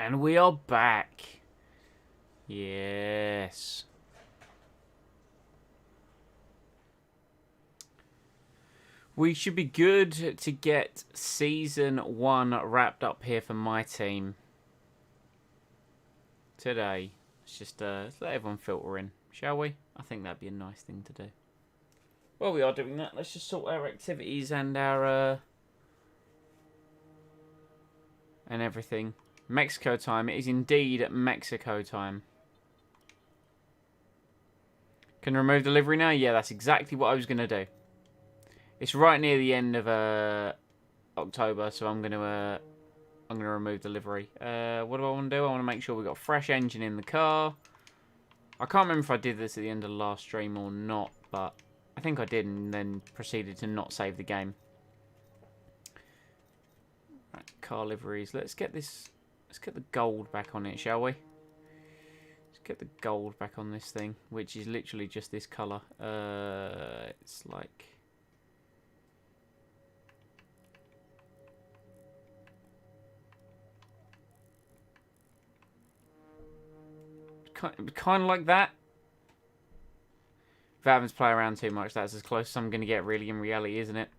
And we are back. Yes. We should be good to get Season 1 wrapped up here for my team. Today. Let's just let's let everyone filter in, shall we? I think that'd be a nice thing to do. While we are doing that, let's just sort our activities and our... and everything. Mexico time. It is indeed Mexico time. Can remove delivery now? Yeah, that's exactly what I was going to do. It's right near the end of October, so I'm going to remove delivery. What do I want to do? I want to make sure we've got a fresh engine in the car. I can't remember if I did this at the end of the last stream or not, but I think I did, and then proceeded to not save the game. Right, car liveries. Let's get this. Let's get the gold back on it, shall we? Let's get the gold back on this thing, which is literally just this colour. It's like... kind of like that. If I haven't play around too much, that's as close as I'm going to get really in reality, isn't it?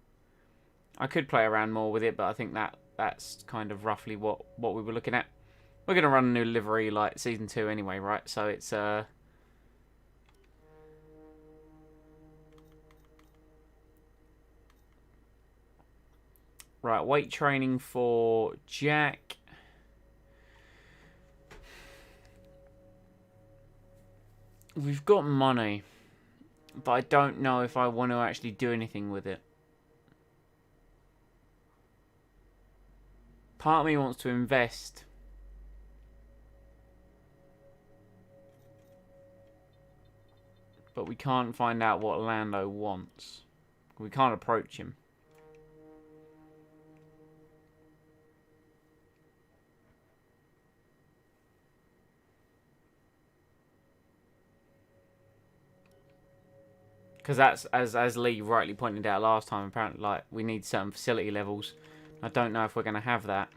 I could play around more with it, but I think that's kind of roughly what we were looking at. We're going to run a new livery like Season 2 anyway, right? So it's... Right, weight training for Jack. We've got money, but I don't know if I want to actually do anything with it. Part of me wants to invest. But we can't find out what Lando wants. We can't approach him. Because that's, as Lee rightly pointed out last time, apparently, like, we need certain facility levels. I don't know if we're going to have that.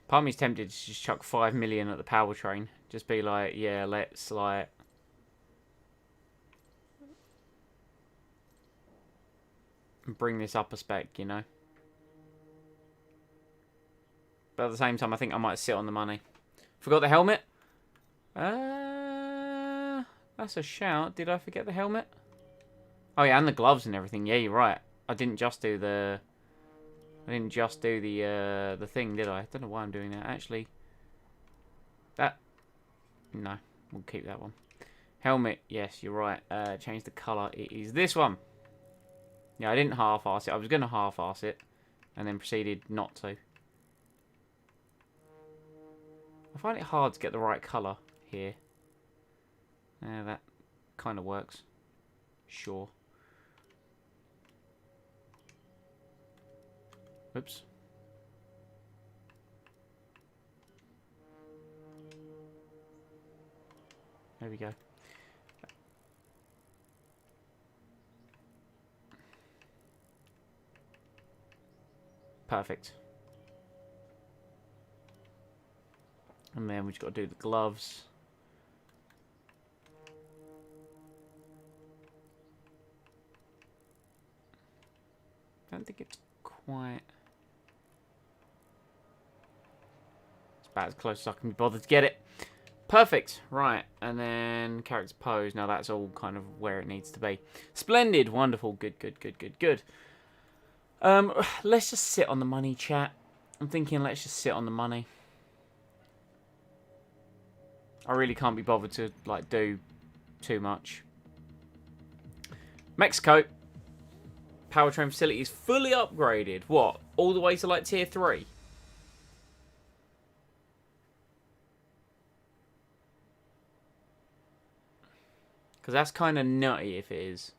Part of me's tempted to just chuck 5 million at the powertrain. Just be like, yeah, let's, like... bring this up a spec, you know? But at the same time, I think I might sit on the money. Forgot the helmet? That's a shout. Did I forget the helmet? Oh yeah, and the gloves and everything. Yeah, you're right. I didn't just do the... the thing, did I? I don't know why I'm doing that. Actually, that... no, we'll keep that one. Helmet, yes, you're right. Change the colour. It is this one. Yeah, I didn't half-arse it. I was going to half-arse it, and then proceeded not to. I find it hard to get the right colour here. Yeah, that kind of works. Sure. Oops. There we go. Perfect. And then we've got to do the gloves. I don't think it's quite... it's about as close as I can be bothered to get it. Perfect. Right. And then character pose. Now that's all kind of where it needs to be. Splendid. Wonderful. Good, good, good, good, good. Let's just sit on the money, chat. I'm thinking let's just sit on the money. I really can't be bothered to, like, do too much. Mexico. Powertrain facility is fully upgraded. What? All the way to, like, tier 3? Because that's kind of nutty if it is.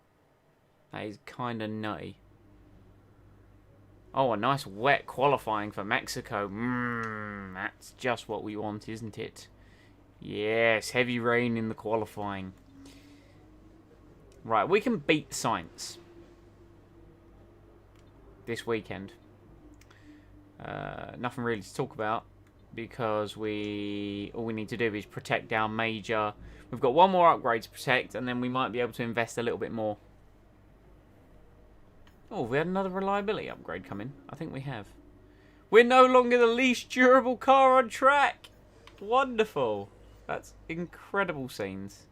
That is kind of nutty. Oh, a nice wet qualifying for Mexico. That's just what we want, isn't it? Yes, heavy rain in the qualifying. Right, we can beat science. this weekend. Nothing really to talk about because all we need to do is protect our major. We've got one more upgrade to protect, and then we might be able to invest a little bit more. Oh, we had another reliability upgrade come in. I think we have. We're no longer the least durable car on track. Wonderful. That's incredible scenes.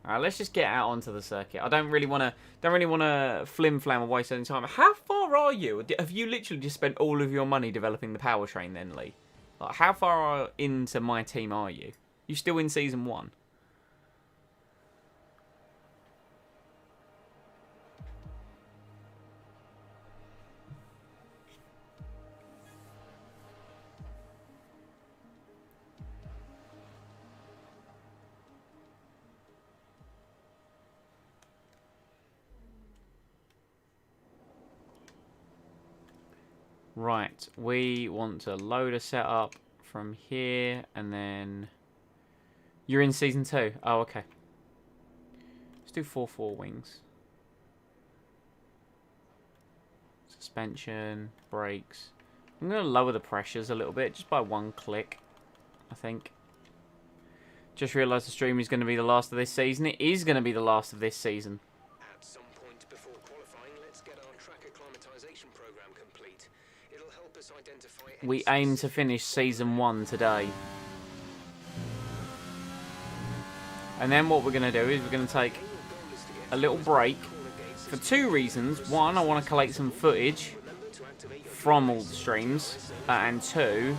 Alright, let's just get out onto the circuit. I don't really want to flim-flam or waste any time. How far are you? Have you literally just spent all of your money developing the powertrain then, Lee? Like, how far into my team are you? You still in Season 1? Right, we want to load a setup from here, and then you're in Season 2. Oh, okay. Let's do 4 wings. Suspension, brakes. I'm going to lower the pressures a little bit, just by 1 click, I think. Just realised the stream is going to be the last of this season. It is going to be the last of this season. At some point before qualifying, let's get our track acclimatization program complete. It'll help us identify. We aim to finish Season 1 today. And then what we're going to do is we're going to take a little break for 2 reasons. 1, I want to collect some footage from all the streams. And 2,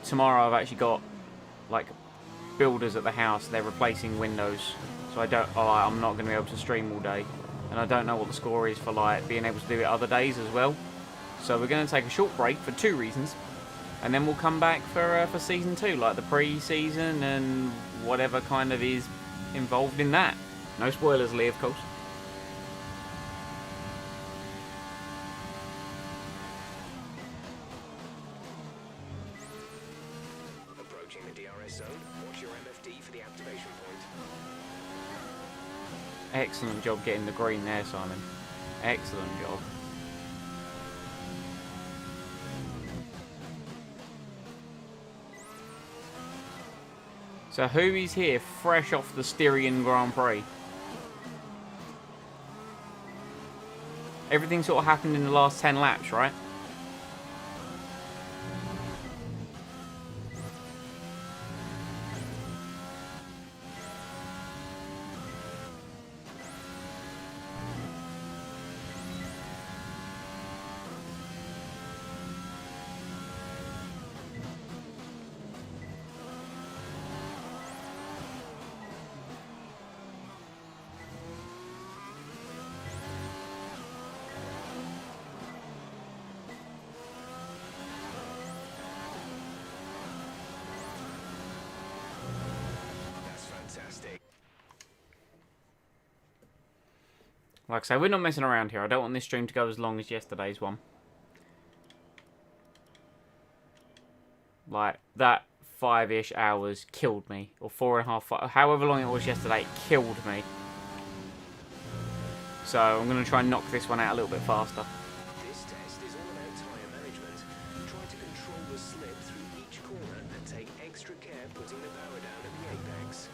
tomorrow I've actually got, like, builders at the house. They're replacing windows. So I'm not going to be able to stream all day. And I don't know what the score is for, like, being able to do it other days as well. So we're going to take a short break for 2 reasons. And then we'll come back for Season 2, like the pre-season and whatever kind of is involved in that. No spoilers, Lee, of course. Approaching the DRS zone. Watch your MFD for the activation point. Excellent job getting the green there, Simon. Excellent job. So who is here fresh off the Styrian Grand Prix? Everything sort of happened in the last 10 laps, right? Like I say, we're not messing around here. I don't want this stream to go as long as yesterday's one. Like, that 5-ish hours killed me. Or 4.5, however long it was yesterday, it killed me. So I'm going to try and knock this one out a little bit faster. This test is all about tyre management. Try to control the slip through each corner and take extra care putting the power down at the apex.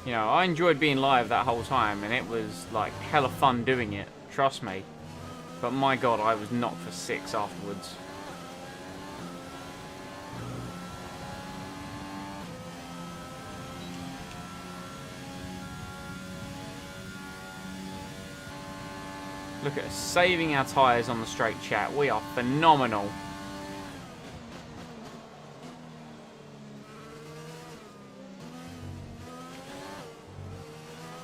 You know, I enjoyed being live that whole time, and it was, like, hella fun doing it. Trust me. But my god, I was knocked for 6 afterwards. Look at us saving our tyres on the straight, chat. We are phenomenal.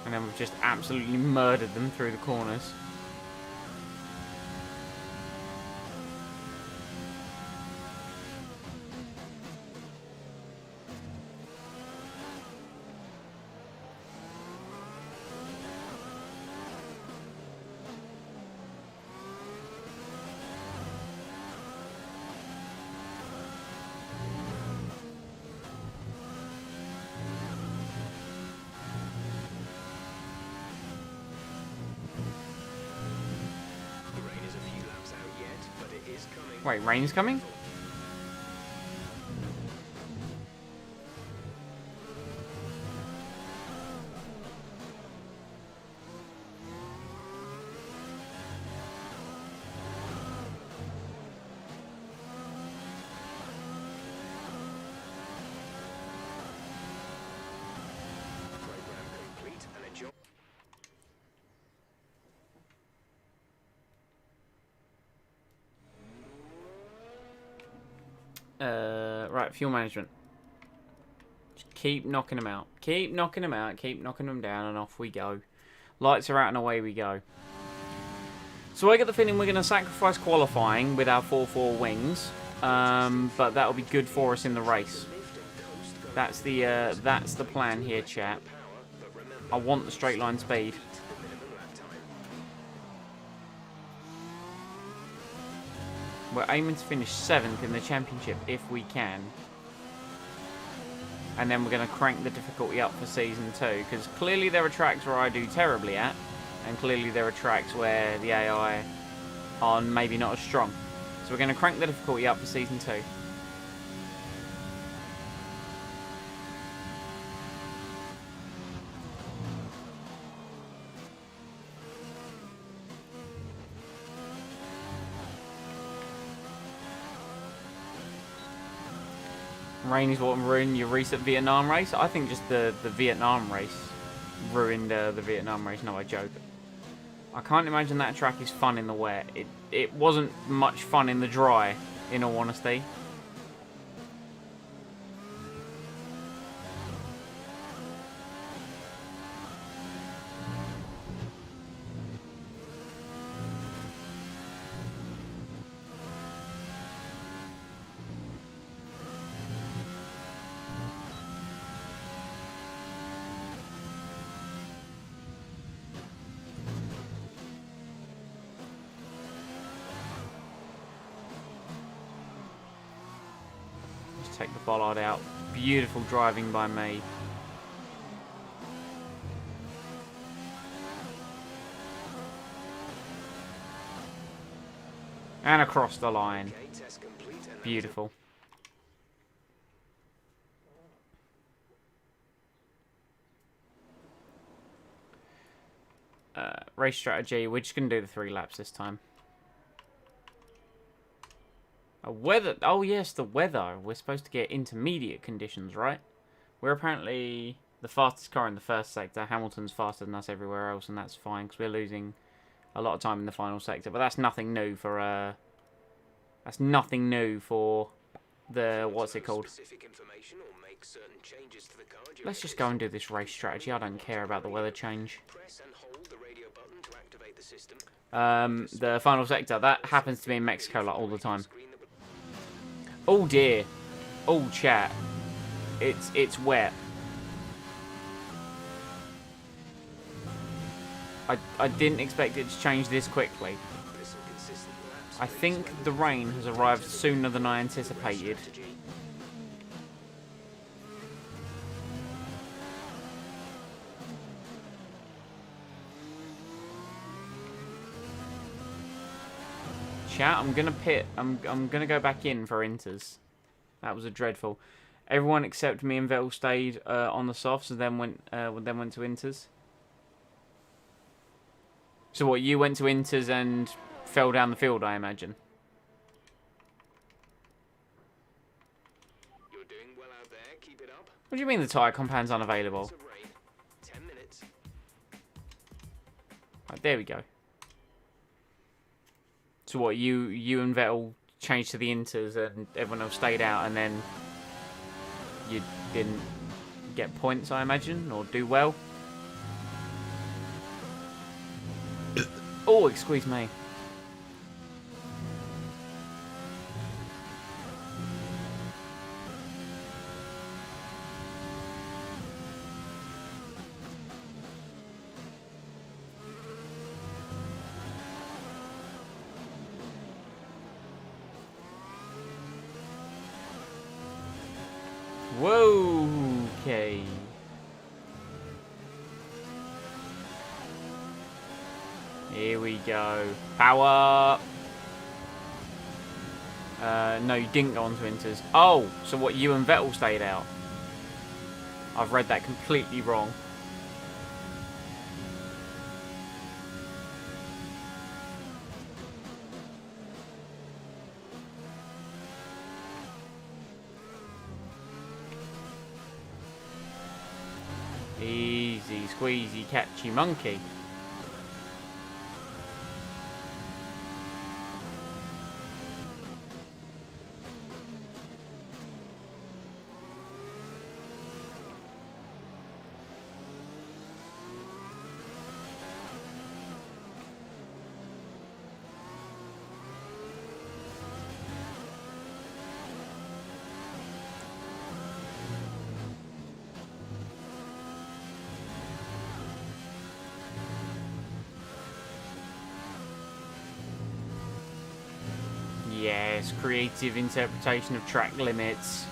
And then we've just absolutely murdered them through the corners. Wait, rain's coming? Program complete and a job. Right, fuel management. Just keep knocking them out. Keep knocking them out. Keep knocking them down, and off we go. Lights are out and away we go. So I get the feeling we're going to sacrifice qualifying with our 4-4 wings, but that'll be good for us in the race. That's the plan here, chap. I want the straight line speed. We're aiming to finish 7th in the championship if we can. And then we're going to crank the difficulty up for Season 2. Because clearly there are tracks where I do terribly at. And clearly there are tracks where the AI are maybe not as strong. So we're going to crank the difficulty up for Season 2. Rain is what ruined your recent Vietnam race. I think just the Vietnam race ruined the Vietnam race. No, I joke. I can't imagine that track is fun in the wet. It wasn't much fun in the dry, in all honesty. Take the bollard out. Beautiful driving by me. And across the line. Beautiful. Race strategy. We're just going to do the 3 laps this time. Weather. Oh, yes, the weather. We're supposed to get intermediate conditions, right? We're apparently the fastest car in the first sector. Hamilton's faster than us everywhere else, and that's fine because we're losing a lot of time in the final sector. But that's nothing new for the what's it called? Let's just go and do this race strategy. I don't care about the weather change. The final sector that happens to be in Mexico like all the time. Oh dear. Oh chat. It's wet. I didn't expect it to change this quickly. I think the rain has arrived sooner than I anticipated. Chat, I'm gonna pit. I'm gonna go back in for inters. That was a dreadful. Everyone except me and Vettel stayed on the softs and then went to inters. So what? You went to inters and fell down the field, I imagine. You're doing well out there. Keep it up. What do you mean the tyre compound's unavailable? 10 minutes. Right, there we go. So what, you and Vettel changed to the inters and everyone else stayed out, and then you didn't get points, I imagine, or do well? Oh, excuse me. Whoa, okay. Here we go. Power. No, you didn't go on to Inters. Oh, so what, you and Vettel stayed out? I've read that completely wrong. Easy, squeezy, catchy monkey. Yes, creative interpretation of track limits.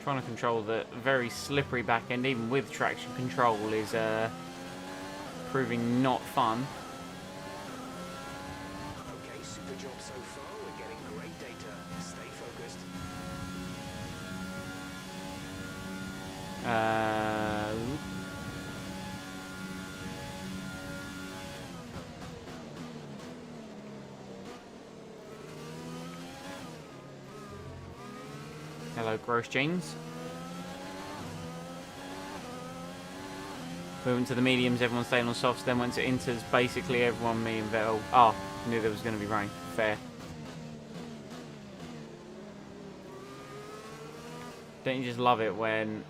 Trying to control the very slippery back end, even with traction control, is proving not fun. Okay, super job so far. We're getting great data. Stay focused. Hello, gross jeans. We went to the mediums, everyone stayed on softs, then went to inters, basically everyone, me and Vettel. Oh, knew there was going to be rain. Fair. Don't you just love it when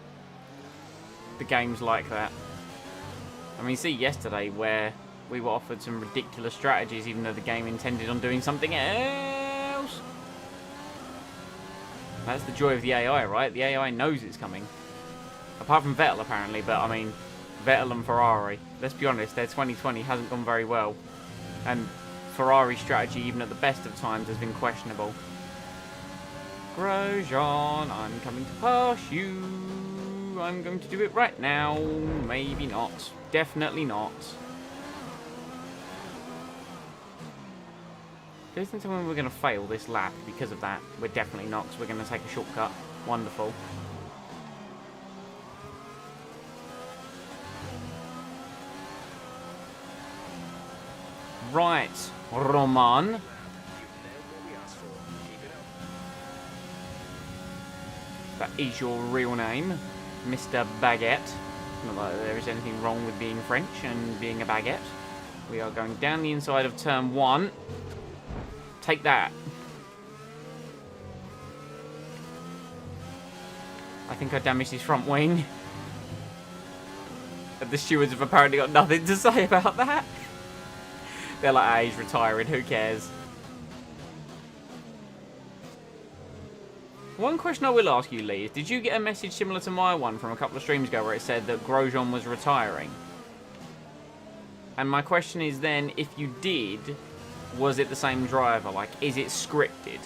the game's like that? I mean, see yesterday where we were offered some ridiculous strategies even though the game intended on doing something else. That's the joy of the AI, right? The AI knows it's coming. Apart from Vettel, apparently, but I mean, Vettel and Ferrari, let's be honest, their 2020 hasn't gone very well. And Ferrari's strategy, even at the best of times, has been questionable. Grosjean, I'm coming to pass you. I'm going to do it right now. Maybe not. Definitely not. Doesn't tell me we're going to fail this lap because of that. We're definitely not, because we're going to take a shortcut. Wonderful. Right, Roman. You've nailed what we asked for. Keep it up. That is your real name, Mr. Baguette. Not that there is anything wrong with being French and being a baguette. We are going down the inside of turn 1. Take that. I think I damaged his front wing. And the stewards have apparently got nothing to say about that. They're like, ah, he's retiring, who cares? One question I will ask you, Lee, is did you get a message similar to my one from a couple of streams ago where it said that Grosjean was retiring? And my question is then, if you did, was it the same driver? Like, is it scripted?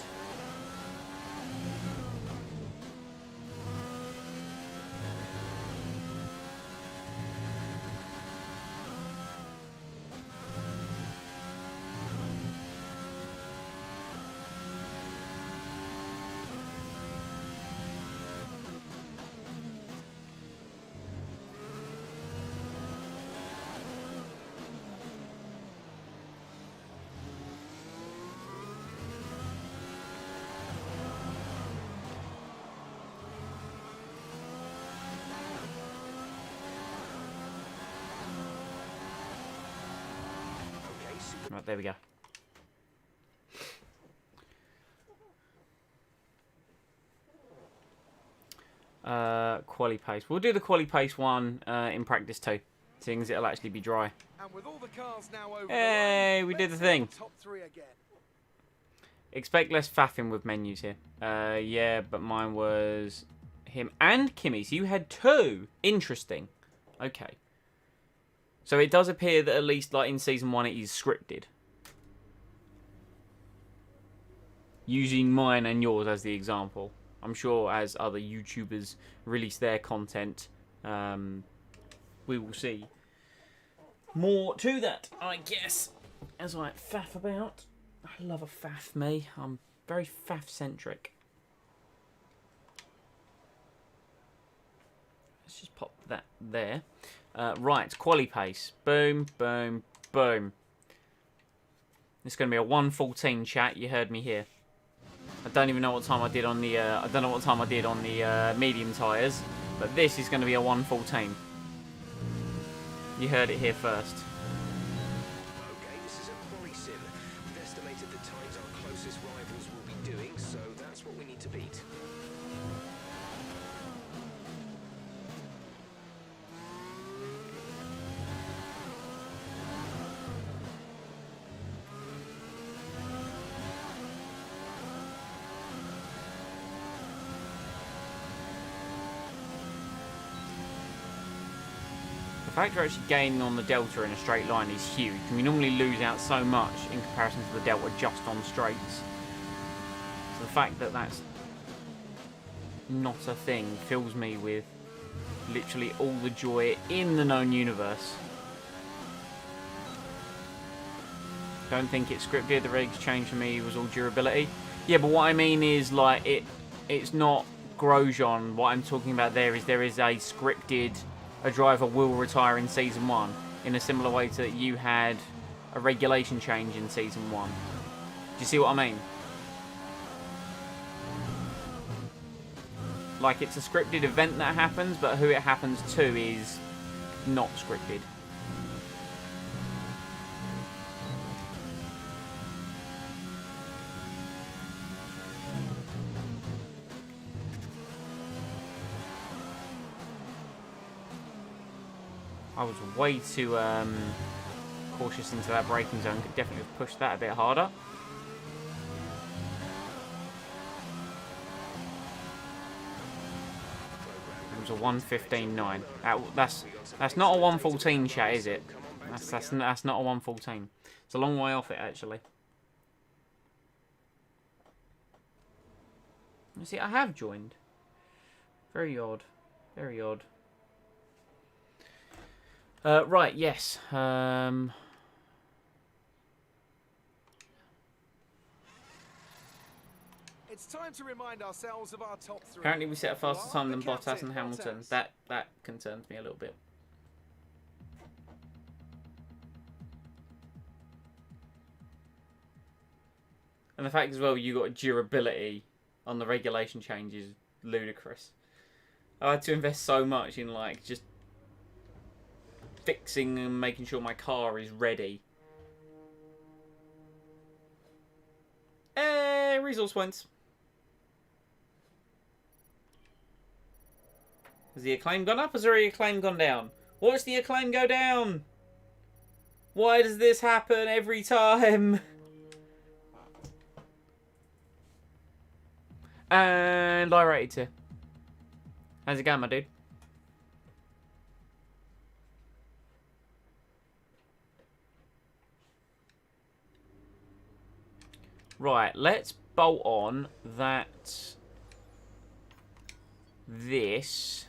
Right, there we go. Quali pace. We'll do the quali pace one in practice too, seeing as it'll actually be dry. And with all the cars now over Hey, we did the thing. top 3 again. Expect less faffing with menus here. Yeah, but mine was him and Kimmy. So you had 2. Interesting. Okay. So it does appear that at least like in season 1 it is scripted. using mine and yours as the example. I'm sure as other YouTubers release their content, we will see more to that, I guess, as I faff about. I love a faff, me. I'm very faff-centric. Let's just pop that there. Right, quali pace. Boom, boom, boom. It's going to be a 1:14 chat. You heard me here. I don't even know what time I did on the. I don't know what time I did on the medium tyres, but this is going to be a 1:14. You heard it here first. Okay, this is a quali sim. We've estimated the times our closest rivals will be doing, so that's what we need to beat. The fact you're actually gaining on the delta in a straight line is huge. We normally lose out so much in comparison to the delta just on straights. So the fact that that's not a thing fills me with literally all the joy in the known universe. Don't think it's scripted. The regs change for me was all durability. Yeah, but what I mean is like it's not Grosjean. What I'm talking about there is a scripted. A driver will retire in Season 1 in a similar way to that you had a regulation change in Season 1. Do you see what I mean? Like, it's a scripted event that happens, but who it happens to is not scripted. I was way too cautious into that braking zone. Could definitely have pushed that a bit harder. It was a 1:15.9. That's not a 1:14 chat, is it? That's not a 1:14. It's a long way off it, actually. You see, I have joined. Very odd. Very odd. Right, yes. It's time to remind ourselves of our top three. Apparently we set a faster time than Bottas and Hamilton. That concerns me a little bit. And the fact as well you got durability on the regulation change is ludicrous. I had to invest so much in like just fixing and making sure my car is ready. Resource points. Has the acclaim gone up or has the acclaim gone down? Watch the acclaim go down. Why does this happen every time? And I rated too. How's it going, my dude? Right, let's bolt on this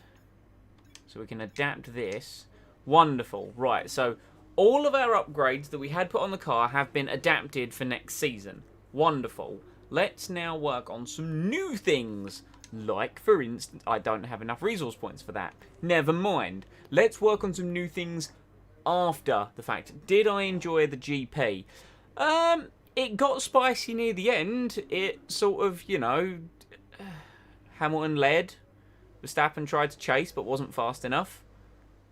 so we can adapt this. Wonderful. Right, so all of our upgrades that we had put on the car have been adapted for next season. Wonderful. Let's now work on some new things. Like, for instance, I don't have enough resource points for that. Never mind. Let's work on some new things after the fact. Did I enjoy the GP? It got spicy near the end. It sort of, you know, Hamilton led. Verstappen tried to chase but wasn't fast enough.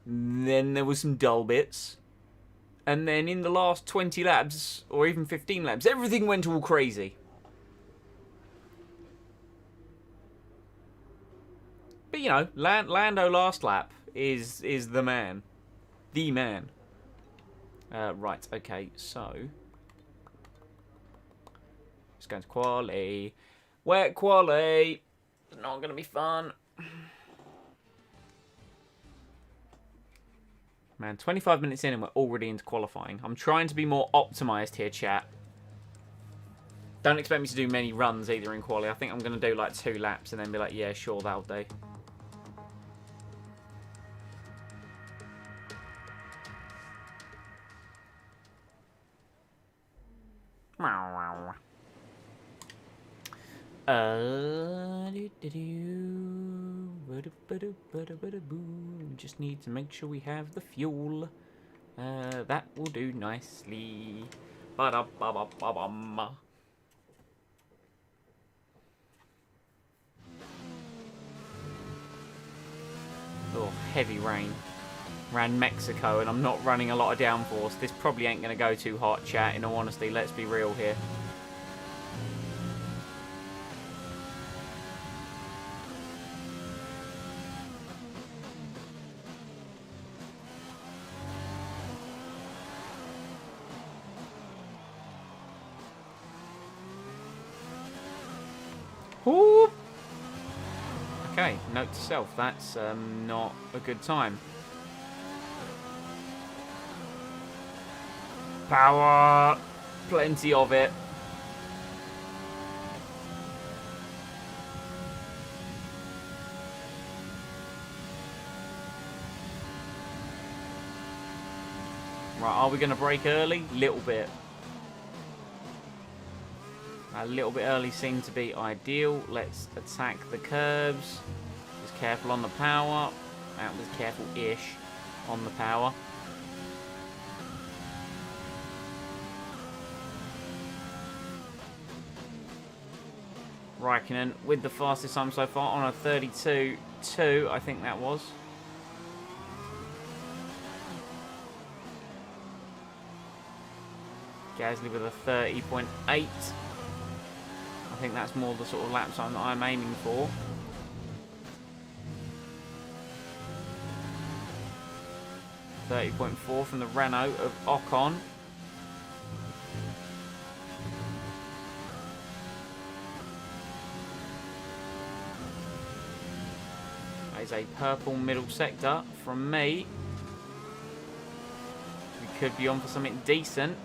Then there was some dull bits. And then in the last 20 laps, or even 15 laps, everything went all crazy. But, you know, Lando last lap is the man. The man. Right, okay, so... Let's go to quali. Wet quali. It's not going to be fun. Man, 25 minutes in and we're already into qualifying. I'm trying to be more optimised here, chat. Don't expect me to do many runs either in quali. I think I'm going to do like 2 laps and then be like, yeah, sure, that'll do. Just need to make sure we have the fuel. That will do nicely. Ba-da-ba-ba-ba-bum. Oh, heavy rain. Ran Mexico and I'm not running a lot of downforce. This probably ain't going to go too hot, chat, in all honesty. Let's be real here. Ooh. Okay, note to self, that's not a good time. Power! Plenty of it. Right, are we going to brake early? Little bit. A little bit early seemed to be ideal. Let's attack the curbs. Just careful on the power. That was careful-ish on the power. Raikkonen with the fastest time so far on a 32.2, I think that was. Gasly with a 30.8. I think that's more the sort of lap time that I'm aiming for. .4 from the Renault of Ocon. That is a purple middle sector from me. We could be on for something decent.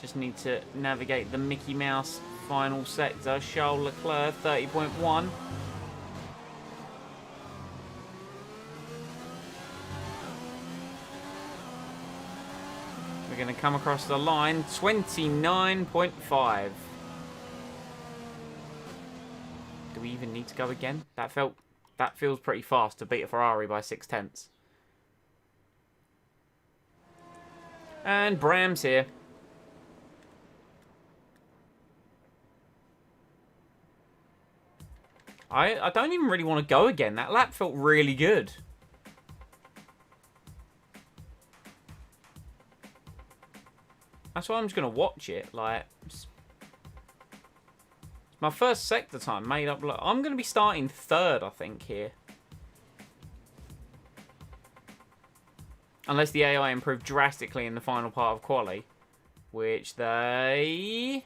Just need to navigate the Mickey Mouse final sector. Charles Leclerc, 30.1. We're going to come across the line, 29.5. Do we even need to go again? That feels pretty fast to beat a Ferrari by 0.6. And Bram's here. I don't even really want to go again. That lap felt really good. That's why I'm just going to watch it. Like, my first sector time made up. I'm going to be starting third, I think, here. Unless the AI improved drastically in the final part of quali. Which they...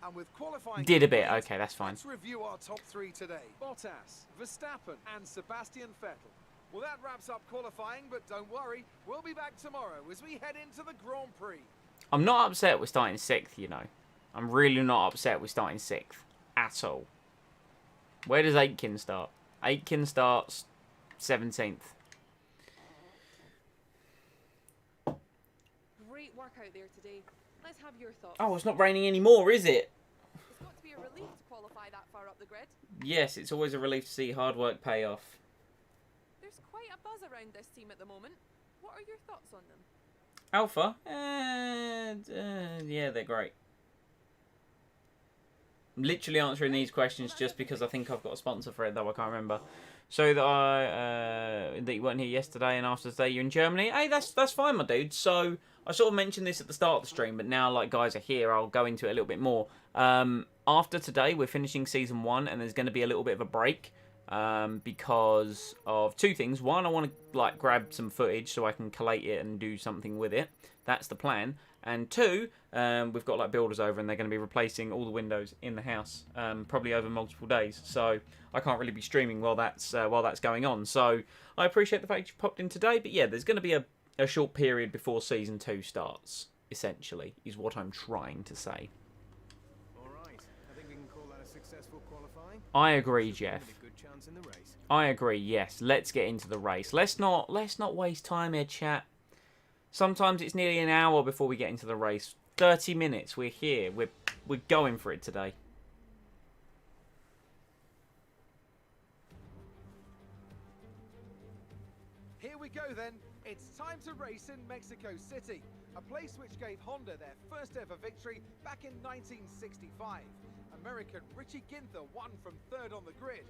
And with qualifying did a bit. Okay, that's fine. Let's review our top 3 today. Bottas, Verstappen, and Sebastian Vettel. Well, that wraps up qualifying, but don't worry, we'll be back tomorrow as we head into the Grand Prix. I'm not upset we're starting 6th, you know. I'm really not upset we're starting 6th. At all. Where does Aitken start? Aitken starts 17th. Great work out there today. Let's have your thoughts. Oh, it's not raining anymore, is it? It's got to be a relief to qualify that far up the grid. Yes, it's always a relief to see hard work pay off. There's quite a buzz around this team at the moment. What are your thoughts on them? Alpha? Yeah, they're great. I'm literally answering these questions just because I think I've got a sponsor for it, though I can't remember. So that that you weren't here yesterday and after today you're in Germany. Hey, that's fine, my dude. So I sort of mentioned this at the start of the stream, but now like guys are here, I'll go into it a little bit more. After today, we're finishing season 1, and there's going to be a little bit of a break because of 2 things. One, I want to like grab some footage so I can collate it and do something with it. That's the plan. And 2, we've got like builders over, and they're going to be replacing all the windows in the house, probably over multiple days. So I can't really be streaming while that's going on. So I appreciate the fact you popped in today, but yeah, there's going to be a short period before season 2 starts. Essentially, is what I'm trying to say. I agree, Jeff. A good chance in the race. I agree. Yes, let's get into the race. Let's not waste time here, chat. Sometimes it's nearly an hour before we get into the race. 30 minutes. We're here. We're going for it today. Here we go then. It's time to race in Mexico City, a place which gave Honda their first ever victory back in 1965. American Richie Ginther won from third on the grid.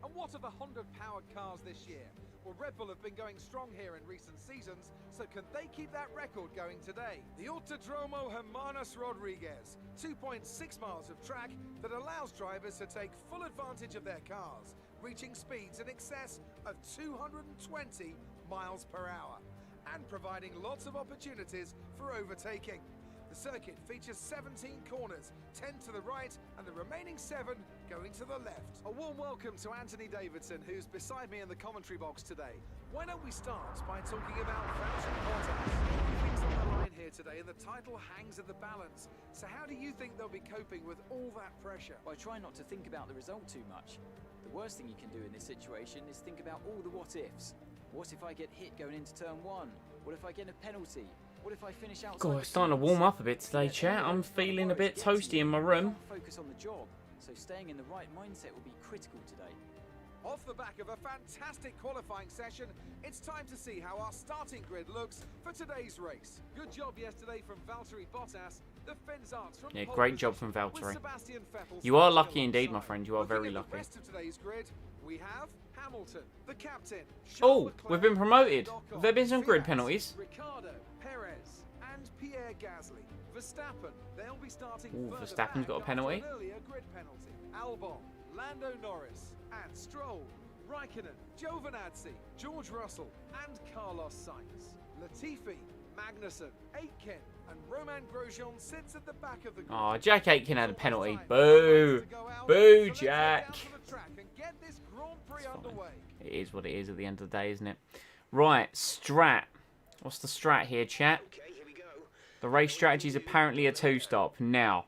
And what are the Honda-powered cars this year? Well, Red Bull have been going strong here in recent seasons, so can they keep that record going today? The Autodromo Hermanos Rodriguez, 2.6 miles of track that allows drivers to take full advantage of their cars, reaching speeds in excess of 220 miles per hour, and providing lots of opportunities for overtaking. The circuit features 17 corners, 10 to the right and the remaining 7 going to the left. A warm welcome to Anthony Davidson, who's beside me in the commentary box today. Why don't we start by talking about Valtteri Bottas? Everything's on the line here today and the title hangs in the balance. So how do you think they'll be coping with all that pressure? I try not to think about the result too much. The worst thing you can do in this situation is think about all the what-ifs. What if I get hit going into turn 1? What if I get a penalty? What if I finish outside? God, it's starting to warm up a bit today, chat. I'm feeling a bit toasty in my room. Focus on the job, so staying in the right mindset will be critical today. Off the back of a fantastic qualifying session, it's time to see how our starting grid looks for today's race. Good job yesterday from Valtteri Bottas. The Fenzarts from Yeah, pole great job position, from with Valtteri. Sebastian Vettel You are starting lucky indeed, my alongside. friend. You are Looking very at the lucky. rest of today's grid, we have Hamilton, the captain. Oh, Charles we've Leclerc, been promoted. Doc Have there been some grid Fiat, penalties? Ricciardo, Perez, and Pierre Gasly. Verstappen, they'll be starting Ooh, further Verstappen's back got a after penalty. an earlier grid penalty. Albon, Lando Norris, and Stroll, Raikkonen, Giovinazzi, George Russell, and Carlos Sainz. Latifi, Magnussen, Aitken, and Romain Grosjean sits at the back of the grid. Oh, Jack Aitken had a penalty. Boo. Boo, Jack. It is what it is at the end of the day, isn't it? Right, strat. What's the strat here, chat? Okay, here we go. The race strategy is apparently a two-stop. Now,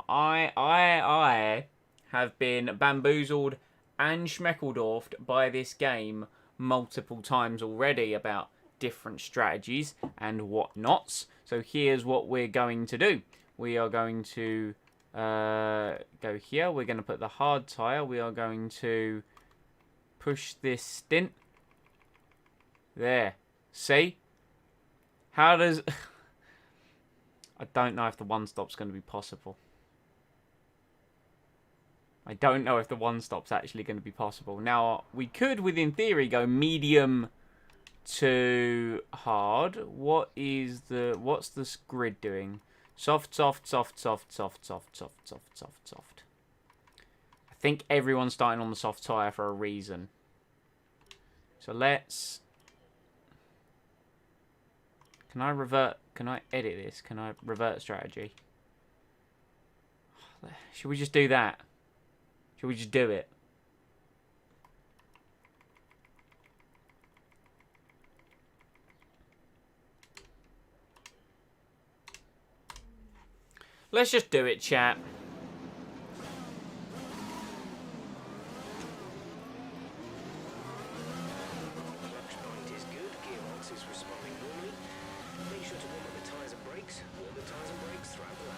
I have been bamboozled and schmeckledorfed by this game multiple times already about different strategies and whatnots. So here's what we're going to do. We are going to go here. We're going to put the hard tyre. We are going to push this stint. There. See? How does... I don't know if the one-stop's going to be possible. I don't know if the one-stop's actually going to be possible. Now, we could, within theory, go medium to hard. What's this grid doing? Soft, soft, soft, soft, soft, soft, soft, soft, soft, soft. I think everyone's starting on the soft tyre for a reason. So let's... Can I revert? Can I edit this? Can I revert strategy? Should we just do that? Should we just do it? Let's just do it, chat. Clutch point is good, gearbox is responding normally. Make sure to warm up the tyres and brakes. Warm the tyres and brakes throughout the lap.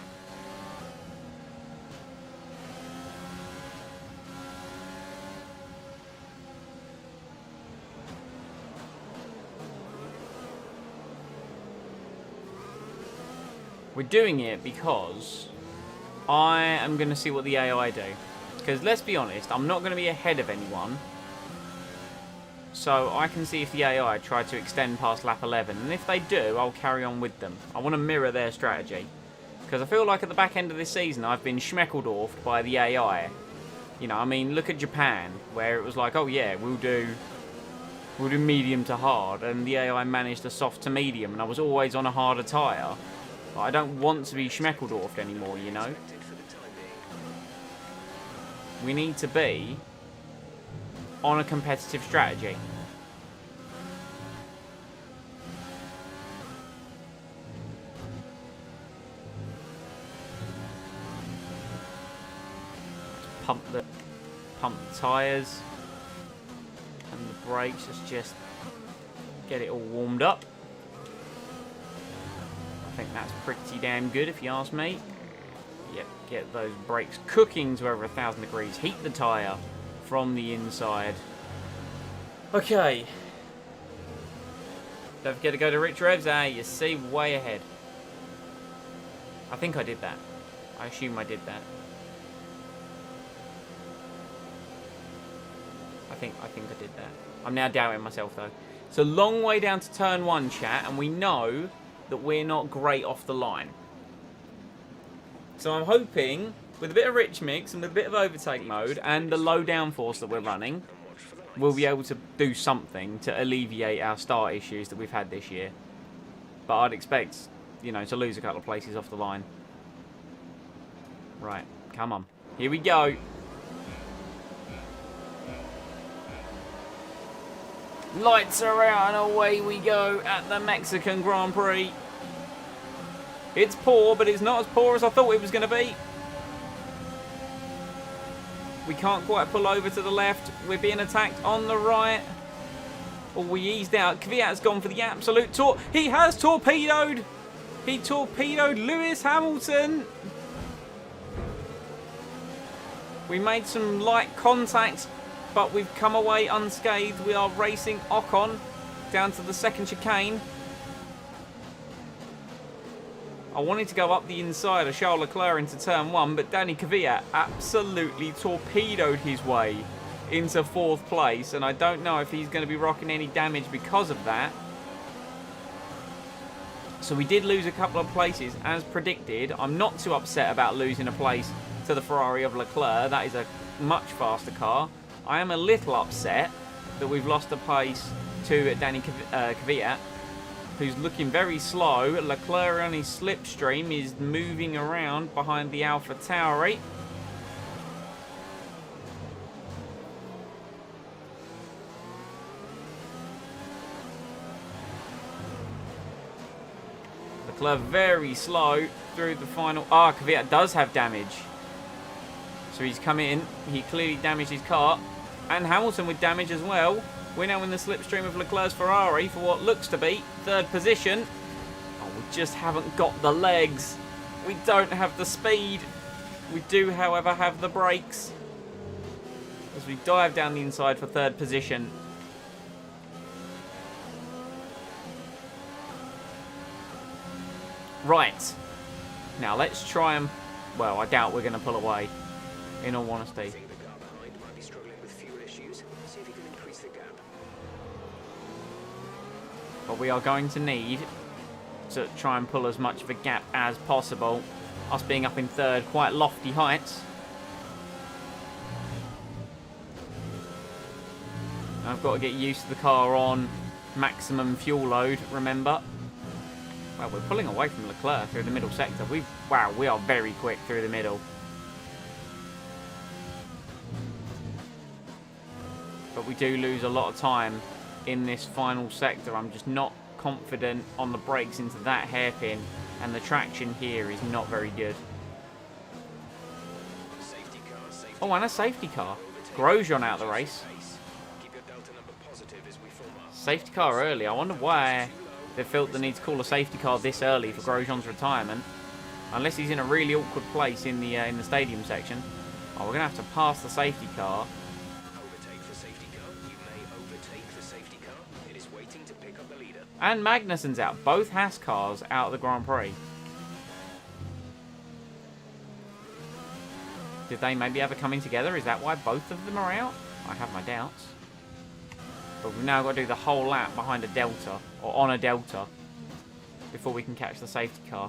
We're doing it because I am going to see what the AI do. Because let's be honest, I'm not going to be ahead of anyone. So I can see if the AI try to extend past lap 11. And if they do, I'll carry on with them. I want to mirror their strategy. Because I feel like at the back end of this season, I've been schmeckledorfed by the AI. You know, I mean, look at Japan, where it was like, oh yeah, we'll do medium to hard. And the AI managed a soft to medium. And I was always on a harder tyre. But I don't want to be schmeckledorfed anymore, you know? Expected for the time being. We need to be on a competitive strategy. pump the tyres and the brakes. Let's just get it all warmed up. I think that's pretty damn good if you ask me. Yep, get those brakes cooking to over 1,000 degrees. Heat the tyre from the inside. Okay. Don't forget to go to Rich Revs. You see, way ahead. I think I did that. I assume I did that. I think I did that. I'm now doubting myself though. It's a long way down to turn 1, chat, and we know that we're not great off the line. So I'm hoping, with a bit of rich mix and with a bit of overtake mode and the low downforce that we're running, we'll be able to do something to alleviate our start issues that we've had this year. But I'd expect, you know, to lose a couple of places off the line. Right, come on. Here we go. Lights are out and away we go at the Mexican Grand Prix. It's poor, but it's not as poor as I thought it was going to be. We can't quite pull over to the left. We're being attacked on the right. Oh, we eased out. Kvyat's gone for the absolute He has torpedoed. He torpedoed Lewis Hamilton. We made some light contact, but we've come away unscathed. We are racing Ocon down to the second chicane. I wanted to go up the inside of Charles Leclerc into turn 1, but Danny Kvyat absolutely torpedoed his way into 4th place, and I don't know if he's going to be rocking any damage because of that. So we did lose a couple of places as predicted. I'm not too upset about losing a place to the Ferrari of Leclerc. That is a much faster car. I am a little upset that we've lost a place to Danny Kvyat, who's looking very slow. Leclerc on his slipstream is moving around behind the Alpha Tauri. Leclerc very slow through the final. Kvyat does have damage. So he's come in. He clearly damaged his car. And Hamilton with damage as well. We're now in the slipstream of Leclerc's Ferrari for what looks to be 3rd position. Oh, we just haven't got the legs. We don't have the speed. We do, however, have the brakes. As we dive down the inside for 3rd position. Right. Now let's try and... Well, I doubt we're going to pull away, in all honesty. But we are going to need to try and pull as much of a gap as possible. Us being up in 3rd, quite lofty heights. I've got to get used to the car on maximum fuel load, remember. Well, we're pulling away from Leclerc through the middle sector. Wow, we are very quick through the middle. But we do lose a lot of time in this final sector. I'm just not confident on the brakes into that hairpin, and the traction here is not very good. Oh, and a safety car. Grosjean out of the race. Safety car early. I wonder why they felt the need to call a safety car this early for Grosjean's retirement. Unless he's in a really awkward place in the stadium section. Oh, we're going to have to pass the safety car. And Magnussen's out. Both Haas cars out of the Grand Prix. Did they maybe ever come in together? Is that why both of them are out? I have my doubts. But we've now got to do the whole lap behind a Delta, or on a Delta, before we can catch the safety car.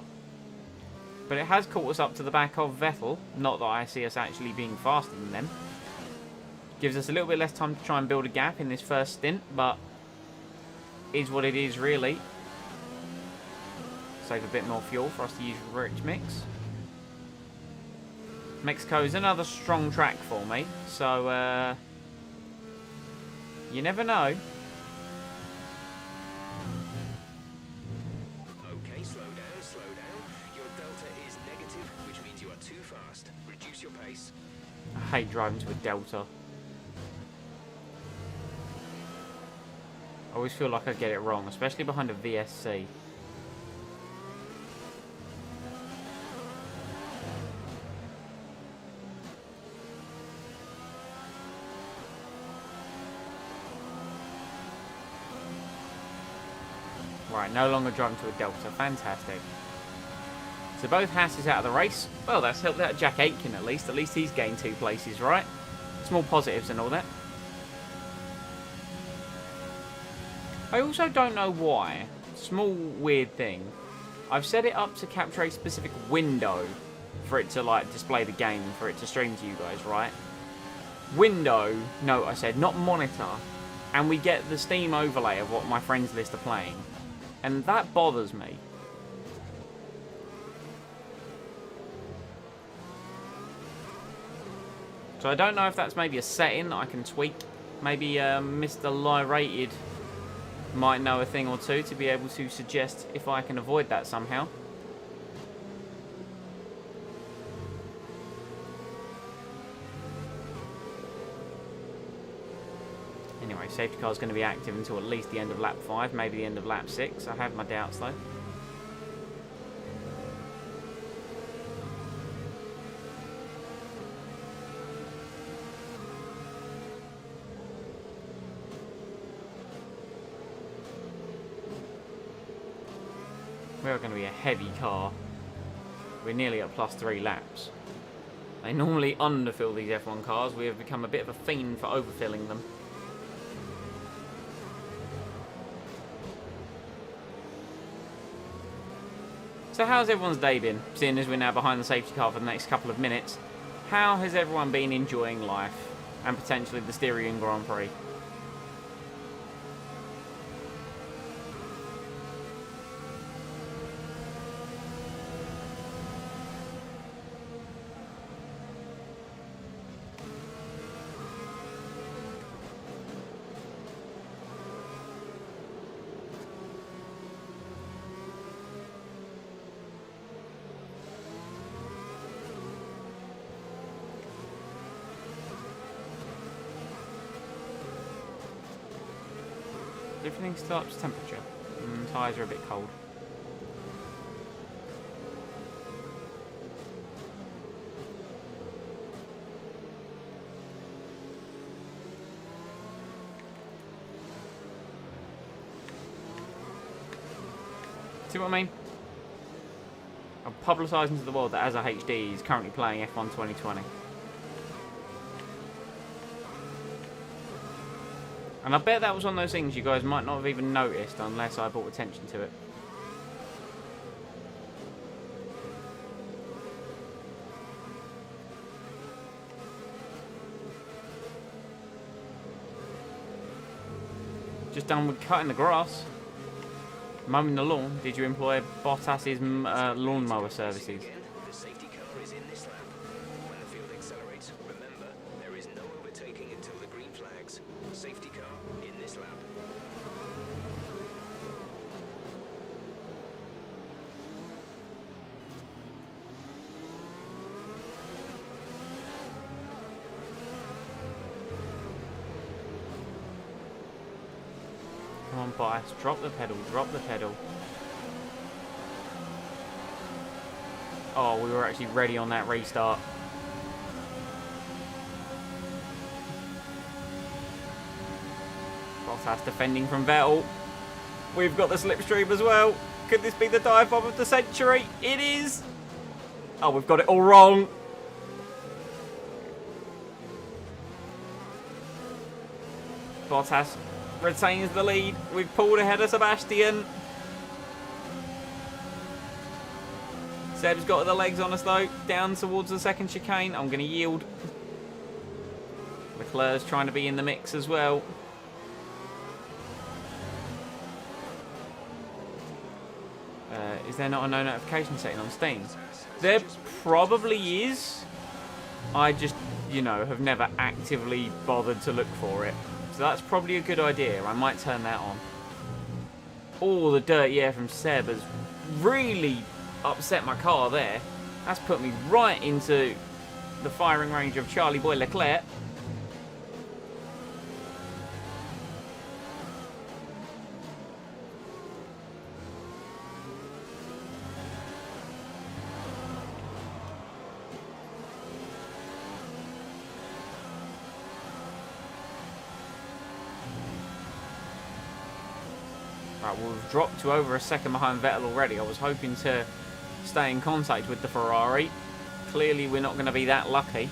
But it has caught us up to the back of Vettel. Not that I see us actually being faster than them. Gives us a little bit less time to try and build a gap in this first stint, but is what it is, really. Save a bit more fuel for us to use rich mix. Mexico is another strong track for me, so you never know. Okay, slow down, slow down. Your delta is negative, which means you are too fast. Reduce your pace. I hate driving to a Delta. always feel like I get it wrong, especially behind a VSC. Right, no longer driving to a Delta. Fantastic. So both Hasses out of the race. Well, that's helped out Jack Aitken at least. At least he's gained 2 places, right? Small positives and all that. I also don't know why. Small weird thing. I've set it up to capture a specific window for it to like display the game, for it to stream to you guys, right? Window, no, I said, not monitor. And we get the Steam overlay of what my friends list are playing. And that bothers me. So I don't know if that's maybe a setting that I can tweak. Maybe Mr. Lyrated might know a thing or two to be able to suggest if I can avoid that somehow. Anyway, safety car is going to be active until at least the end of lap 5, maybe the end of lap 6. I have my doubts though. We are going to be a heavy car. We're nearly at +3 laps. They normally underfill these F1 cars. We have become a bit of a fiend for overfilling them. So how's everyone's day been? Seeing as we're now behind the safety car for the next couple of minutes, how has everyone been enjoying life and potentially the Styrian Grand Prix? Everything still up to temperature. Tyres are a bit cold. See what I mean? I'm publicising to the world that Azza HD is currently playing F1 2020. And I bet that was one of those things you guys might not have even noticed unless I brought attention to it. Just done with cutting the grass. Mowing the lawn. Did you employ Bottas's lawnmower services? The safety car is in this lap. When the field accelerates, remember, there is no overtaking until the green flags. Safety car in this lap. Come on, Bottas. Drop the pedal. Drop the pedal. Oh, we were actually ready on that restart. Bottas defending from Vettel. We've got the slipstream as well. Could this be the dive bomb of the century? It is. Oh, we've got it all wrong. Bottas retains the lead. We've pulled ahead of Sebastian. Seb's got the legs on us though. Down towards the second chicane. I'm going to yield. Leclerc's trying to be in the mix as well. Is there not a no notification setting on Steam? There probably is. I just, you know, have never actively bothered to look for it. So that's probably a good idea. I might turn that on. All the dirty air from Seb has really upset my car there. That's put me right into the firing range of Charlie Boy Leclerc. Right, well, we've dropped to over a second behind Vettel already. I was hoping to stay in contact with the Ferrari. Clearly, we're not going to be that lucky.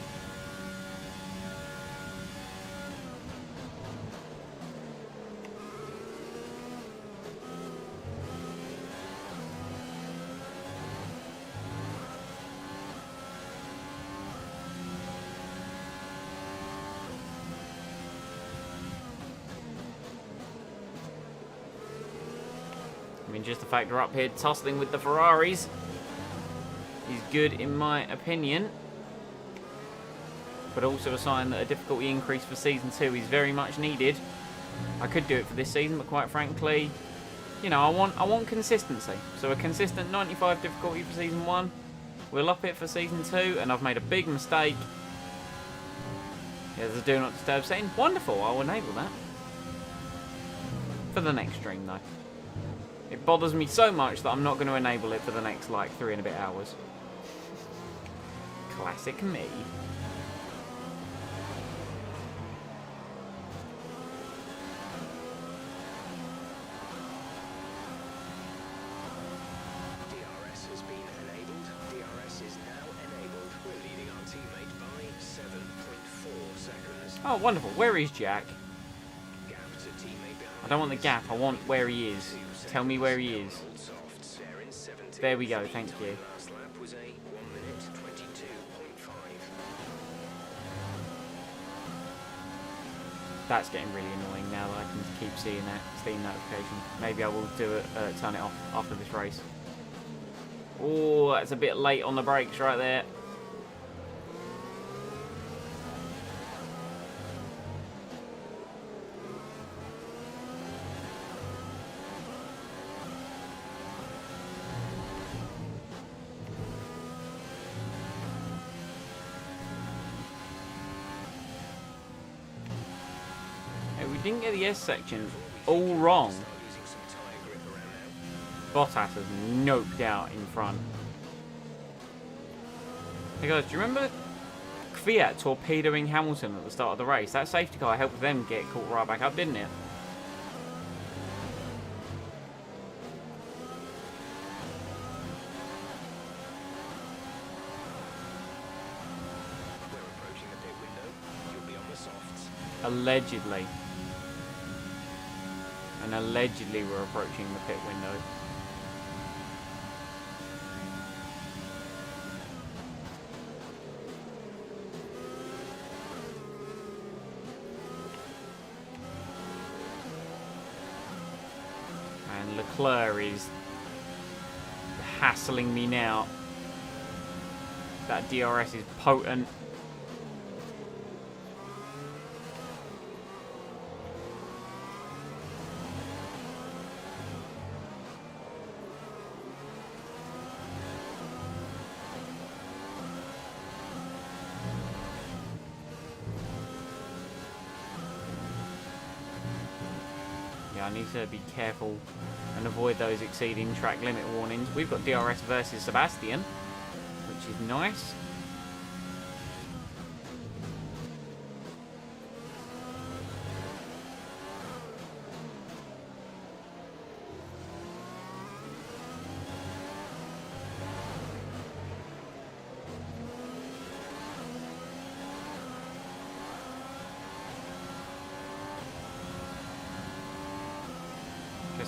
I mean, just the fact we're up here tussling with the Ferraris is good in my opinion. But also a sign that a difficulty increase for Season 2 is very much needed. I could do it for this season, but quite frankly, you know, I want consistency. So a consistent 95 difficulty for Season 1. We'll up it for Season 2, and I've made a big mistake. Yeah, there's a Do Not Disturb setting. Wonderful, I'll enable that. For the next stream, though. It bothers me so much that I'm not going to enable it for the next, like, 3 and a bit hours. Classic me. DRS has been enabled. DRS is now enabled. We're leading our teammate by 7.4 seconds. Oh, wonderful. Where is Jack? Gap to teammate behind. I don't want the gap. I want where he is. Tell me where he is. There we go. Thank you. Last lap was a 1 minute 22.5. That's getting really annoying now that I can keep seeing that Steam notification. Maybe I will do it, turn it off after this race. Oh, that's a bit late on the brakes right there. Didn't get the S section all wrong. Bottas has noped out in front. Hey guys, do you remember Fiat torpedoing Hamilton at the start of the race? That safety car helped them get caught right back up, didn't it? We're approaching the pit window. You'll be on the softs. Allegedly. And allegedly we're approaching the pit window. And Leclerc is hassling me now. That DRS is potent. I need to be careful and avoid those exceeding track limit warnings. We've got DRS versus Sebastian, which is nice.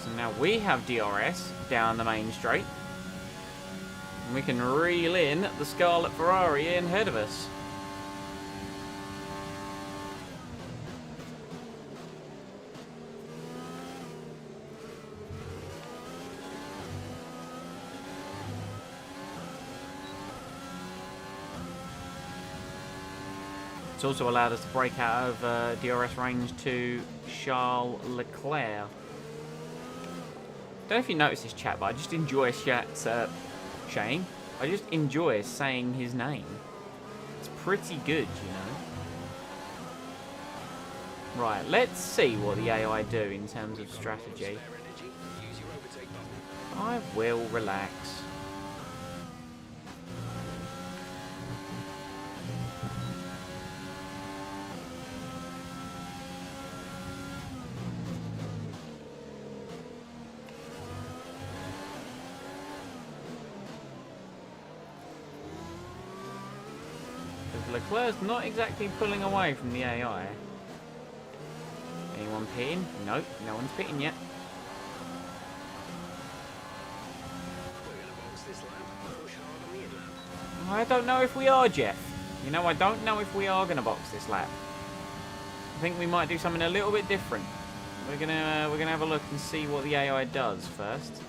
And now we have DRS down the main straight. And we can reel in the Scarlet Ferrari in ahead of us. It's also allowed us to break out of DRS range to Charles Leclerc. I don't know if you noticed this, chat, but I just enjoy Shane. I just enjoy saying his name. It's pretty good, you know. Right, let's see what the AI do in terms of strategy. I will relax. Leclerc's not exactly pulling away from the AI. Anyone pitting? Nope, no one's pitting yet. We're going to box this lap, push hard on the in-lap. I don't know if we are, Jeff. You know, I don't know if we are going to box this lap. I think we might do something a little bit different. We're gonna have a look and see what the AI does first.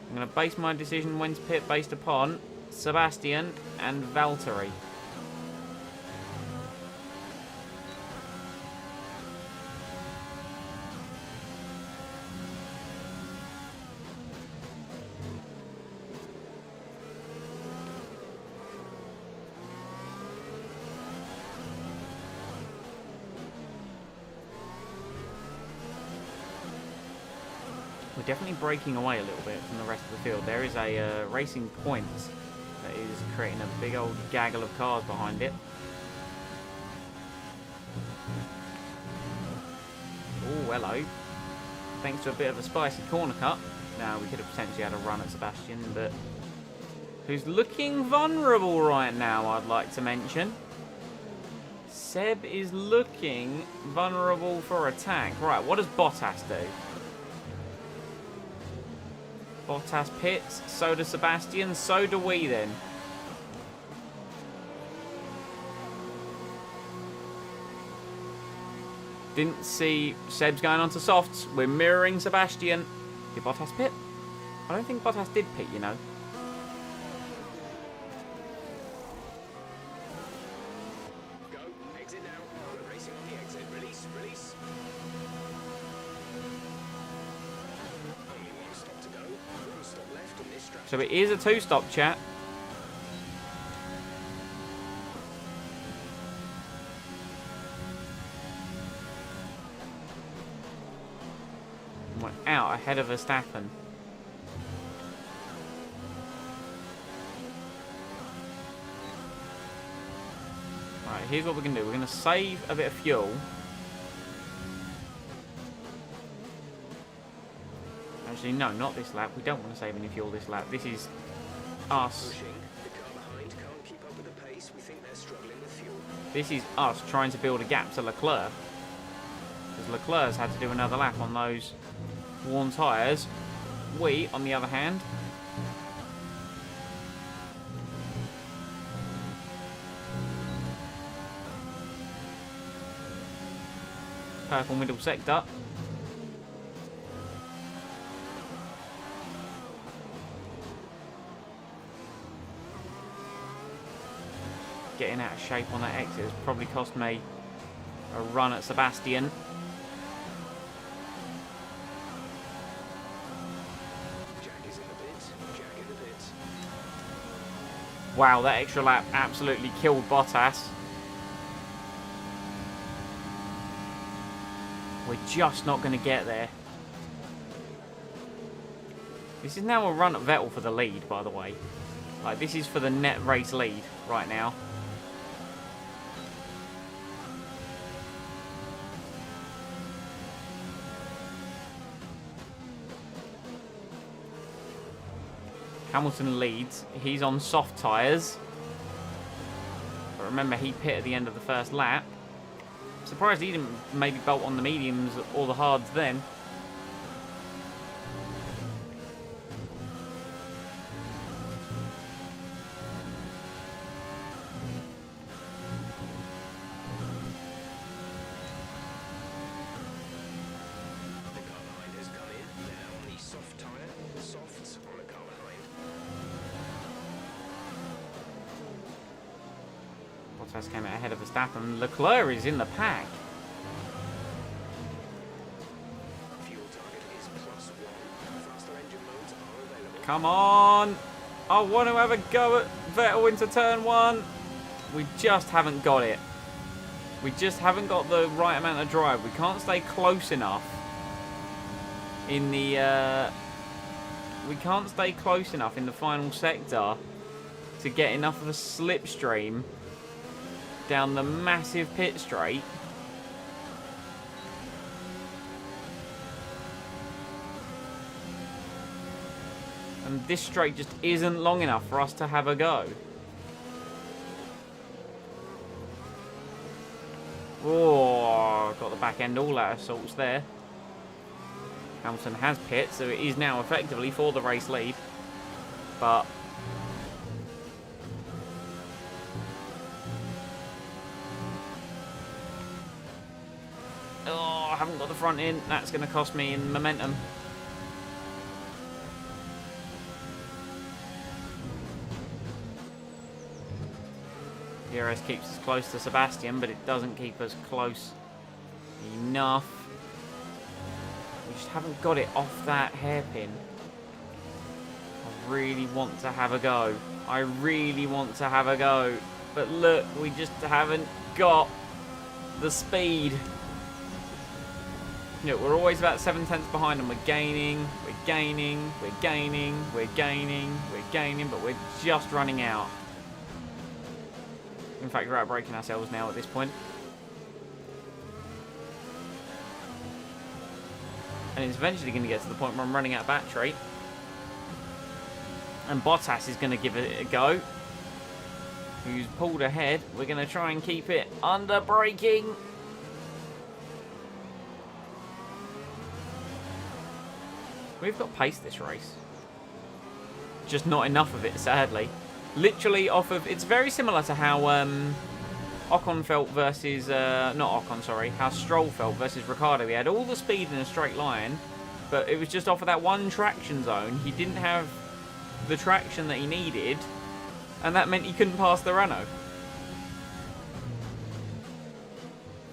I'm gonna base my decision when to pit based upon Sebastian and Valtteri. We're definitely breaking away a little bit from the rest of the field. There is a Racing Point that is creating a big old gaggle of cars behind it. Oh, hello. Thanks to a bit of a spicy corner cut. Now, we could have potentially had a run at Sebastian, but who's looking vulnerable right now, I'd like to mention. Seb is looking vulnerable for attack. Right, what does Bottas do? Bottas pits, so does Sebastian, so do we then. Didn't see Seb's going on to softs. We're mirroring Sebastian. Did Bottas pit? I don't think Bottas did pit, you know. Go, exit now. We're racing on the exit. Release, release. Only one stop to go. One stop left on this stretch. So it is a two-stop, chat. We're out ahead of Verstappen. Right, here's what we're going to do. We're going to save a bit of fuel. Actually, no, not this lap. We don't want to save any fuel this lap. This is us. Pushing. The car behind can't keep up with the pace. We think they're struggling with fuel. This is us trying to build a gap to Leclerc. Because Leclerc's had to do another lap on those worn tyres. We, on the other hand, purple middle sector. Getting out of shape on that exit has probably cost me a run at Sebastian. Jack is in the pits. Jack in the pits. Wow, that extra lap absolutely killed Bottas. We're just not going to get there. This is now a run at Vettel for the lead, by the way. Like, this is for the net race lead right now. Hamilton leads. He's on soft tyres. But remember, he pit at the end of the first lap. Surprised he didn't maybe bolt on the mediums or the hards then. The car behind has come in. They're now on the soft tyre. The softs on the car behind. Bottas came out ahead of Verstappen. Leclerc is in the pack. Fuel target is +1. Faster engine modes are available. Come on. I want to have a go at Vettel into turn one. We just haven't got it. We just haven't got the right amount of drive. We can't stay close enough in the... we can't stay close enough in the final sector to get enough of a slipstream down the massive pit straight. And this straight just isn't long enough for us to have a go. Oh, got the back end all out of sorts there. Hamilton has pit, so it is now effectively for the race lead. But oh, I haven't got the front in. That's going to cost me in momentum. DRS keeps us close to Sebastian, but it doesn't keep us close enough. We just haven't got it off that hairpin. I really want to have a go. I really want to have a go. But look, we just haven't got the speed. You know, we're always about 7/10 behind, and we're gaining, we're gaining, we're gaining, we're gaining, we're gaining, but we're just running out. In fact, we're outbraking ourselves now at this point. And it's eventually going to get to the point where I'm running out of battery. And Bottas is going to give it a go. Who's pulled ahead. We're going to try and keep it under braking. We've got pace this race. Just not enough of it, sadly. Literally off of... It's very similar to how Ocon felt versus... not Ocon, sorry. How Stroll felt versus Ricciardo. He had all the speed in a straight line, but it was just off of that one traction zone. He didn't have the traction that he needed, and that meant he couldn't pass the Renault.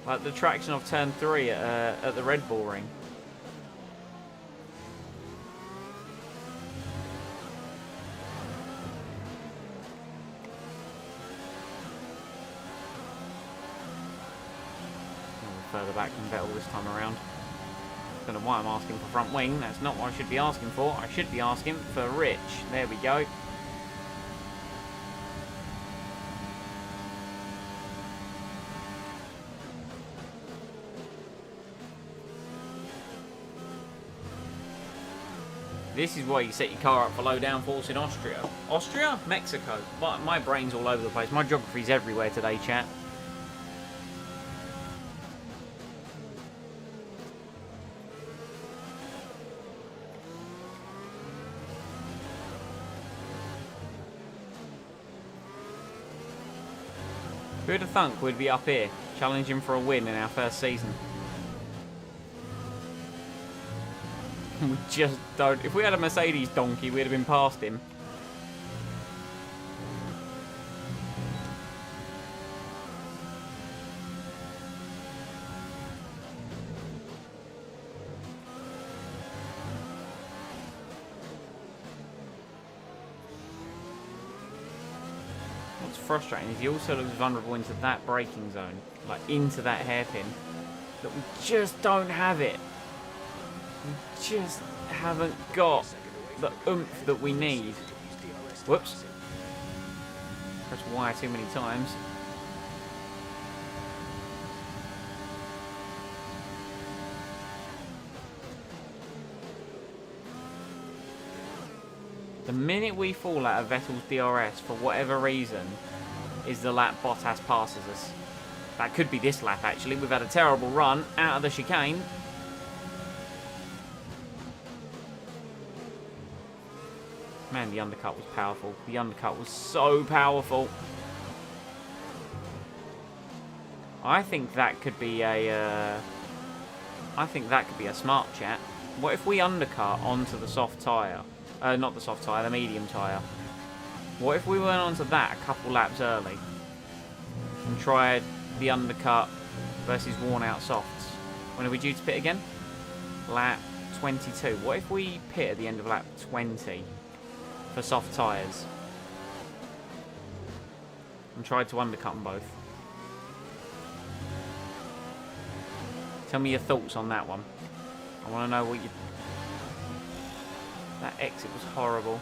Like the traction of turn 3 at the Red Bull ring. Further back than Vettel this time around. Don't know why I'm asking for front wing. That's not what I should be asking for. I should be asking for Rich. There we go. This is why you set your car up for low downforce in Austria. Austria? Mexico. But my brain's all over the place. My geography's everywhere today, chat. Who'd have thunk we'd be up here, challenging for a win in our first season? We just don't... If we had a Mercedes donkey, we'd have been past him. What's frustrating is he also looks vulnerable into that braking zone, like into that hairpin, that we just don't have it. We just haven't got the oomph that we need. Whoops. Press Y too many times. The minute we fall out of Vettel's DRS, for whatever reason, is the lap Bottas passes us. That could be this lap, actually. We've had a terrible run out of the chicane. Man, the undercut was powerful. The undercut was so powerful. I think that could be a... I think that could be a smart chat. What if we undercut onto the soft tyre? Not the soft tyre, the medium tyre. What if we went onto that a couple laps early and tried the undercut versus worn out softs? When are we due to pit again? Lap 22. What if we pit at the end of lap 20 for soft tyres and tried to undercut them both? Tell me your thoughts on that one. I want to know what you... That exit was horrible.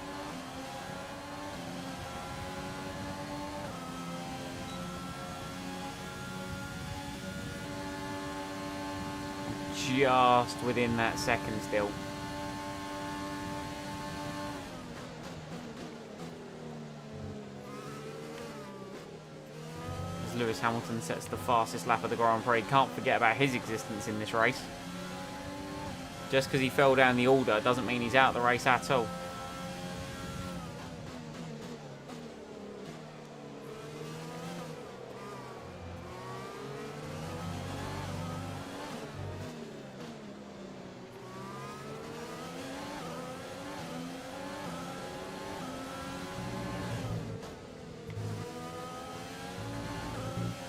Just within that second still. as Lewis Hamilton sets the fastest lap of the Grand Prix. Can't forget about his existence in this race. Just because he fell down the order doesn't mean he's out of the race at all.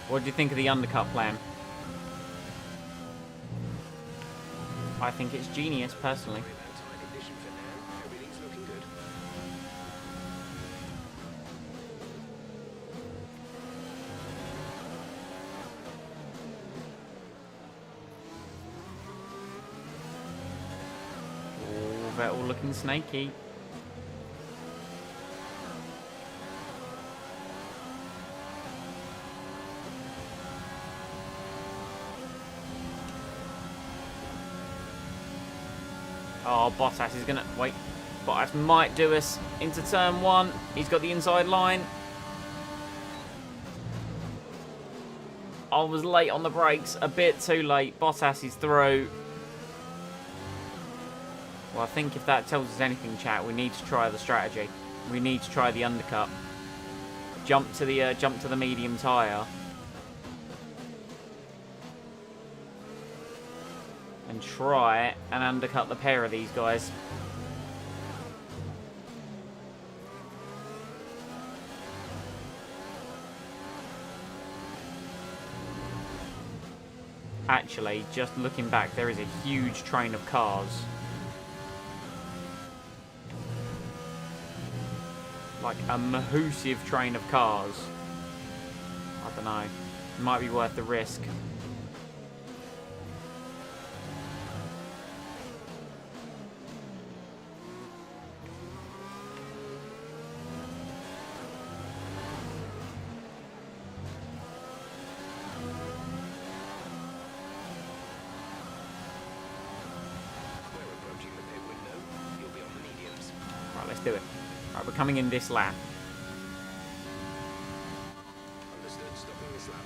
What do you think of the undercut plan? I think it's genius, personally. Everything's looking good. Oh, Vettel looking snaky. Oh, Bottas is going to... Wait. Bottas might do us into turn 1. He's got the inside line. I was late on the brakes. A bit too late. Bottas is through. Well, I think if that tells us anything, chat, we need to try the strategy. We need to try the undercut. Jump to the medium tyre. And try and undercut the pair of these guys. Actually, just looking back, there is a huge train of cars. Like a massive train of cars. I don't know. It might be worth the risk. Do it. Right, we're coming in this lap. Understood. Stopping this lap.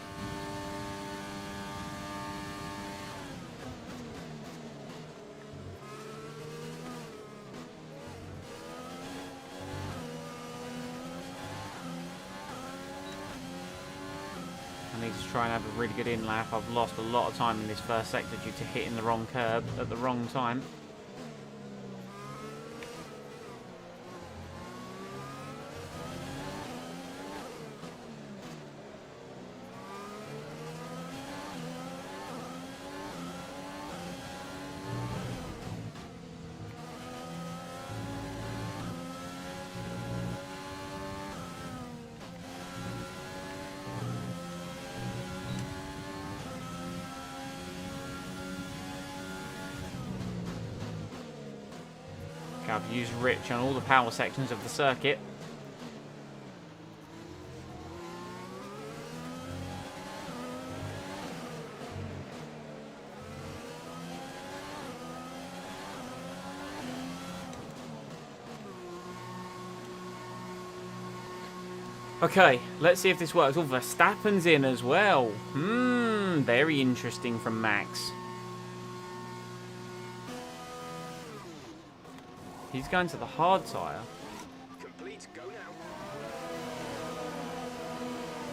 I need to try and have a really good in lap. I've lost a lot of time in this first sector due to hitting the wrong curb at the wrong time. I've used Rich on all the power sections of the circuit. Okay, let's see if this works. Oh, Verstappen's in as well. Very interesting from Max. He's going to the hard tyre. Complete. Go now.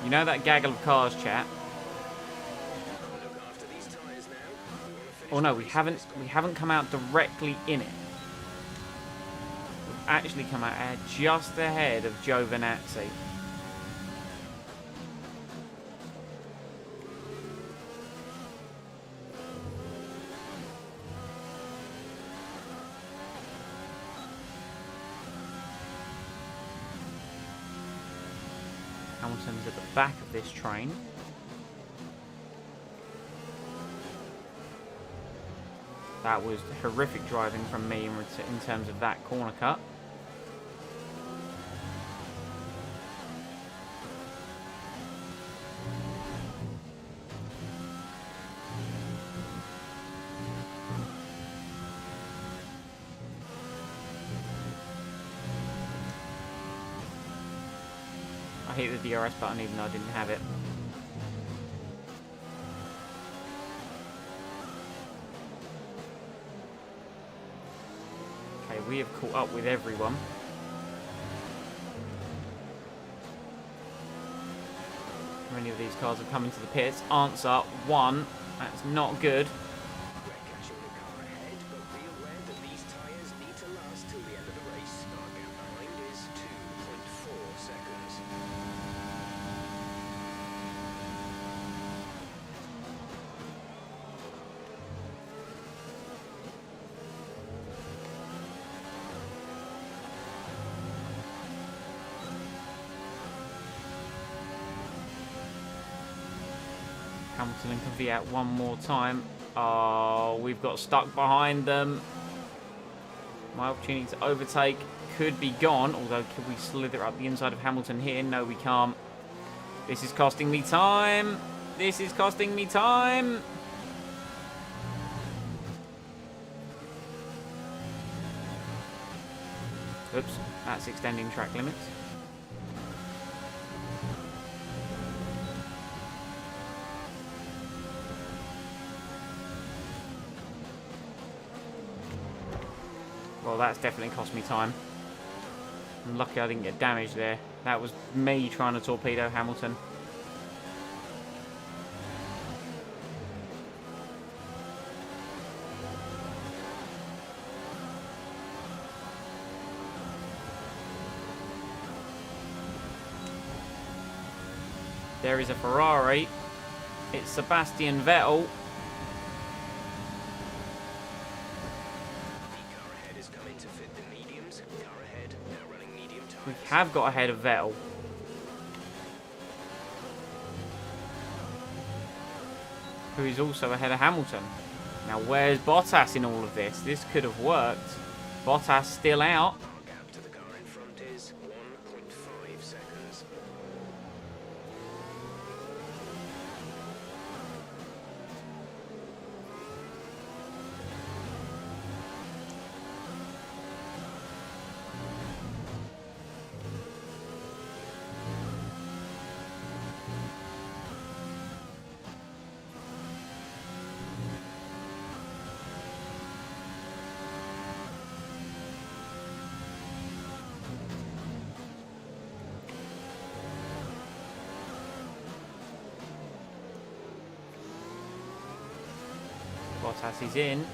You know that gaggle of cars, chat? Look after these tyres now. Oh no, we haven't come out directly in it. We've actually come out just ahead of Giovinazzi. Hamilton's at the back of this train. That was horrific driving from me in terms of that corner cut. I hit the DRS button even though I didn't have it. we have caught up with everyone. How many of these cars have come into the pits? Answer, 1. That's not good. We're catching the car ahead, but be aware that these tyres need to last till the end of the race. Our gap behind is 2.4 seconds. Hamilton and Kvyat one more time. Oh, we've got stuck behind them. My opportunity to overtake could be gone, although could we slither up the inside of Hamilton here? No, we can't. This is costing me time. This is costing me time. Oops, that's extending track limits. Well, that's definitely cost me time. I'm lucky I didn't get damaged there. That was me trying to torpedo Hamilton. There is a Ferrari. It's Sebastian Vettel. We have got ahead of Vettel. Who is also ahead of Hamilton. Now, where's Bottas in all of this? This could have worked. Bottas still out. Our gap to the car in front is 1.5 seconds. Bottas is in.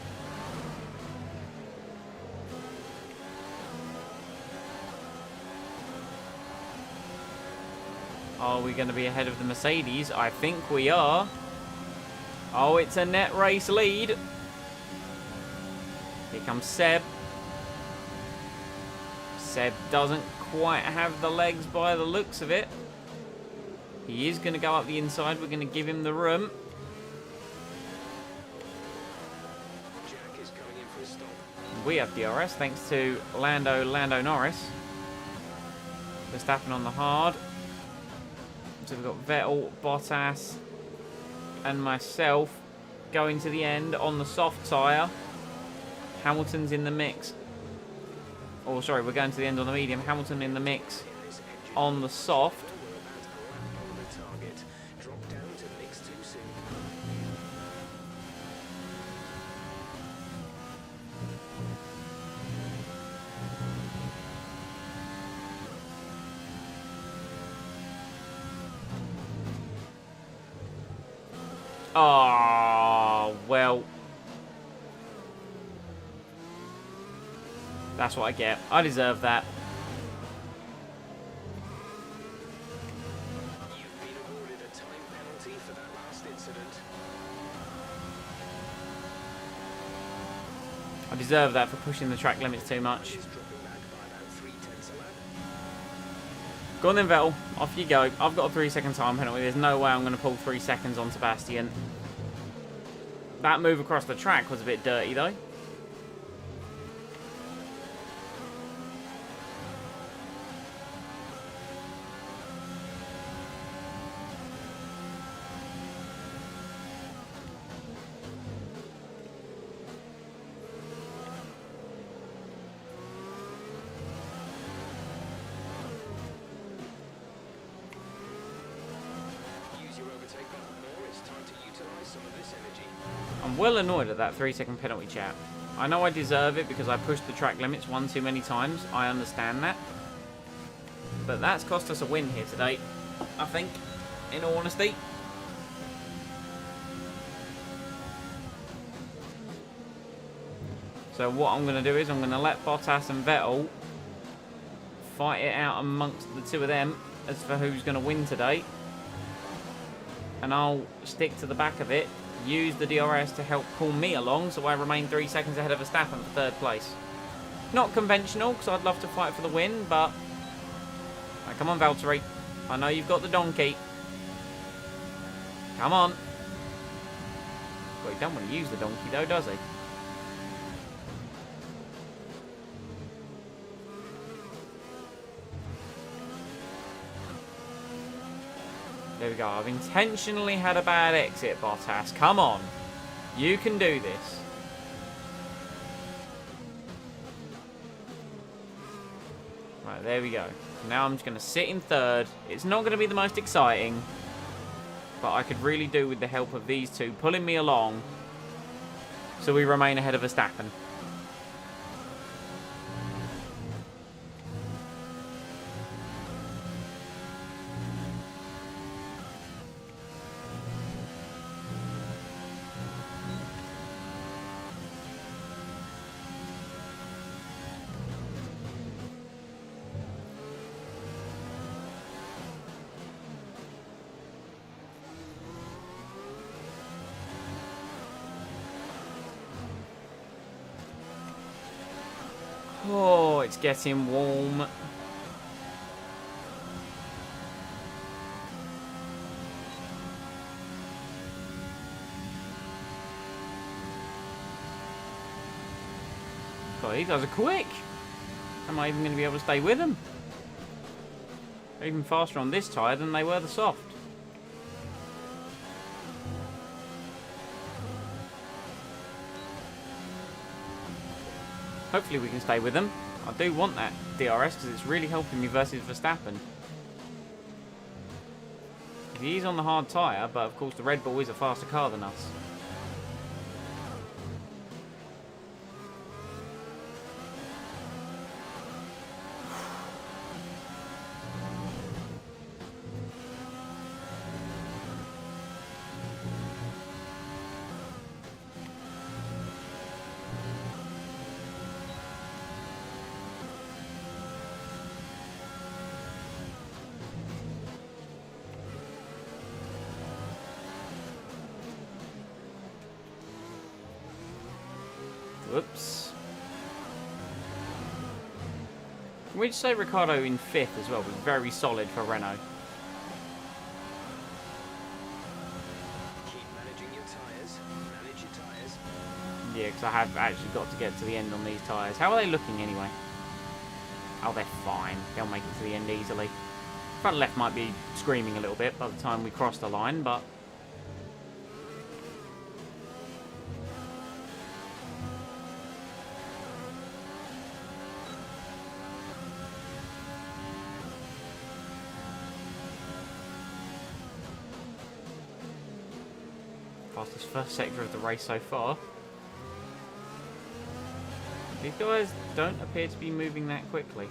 Are we going to be ahead of the Mercedes? I think we are. Oh, it's a net race lead. Here comes Seb. Seb doesn't quite have the legs by the looks of it. He is going to go up the inside. We're going to give him the room. We have DRS thanks to Lando Norris. Verstappen on the hard. So we've got Vettel, Bottas, and myself going to the end on the soft tyre. Hamilton's in the mix. Oh, sorry, we're going to the end on the medium. Hamilton in the mix on the soft. Oh, well. That's what I get. I deserve that. You've been awarded a time penalty for that last incident. I deserve that for pushing the track limits too much. He's dropping back by about 3/10 a lap. Go on then, Vettel. Off you go. I've got a 3-second time penalty. There's no way I'm going to pull 3 seconds on Sebastian. That move across the track was a bit dirty, though. Use your overtake button more. It's time to utilize some of this energy. I'm well annoyed at that 3-second penalty, chat. I know I deserve it because I pushed the track limits one too many times. I understand that. But that's cost us a win here today, I think, in all honesty. So what I'm going to do is I'm going to let Bottas and Vettel fight it out amongst the two of them as for who's going to win today. And I'll stick to the back of it, use the DRS to help pull me along so I remain 3 seconds ahead of Verstappen for third place. Not conventional because I'd love to fight for the win, but... Right, come on, Valtteri. I know you've got the donkey. Come on. Well, he don't want to use the donkey though, does he? There we go. I've intentionally had a bad exit, Bottas. Come on. You can do this. Right, there we go. Now I'm just going to sit in third. It's not going to be the most exciting, but I could really do with the help of these two pulling me along so we remain ahead of Verstappen. Oh, it's getting warm. God, these guys are quick. Am I even going to be able to stay with them? They're even faster on this tyre than they were the soft. Hopefully we can stay with them. I do want that DRS because it's really helping me versus Verstappen. He's on the hard tyre, but of course the Red Bull is a faster car than us. Whoops. We'd say Ricciardo in 5th as well was very solid for Renault. Keep managing your tyres. Manage your tyres. Yeah, because I have actually got to get to the end on these tyres. How are they looking anyway? Oh, they're fine. They'll make it to the end easily. Front left might be screaming a little bit by the time we cross the line, but... fastest first sector of the race so far. These guys don't appear to be moving that quickly.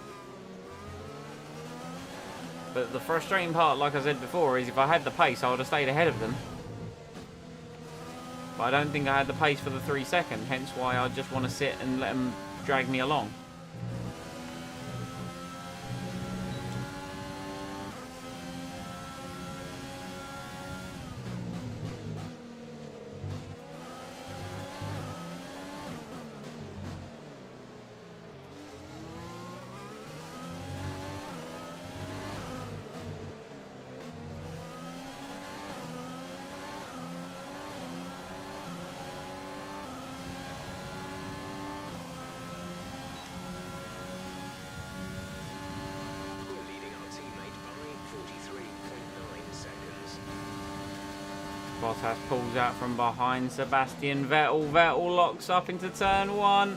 But the frustrating part, like I said before, is if I had the pace, I would have stayed ahead of them. But I don't think I had the pace for the 3 second, hence why I just want to sit and let them drag me along. Bottas pulls out from behind Sebastian Vettel. Vettel locks up into turn 1.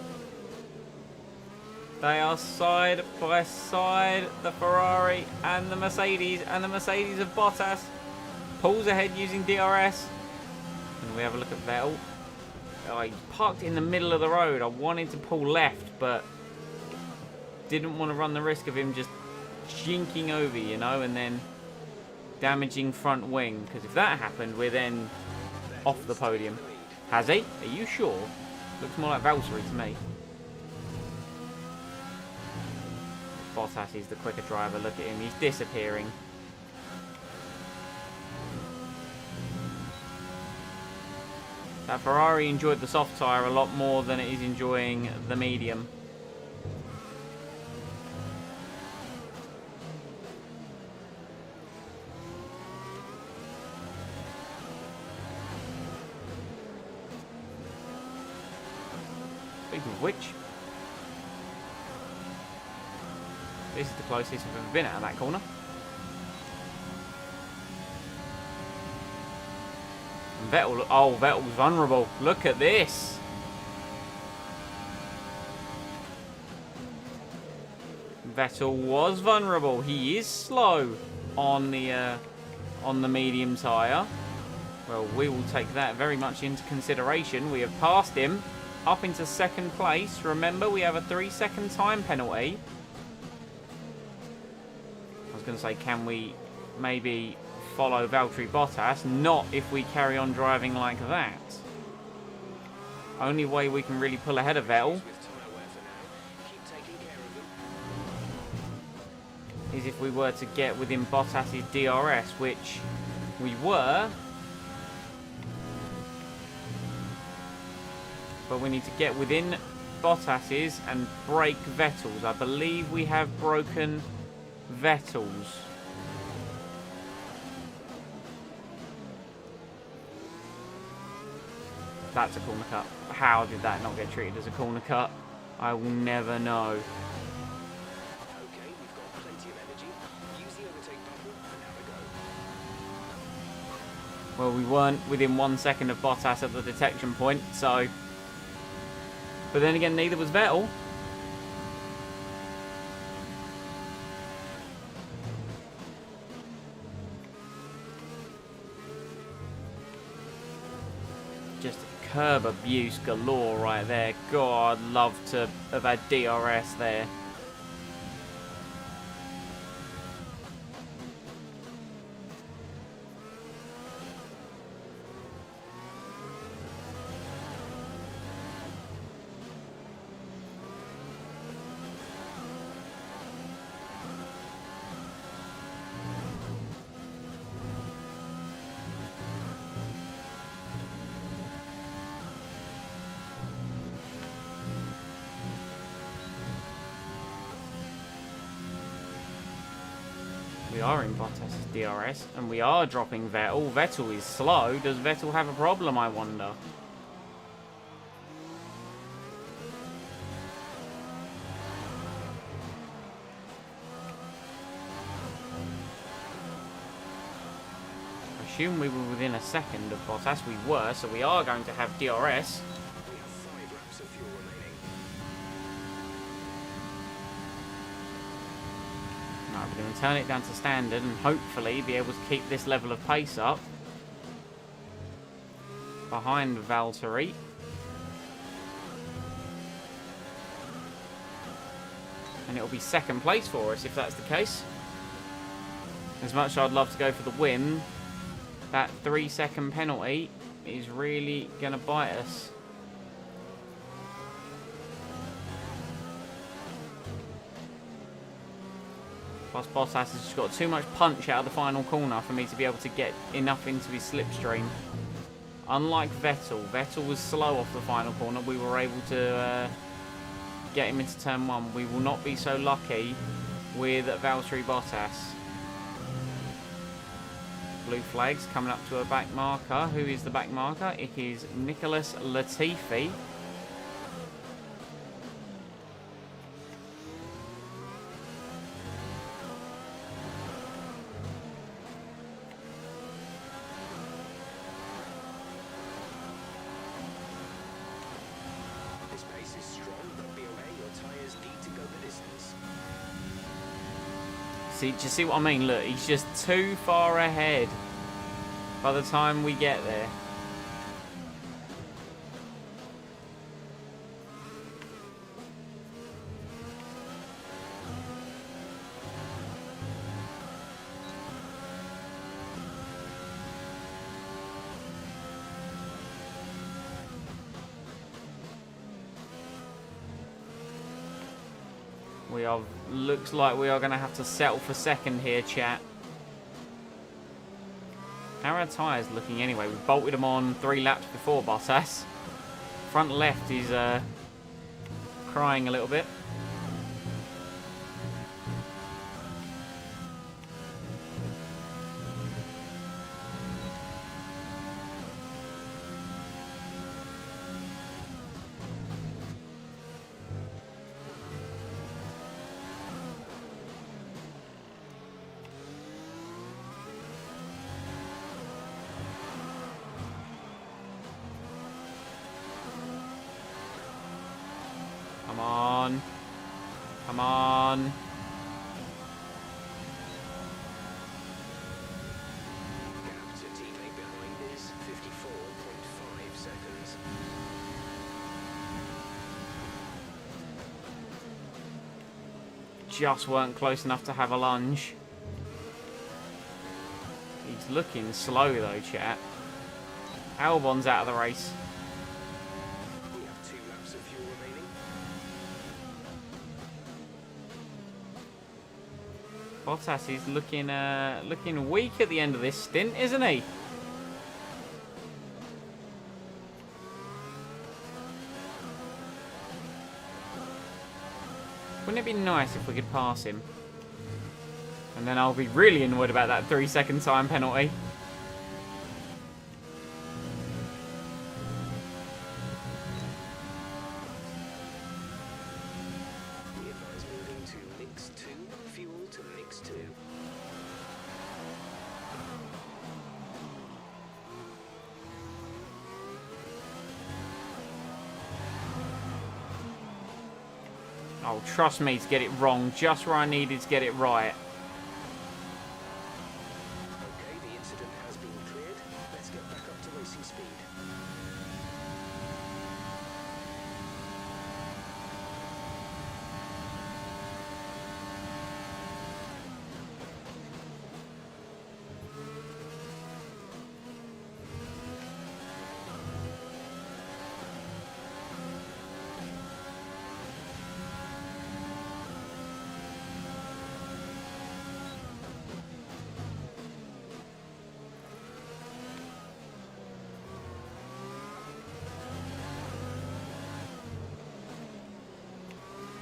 They are side by side, the Ferrari and the Mercedes. And the Mercedes of Bottas pulls ahead using DRS. And we have a look at Vettel. I parked in the middle of the road. I wanted to pull left, but didn't want to run the risk of him just jinking over, you know, and then damaging front wing. Because if that happened, we're then off the podium. Has he? Are you sure? Looks more like Valtteri to me. Bottas is the quicker driver. Look at him. He's disappearing. That Ferrari enjoyed the soft tyre a lot more than it is enjoying the medium. Speaking of which, this is the closest we've ever been out of that corner. And Vettel, oh, Vettel's vulnerable. Look at this. Vettel was vulnerable. He is slow on the medium tyre. Well, we will take that very much into consideration. We have passed him up into second place. Remember, we have a 3-second time penalty. I was going to say, can we maybe follow Valtteri Bottas? Not if we carry on driving like that. Only way we can really pull ahead of Vettel is if we were to get within Bottas's DRS, which we were. But we need to get within Bottas's and break Vettel's. I believe we have broken Vettel's. That's a corner cut. How did that not get treated as a corner cut? I will never know. Okay, we've got plenty of energy. Use the overtake button, and now we go. Well, we weren't within 1 second of Bottas at the detection point, so... But then again, neither was Vettel. Just curb abuse galore right there. God, I'd love to have had DRS there. We are in Bottas's DRS, and we are dropping Vettel. Vettel is slow. Does Vettel have a problem, I wonder? I assume we were within a second of Bottas. We were, so we are going to have DRS. We have 5 laps of fuel remaining. Right, we're going to turn it down to standard and hopefully be able to keep this level of pace up. Behind Valtteri. And it'll be second place for us if that's the case. As much as I'd love to go for the win, that 3-second penalty is really going to bite us. Plus Bottas has just got too much punch out of the final corner for me to be able to get enough into his slipstream. Unlike Vettel, Vettel was slow off the final corner. We were able to get him into turn 1. We will not be so lucky with Valtteri Bottas. Blue flags coming up to a back marker. Who is the back marker? It is Nicholas Latifi. This pace is strong, but be aware your tyres need to go the distance. See, do you see what I mean? Look, he's just too far ahead by the time we get there. Looks like we are going to have to settle for second here, chat. How are our tyres looking anyway? We bolted them on 3 laps before, Bottas. Front left is crying a little bit. Come on. Come on. Gap to teammate behind is 54.5 seconds. Just weren't close enough to have a lunge. He's looking slow though, chat. Albon's out of the race. We have 2 laps of fuel remaining. Bottas is looking weak at the end of this stint, isn't he? Wouldn't it be nice if we could pass him? And then I'll be really annoyed about that 3-second time penalty. We advise moving to mix 2, fuel to mix 2. Oh, trust me to get it wrong, just where I needed to get it right. Okay, the incident has been cleared. Let's get back up to racing speed.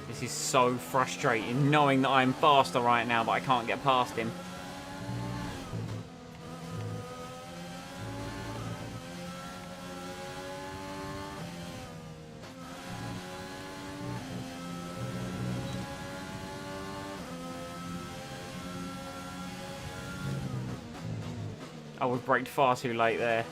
This is so frustrating, knowing that I'm faster right now, but I can't get past him. Oh, we braked far too late there.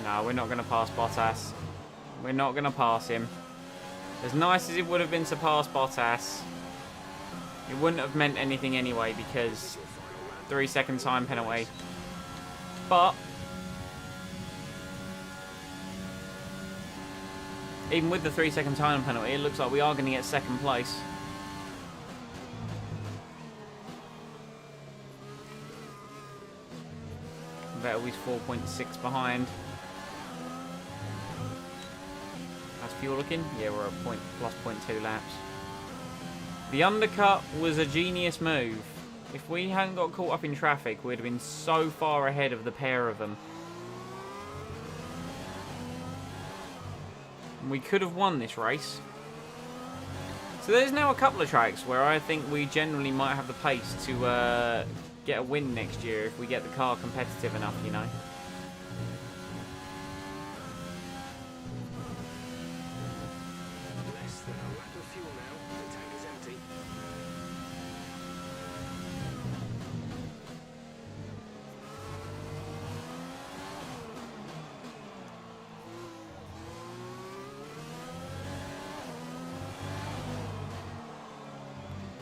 No, we're not going to pass Bottas. We're not going to pass him. As nice as it would have been to pass Bottas, it wouldn't have meant anything anyway because 3-second time penalty. But even with the 3-second time penalty, it looks like we are going to get second place. Vettel is 4.6 behind. How's fuel looking? Yeah, we're at plus 0.2 laps. The undercut was a genius move. If we hadn't got caught up in traffic, we'd have been so far ahead of the pair of them. And we could have won this race. So there's now a couple of tracks where I think we generally might have the pace to get a win next year if we get the car competitive enough, you know. Less than a lap of fuel now. The tank is empty.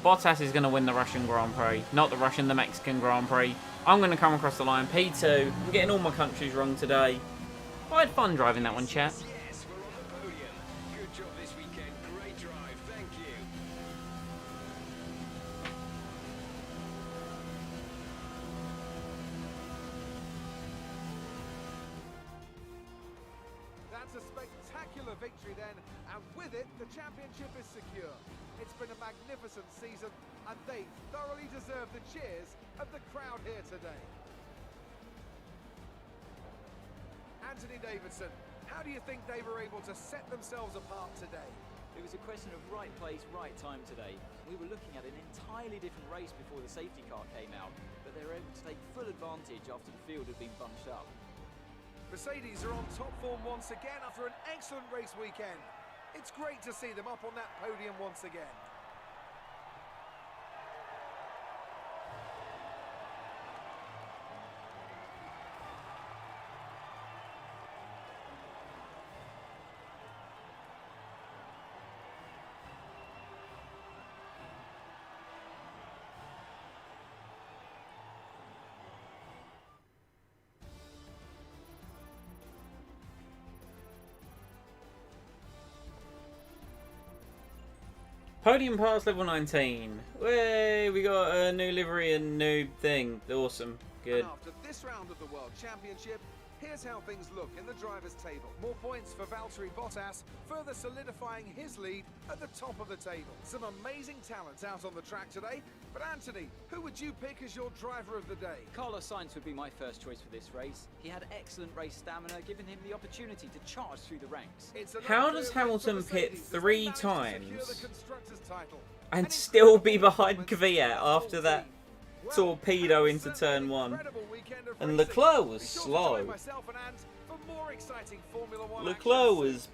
Bottas is going to win the Russian Grand Prix. Not the Russian, the Mexican Grand Prix. I'm going to come across the line. P2. I'm getting all my countries wrong today. I had fun driving that one, chat. Yes, we're on the podium. Good job this weekend. Great drive. Thank you. a victory then, and with it, the championship is secure. It's been a magnificent season, and they thoroughly deserve the cheers of the crowd here today. Anthony Davidson, how do you think they were able to set themselves apart today? It was a question of right place, right time today. We were looking at an entirely different race before the safety car came out, but they were able to take full advantage after the field had been bunched up. Mercedes are on top form once again after an excellent race weekend. It's great to see them up on that podium once again. Podium pass level 19. Way, we got a new livery and new thing. Awesome. Good. And after this round of the World Championship, here's how things look in the drivers' table. More points for Valtteri Bottas, further solidifying his lead at the top of the table. Some amazing talent out on the track today. But Anthony, who would you pick as your driver of the day? Carlos Sainz would be my first choice for this race. He had excellent race stamina, giving him the opportunity to charge through the ranks. How does Hamilton pit 3 times times and still be behind Kvyat after that torpedo into turn 1? And Leclerc was slow. Leclerc was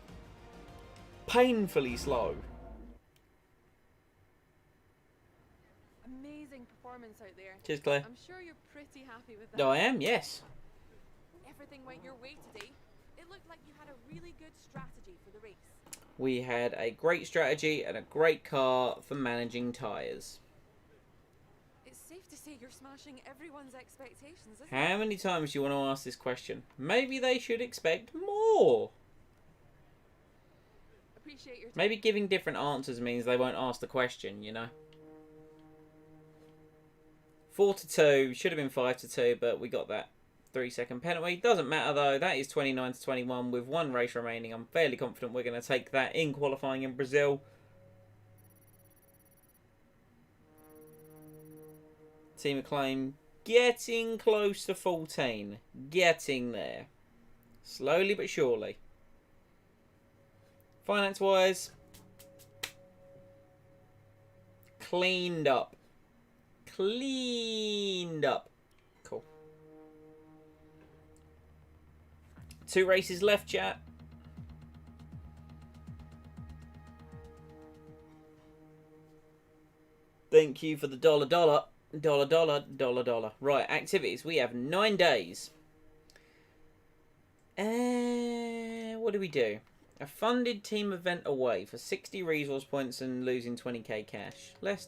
painfully slow. Amazing performance out there. Cheers, Claire. I'm sure you're pretty happy with that. No, I am, yes. Everything went your way today. It looked like you had a really good strategy for the race. We had a great strategy and a great car for managing tyres. It's safe to say you're smashing everyone's expectations, isn't it? How many times do you want to ask this question? Maybe they should expect more. Appreciate your time. Maybe giving different answers means they won't ask the question, you know? 4-2, should have been 5-2, but we got that 3-second penalty. Doesn't matter though, that is 29-21 with 1 race remaining. I'm fairly confident we're going to take that in qualifying in Brazil. Team Acclaim getting close to 14. Getting there. Slowly but surely. Finance-wise, cleaned up. Cleaned up. Cool. 2 races left, chat. Thank you for the $. $. Right, activities. We have 9 days. What do we do? A funded team event away for 60 resource points and losing 20k cash. Let's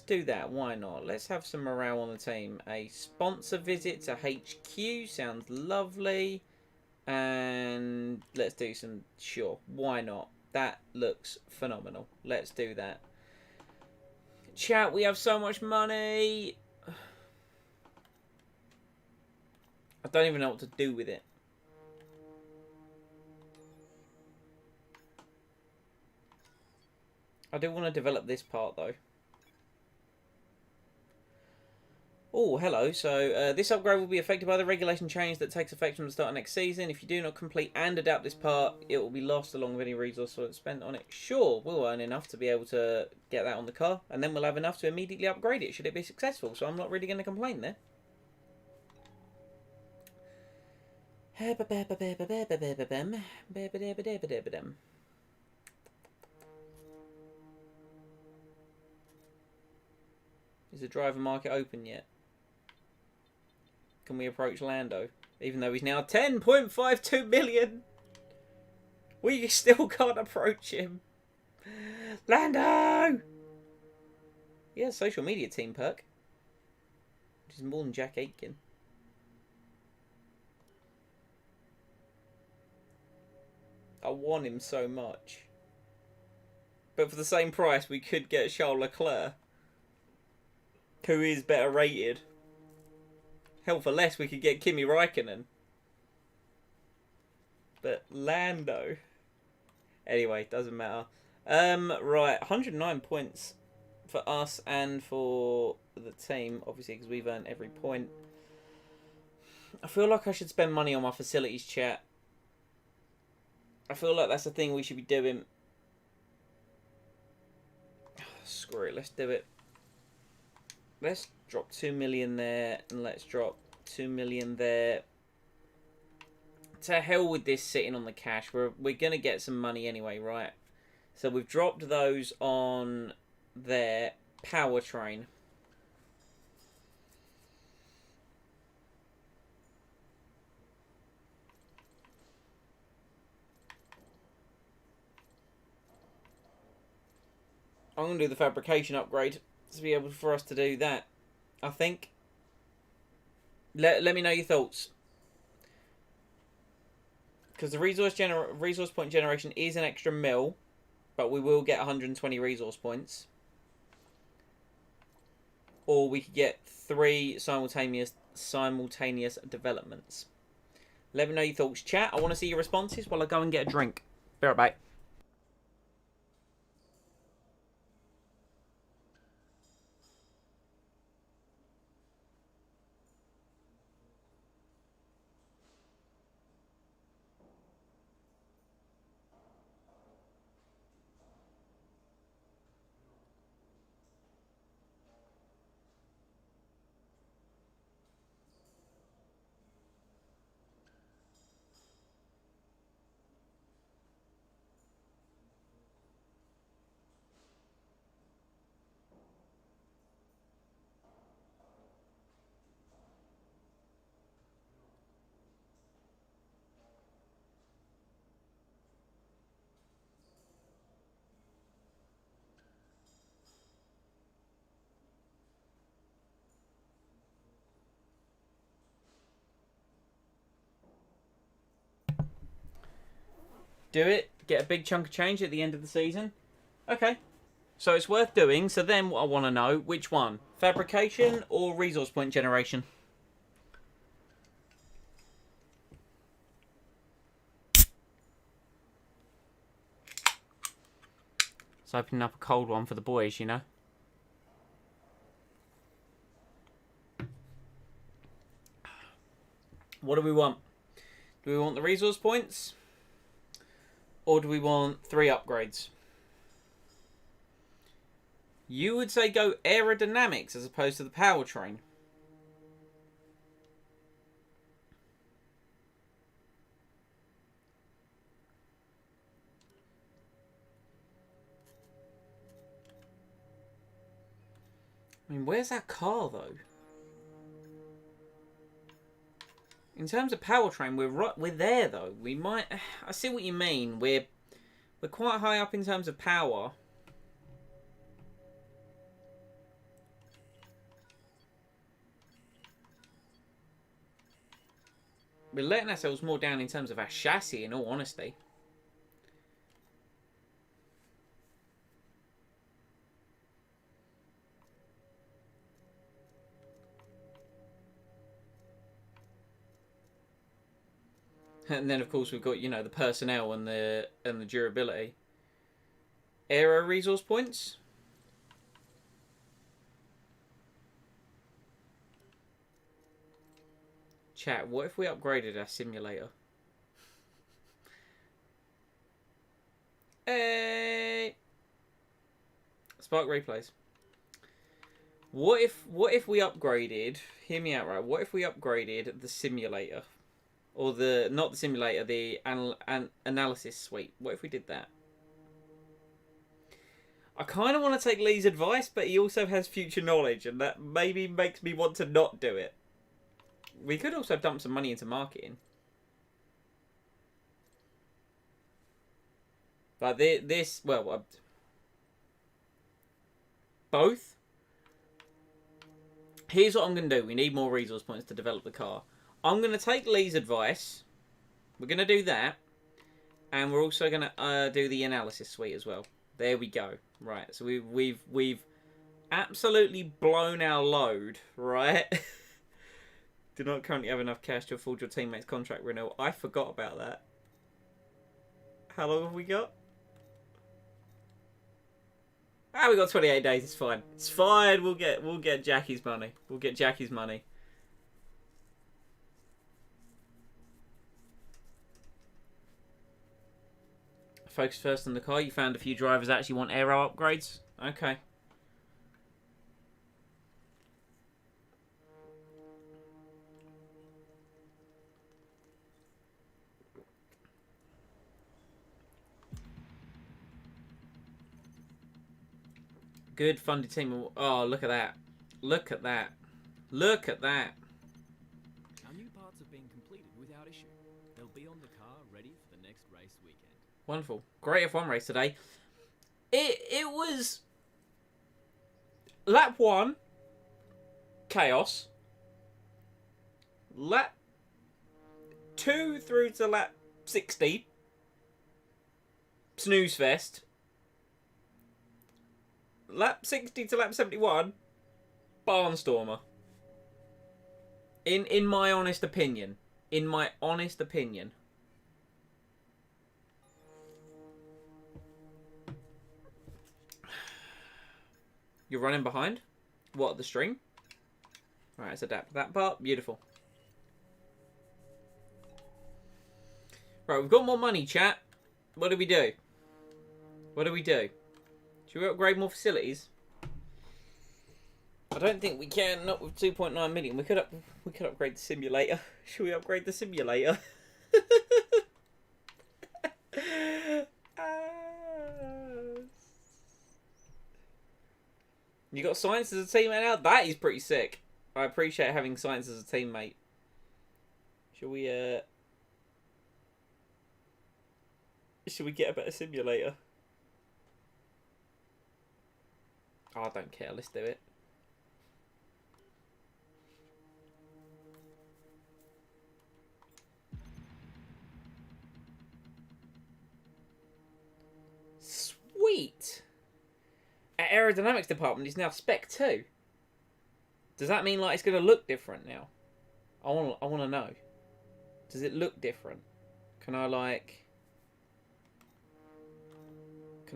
do that. Why not? Let's have some morale on the team. A sponsor visit to HQ sounds lovely. And let's do some... Sure, why not? That looks phenomenal. Let's do that. Chat, we have so much money. I don't even know what to do with it. I do want to develop this part though. Oh, hello. So this upgrade will be affected by the regulation change that takes effect from the start of next season. If you do not complete and adapt this part, it will be lost along with any resource spent on it. Sure, we'll earn enough to be able to get that on the car, and then we'll have enough to immediately upgrade it should it be successful. So I'm not really going to complain there. Is the driver market open yet? Can we approach Lando? Even though he's now 10.52 million. We still can't approach him. Lando! He has a social media team perk. Which is more than Jack Aitken. I want him so much. But for the same price, we could get Charles Leclerc. Who is better rated. Hell, for less we could get Kimi Räikkönen. But Lando. Anyway, doesn't matter. Right, 109 points for us and for the team, obviously, because we've earned every point. I feel like I should spend money on my facilities, chat. I feel like that's the thing we should be doing. Screw it, let's do it. Let's drop 2 million there, and let's drop 2 million there. To hell with this sitting on the cash. We're going to get some money anyway, right? So we've dropped those on there. Powertrain. I'm going to do the fabrication upgrade to be able for us to do that, I think. Let me know your thoughts. Because the resource point generation is an extra mil, but we will get 120 resource points. Or we could get 3 simultaneous developments. Let me know your thoughts, chat. I want to see your responses while I go and get a drink. Be right back. Do it. Get a big chunk of change at the end of the season. Okay. So it's worth doing. So then what I want to know, which one? Fabrication or resource point generation? It's opening up a cold one for the boys, you know. What do we want? Do we want the resource points? Or do we want 3 upgrades? You would say go aerodynamics as opposed to the powertrain. I mean, where's that car though? In terms of powertrain, we're there though. We might. I see what you mean. We're quite high up in terms of power. We're letting ourselves more down in terms of our chassis, in all honesty. And then, of course, we've got, you know, the personnel and the durability. Aero resource points. Chat, what if we upgraded our simulator? Hey! Spark replays. What if we upgraded... Hear me out, right? What if we upgraded the simulator? Or not the simulator, the analysis suite. What if we did that? I kind of want to take Lee's advice, but he also has future knowledge, and that maybe makes me want to not do it. We could also dump some money into marketing. But this, well, both. Here's what I'm going to do. We need more resource points to develop the car. I'm going to take Lee's advice. We're going to do that. And we're also going to do the analysis suite as well. There we go. Right. So we've absolutely blown our load, right? Do not currently have enough cash to afford your teammates' contract renewal. I forgot about that. How long have we got? We got 28 days. It's fine. It's fine. We'll get Jackie's money. We'll get Jackie's money. Focus first on the car. You found a few drivers actually want aero upgrades. Okay. Good funded team. Oh, look at that. Look at that. Look at that. Our new parts have been completed without issue. They'll be on the car ready for the next race weekend. Wonderful. Great F1 race today. It was lap 1 chaos. Lap 2 through to lap 60 snooze fest. Lap 60 to lap 71 barnstormer. In my honest opinion. In my honest opinion. You're running behind? What, the string? Right, let's adapt that part. Beautiful. Right, we've got more money, chat. What do we do? What do we do? Should we upgrade more facilities? I don't think we can. Not with 2.9 million. We could upgrade the simulator. Should we upgrade the simulator? You got Science as a teammate now? That is pretty sick. I appreciate having Science as a teammate. Should we get a better simulator? Oh, I don't care. Let's do it. Sweet. Our aerodynamics department is now Spec 2. Does that mean like it's going to look different now? I want to know. Does it look different? Can I like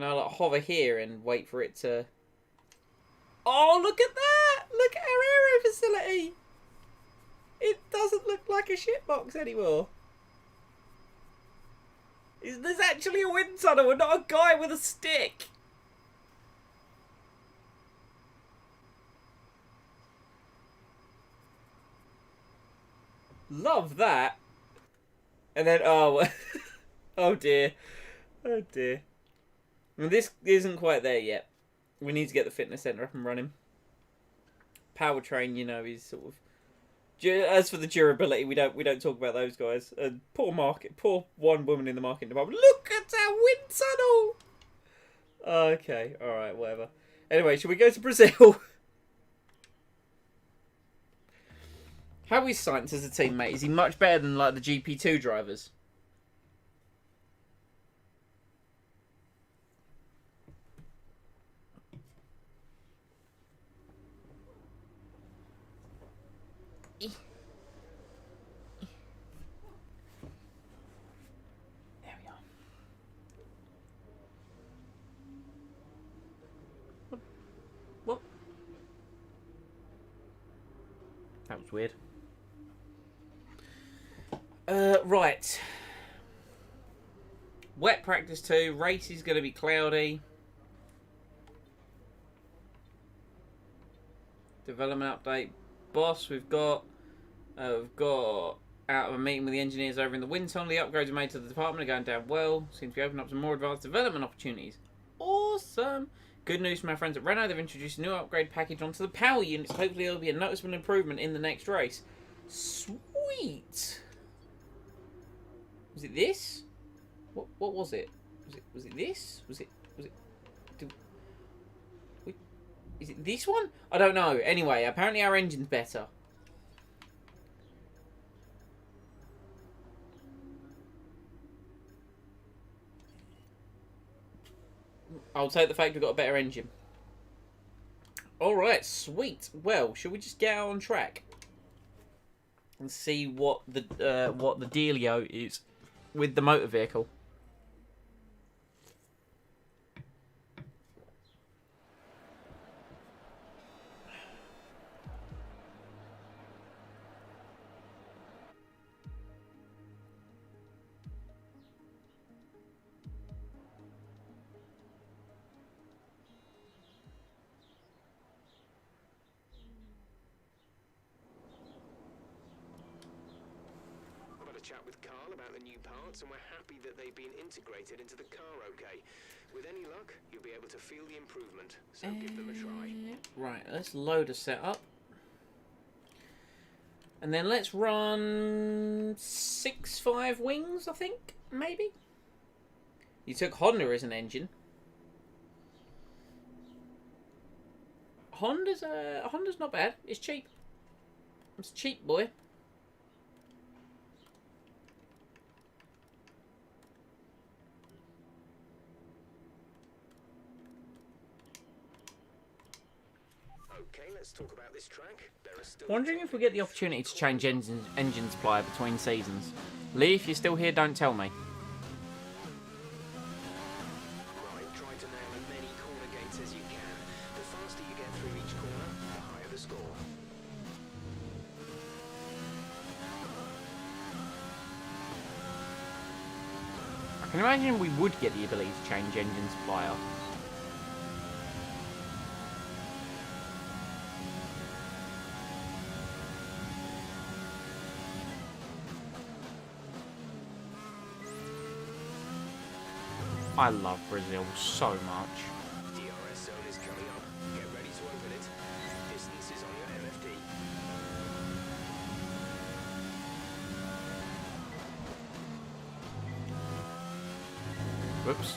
hover here and wait for it to... Oh, look at that! Look at our aero facility! It doesn't look like a shitbox anymore. There's actually a wind tunnel and not a guy with a stick. Love that. And then, oh, oh dear. Oh dear. Well, this isn't quite there yet. We need to get the fitness centre up and running. Powertrain, you know, is sort of... As for the durability, we don't talk about those guys. Poor one woman in the marketing department. Look at our wind tunnel! Okay, alright, whatever. Anyway, shall we go to Brazil? How is Science as a teammate? Is he much better than like the GP2 drivers? There we are. What? That was weird. Right. Wet practice 2. Race is going to be cloudy. Development update. Boss, we've got out of a meeting with the engineers over in the wind tunnel. The upgrades are made to the department are going down well. Seems to be opening up some more advanced development opportunities. Awesome. Good news from our friends at Renault. They've introduced a new upgrade package onto the power units. Hopefully there'll be a noticeable improvement in the next race. Sweet. Was it this? What was it? Was it this? Was it is it this one? I don't know. Anyway, apparently our engine's better. I'll take the fact we've got a better engine. Alright, sweet. Well, shall we just get out on track and see what the dealio is with the motor vehicle? chat with Carl about the new parts, and we're happy that they've been integrated into the car okay. With any luck, you'll be able to feel the improvement, so give them a try. Right, let's load a setup. And then let's run 6.5 wings, I think, maybe? You took Honda as an engine. Honda's not bad. It's cheap. It's cheap, boy. Okay, let's talk about this track. There are still Wondering if we get the opportunity to change engine supplier between seasons. Lee, if you're still here, don't tell me. Right, try to nail as many corner gates as you can. The faster you get through each corner, the higher the score. I can imagine we would get the ability to change engine supplier. I love Brazil so much. DRS zone is coming up. Get ready to open it. Distance is on your MFD. Whoops.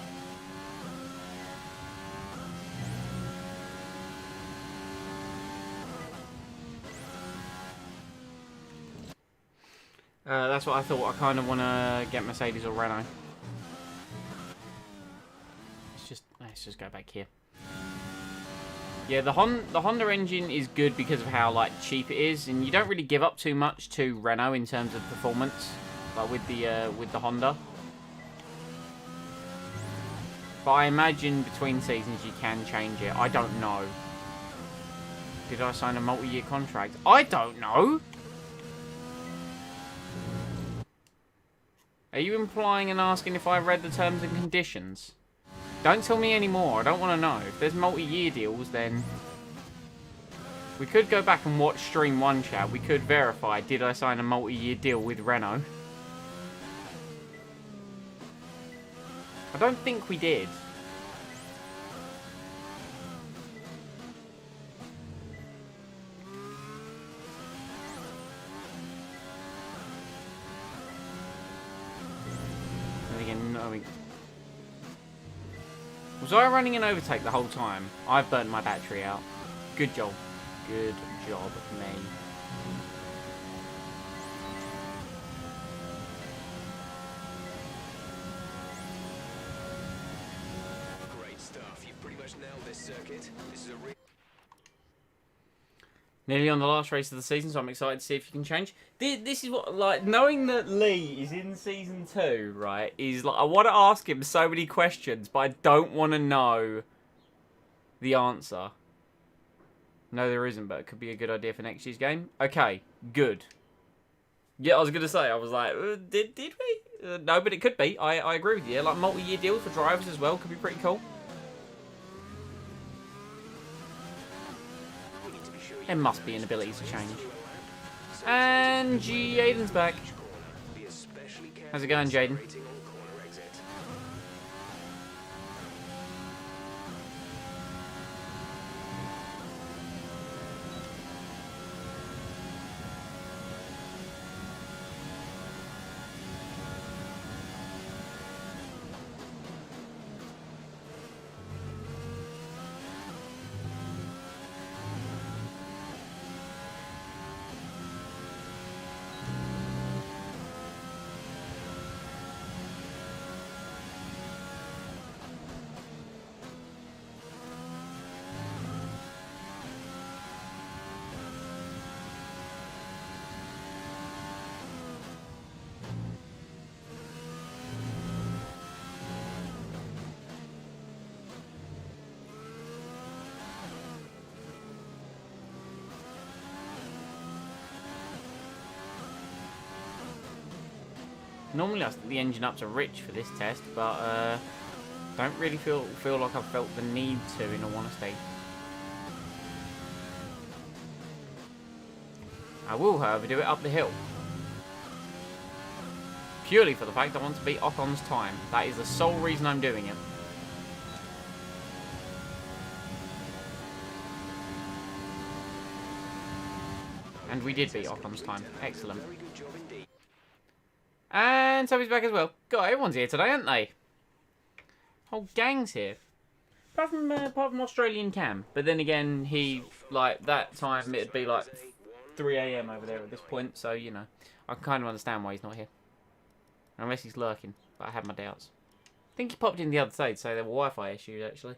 That's what I thought. I kind of want to get Mercedes or Renault. Let's just go back here. Yeah, the Honda engine is good because of how like cheap it is, and you don't really give up too much to Renault in terms of performance, like with the Honda. But I imagine between seasons you can change it. I don't know. Did I sign a multi-year contract? I don't know. Are you implying and asking if I read the terms and conditions? Don't tell me anymore. I don't want to know. If there's multi-year deals, then we could go back and watch Stream 1 chat. We could verify, did I sign a multi-year deal with Renault? I don't think we did. And again, no, was I running an overtake the whole time? I've burnt my battery out. Good job. Good job, me. Great stuff. You've pretty much nailed this circuit. This is a real... Nearly on the last race of the season, so I'm excited to see if you can change. This is what, like, knowing that Lee is in season 2, right, is like, I want to ask him so many questions, but I don't want to know the answer. No, there isn't, but it could be a good idea for next year's game. Okay, good. Yeah, I was going to say, I was like, did we? No, but it could be. I agree with you. Like, multi-year deals for drivers as well could be pretty cool. There must be an ability to change. And Jaden's back. How's it going, Jaden? Normally I stick the engine up to rich for this test, but don't really feel like I've felt the need to, in all honesty. I will, however, do it up the hill. Purely for the fact I want to beat Ocon's time. That is the sole reason I'm doing it. And we did beat Ocon's time. Excellent. Very good job indeed. And Toby's back as well. God, everyone's here today, aren't they? Whole gang's here. Apart from Australian Cam. But then again, he, like, that time it'd be like 3 AM over there at this point. So, you know, I can kind of understand why he's not here. Unless he's lurking. But I have my doubts. I think he popped in the other day to say there were Wi-Fi issues, actually.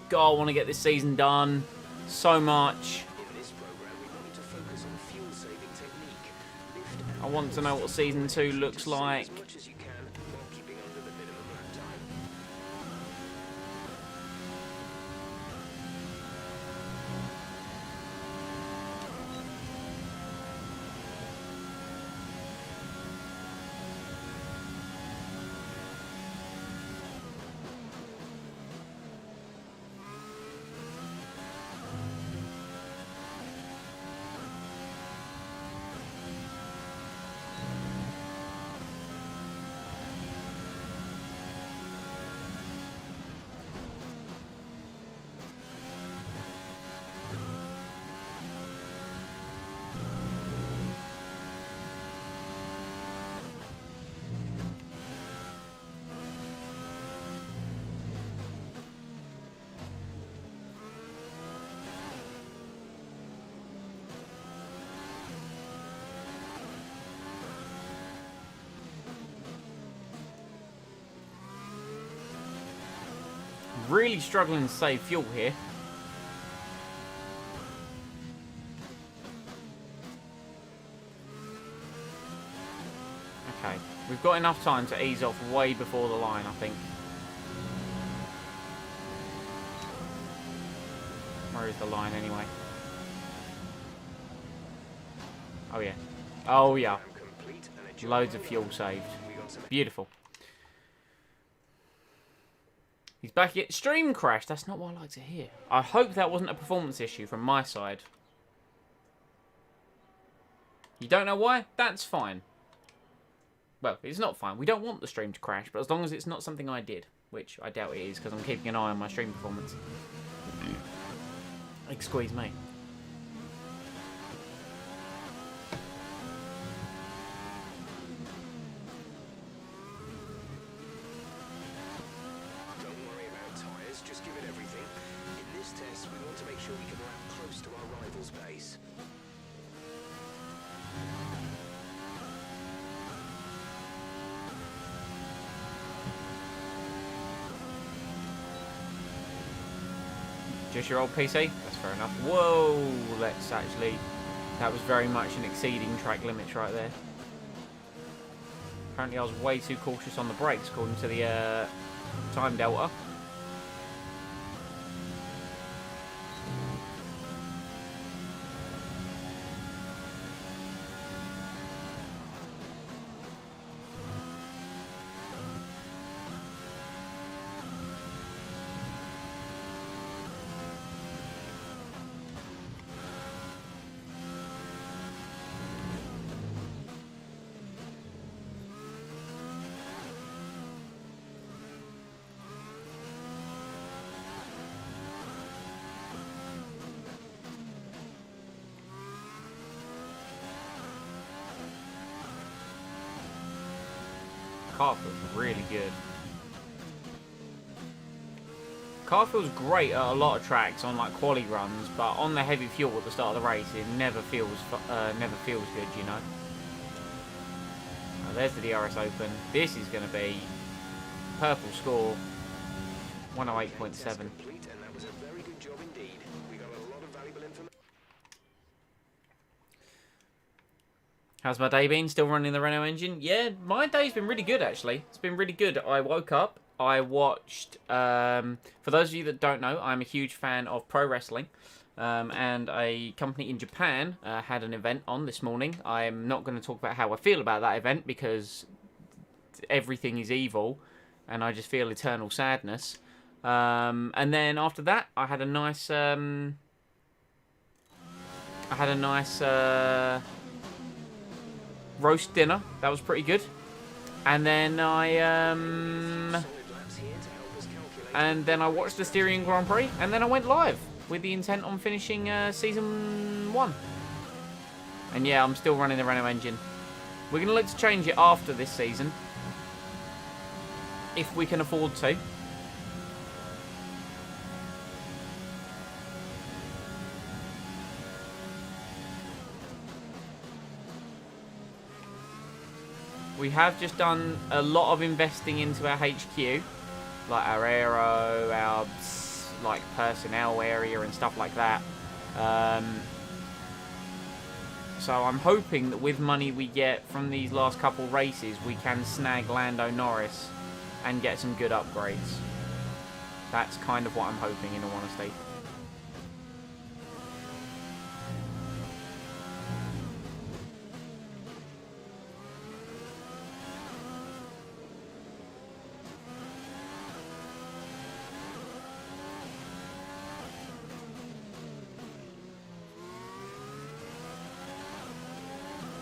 God, I want to get this season done. So much. In this program, we want you to focus on fuel-saving technique. Lift I want to know what Season 2 looks like. as much as you can while keeping under the minimum lap time. Really struggling to save fuel here. Okay, we've got enough time to ease off way before the line, I think. Where is the line anyway? Oh yeah. Oh yeah. Complete and a job Loads of well fuel done. saved. We got some Beautiful. He's back at stream crash. That's not what I like to hear. I hope that wasn't a performance issue from my side. You don't know why? That's fine. Well, it's not fine. We don't want the stream to crash, but as long as it's not something I did, which I doubt it is because I'm keeping an eye on my stream performance. Excuse me. Don't worry about tyres, just give it everything. In this test, we want to make sure we can lap close to our rival's pace. Just your old PC? That's fair enough. Whoa, let's actually... That was very much an exceeding track limits right there. Apparently I was way too cautious on the brakes according to the time delta. Car feels really good. Car feels great at a lot of tracks on like quali runs, but on the heavy fuel at the start of the race, it never feels good, you know. There's the DRS Open. This is going to be purple score 108.7. Complete, and that was a very good job indeed. We got a lot of valuable information. How's my day been? Still running the Renault engine? Yeah, my day's been really good, actually. It's been really good. I woke up, I watched... for those of you that don't know, I'm a huge fan of pro wrestling. And a company in Japan had an event on this morning. I'm not going to talk about how I feel about that event because everything is evil. And I just feel eternal sadness. And then after that, I had a nice... I had a nice roast dinner. That was pretty good. And then I watched the Styrian Grand Prix, and then I went live with the intent on finishing season 1. And yeah, I'm still running the Renault engine. We're going to look to change it after this season, if we can afford to. We have just done a lot of investing into our HQ, like our aero, our like personnel area and stuff like that. So I'm hoping that with money we get from these last couple races, we can snag Lando Norris and get some good upgrades. That's kind of what I'm hoping, in all honesty.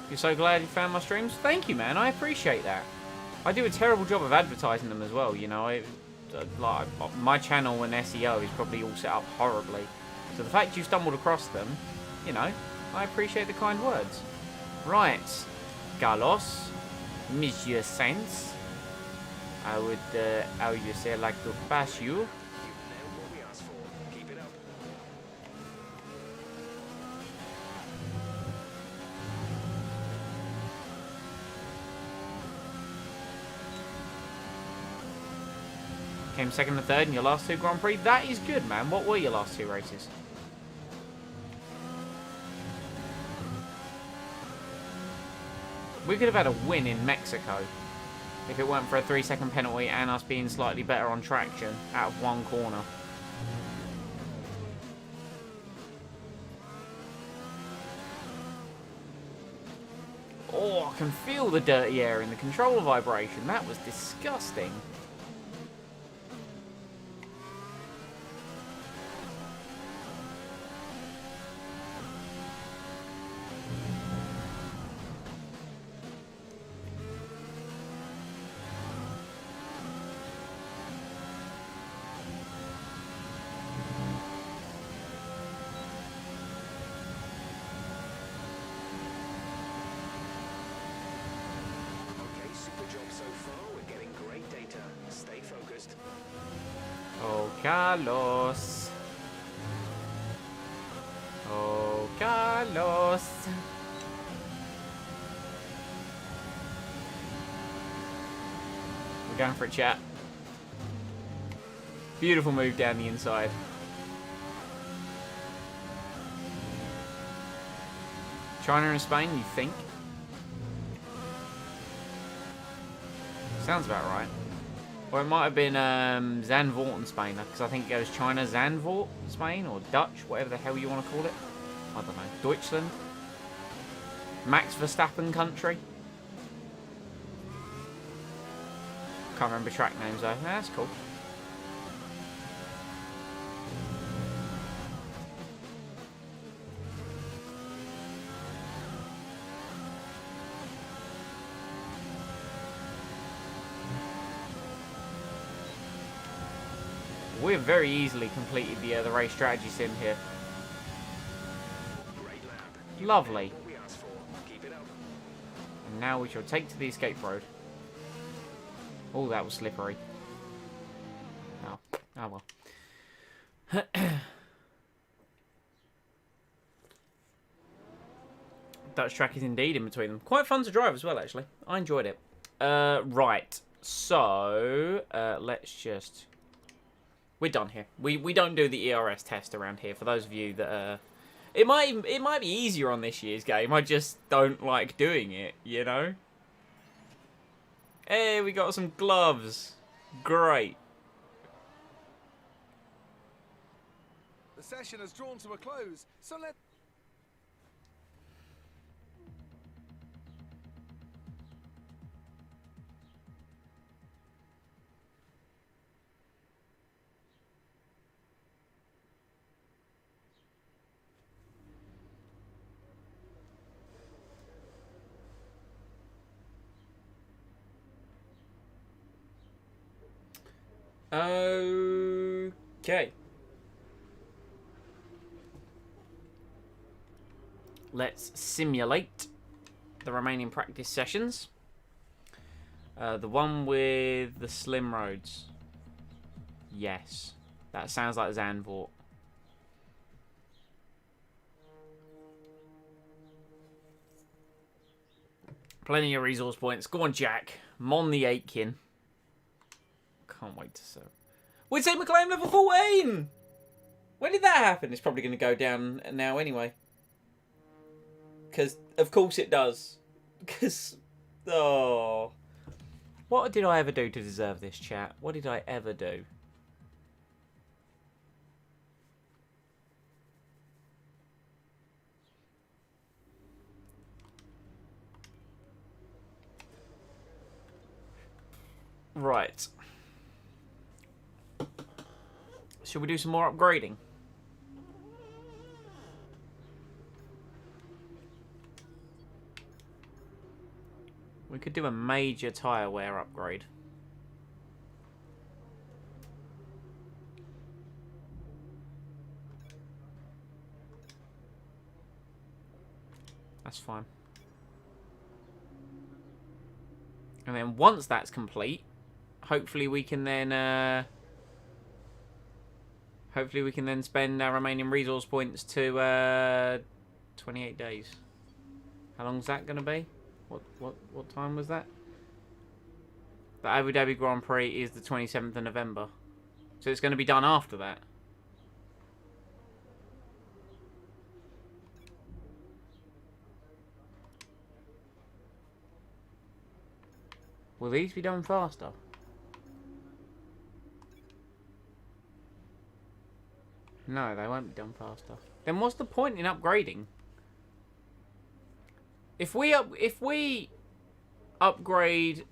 You're so glad you found my streams? Thank you, man. I appreciate that. I do a terrible job of advertising them as well, you know. Like, my channel and SEO is probably all set up horribly. So the fact you stumbled across them, you know, I appreciate the kind words. Right. Carlos. Monsieur Sainz. I would, how you say, like to pass you. You've nailed what we asked for. Keep it up. Came second and third in your last 2 Grand Prix. That is good, man. What were your last 2 races? We could have had a win in Mexico if it weren't for a 3-second penalty and us being slightly better on traction out of 1 corner. Oh, I can feel the dirty air in the controller vibration. That was disgusting. Okay, super job so far. We're getting great data. Stay focused. Oh, Carlos. Oh, Carlos. We're going for a chat. Beautiful move down the inside. China and Spain, you think? Sounds about right. Or it might have been Zandvoort in Spain, because I think it goes China, Zandvoort, Spain, or Dutch, whatever the hell you want to call it. I don't know. Deutschland? Max Verstappen country? Can't remember track names though. That's cool. We've very easily completed the race strategy sim here. Great lap. Lovely. What we asked for. Keep it up. And now we shall take to the escape road. Oh, that was slippery. Oh, oh well. Dutch track is indeed in between them. Quite fun to drive as well, actually. I enjoyed it. Right. So, let's just... We're done here. We don't do the ERS test around here. For those of you that it might be easier on this year's game. I just don't like doing it, you know. Hey, we got some gloves. Great. The session has drawn to a close, so let... Okay. Let's simulate the remaining practice sessions. The one with the slim roads. Yes. That sounds like Zandvoort. Plenty of resource points. Go on, Jack. Mon the Aitken. Can't wait to serve. We'd say McLean level 14! When did that happen? It's probably going to go down now anyway. Because, of course it does. Because, oh. What did I ever do to deserve this, chat? What did I ever do? Right. Should we do some more upgrading? We could do a major tyre wear upgrade. That's fine. And then once that's complete, hopefully we can then spend our remaining resource points to 28 days. How long's that going to be? What time was that? The Abu Dhabi Grand Prix is the 27th of November. So it's going to be done after that. Will these be done faster? No, they won't be done faster. Then what's the point in upgrading? If we upgrade,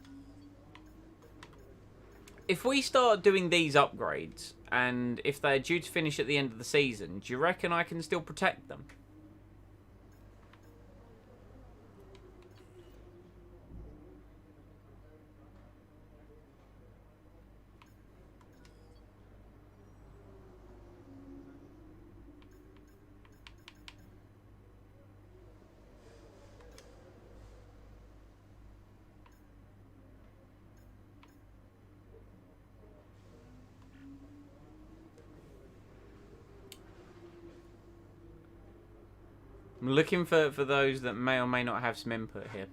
if we start doing these upgrades, and if they're due to finish at the end of the season, do you reckon I can still protect them? I'm looking for those that may or may not have some input here.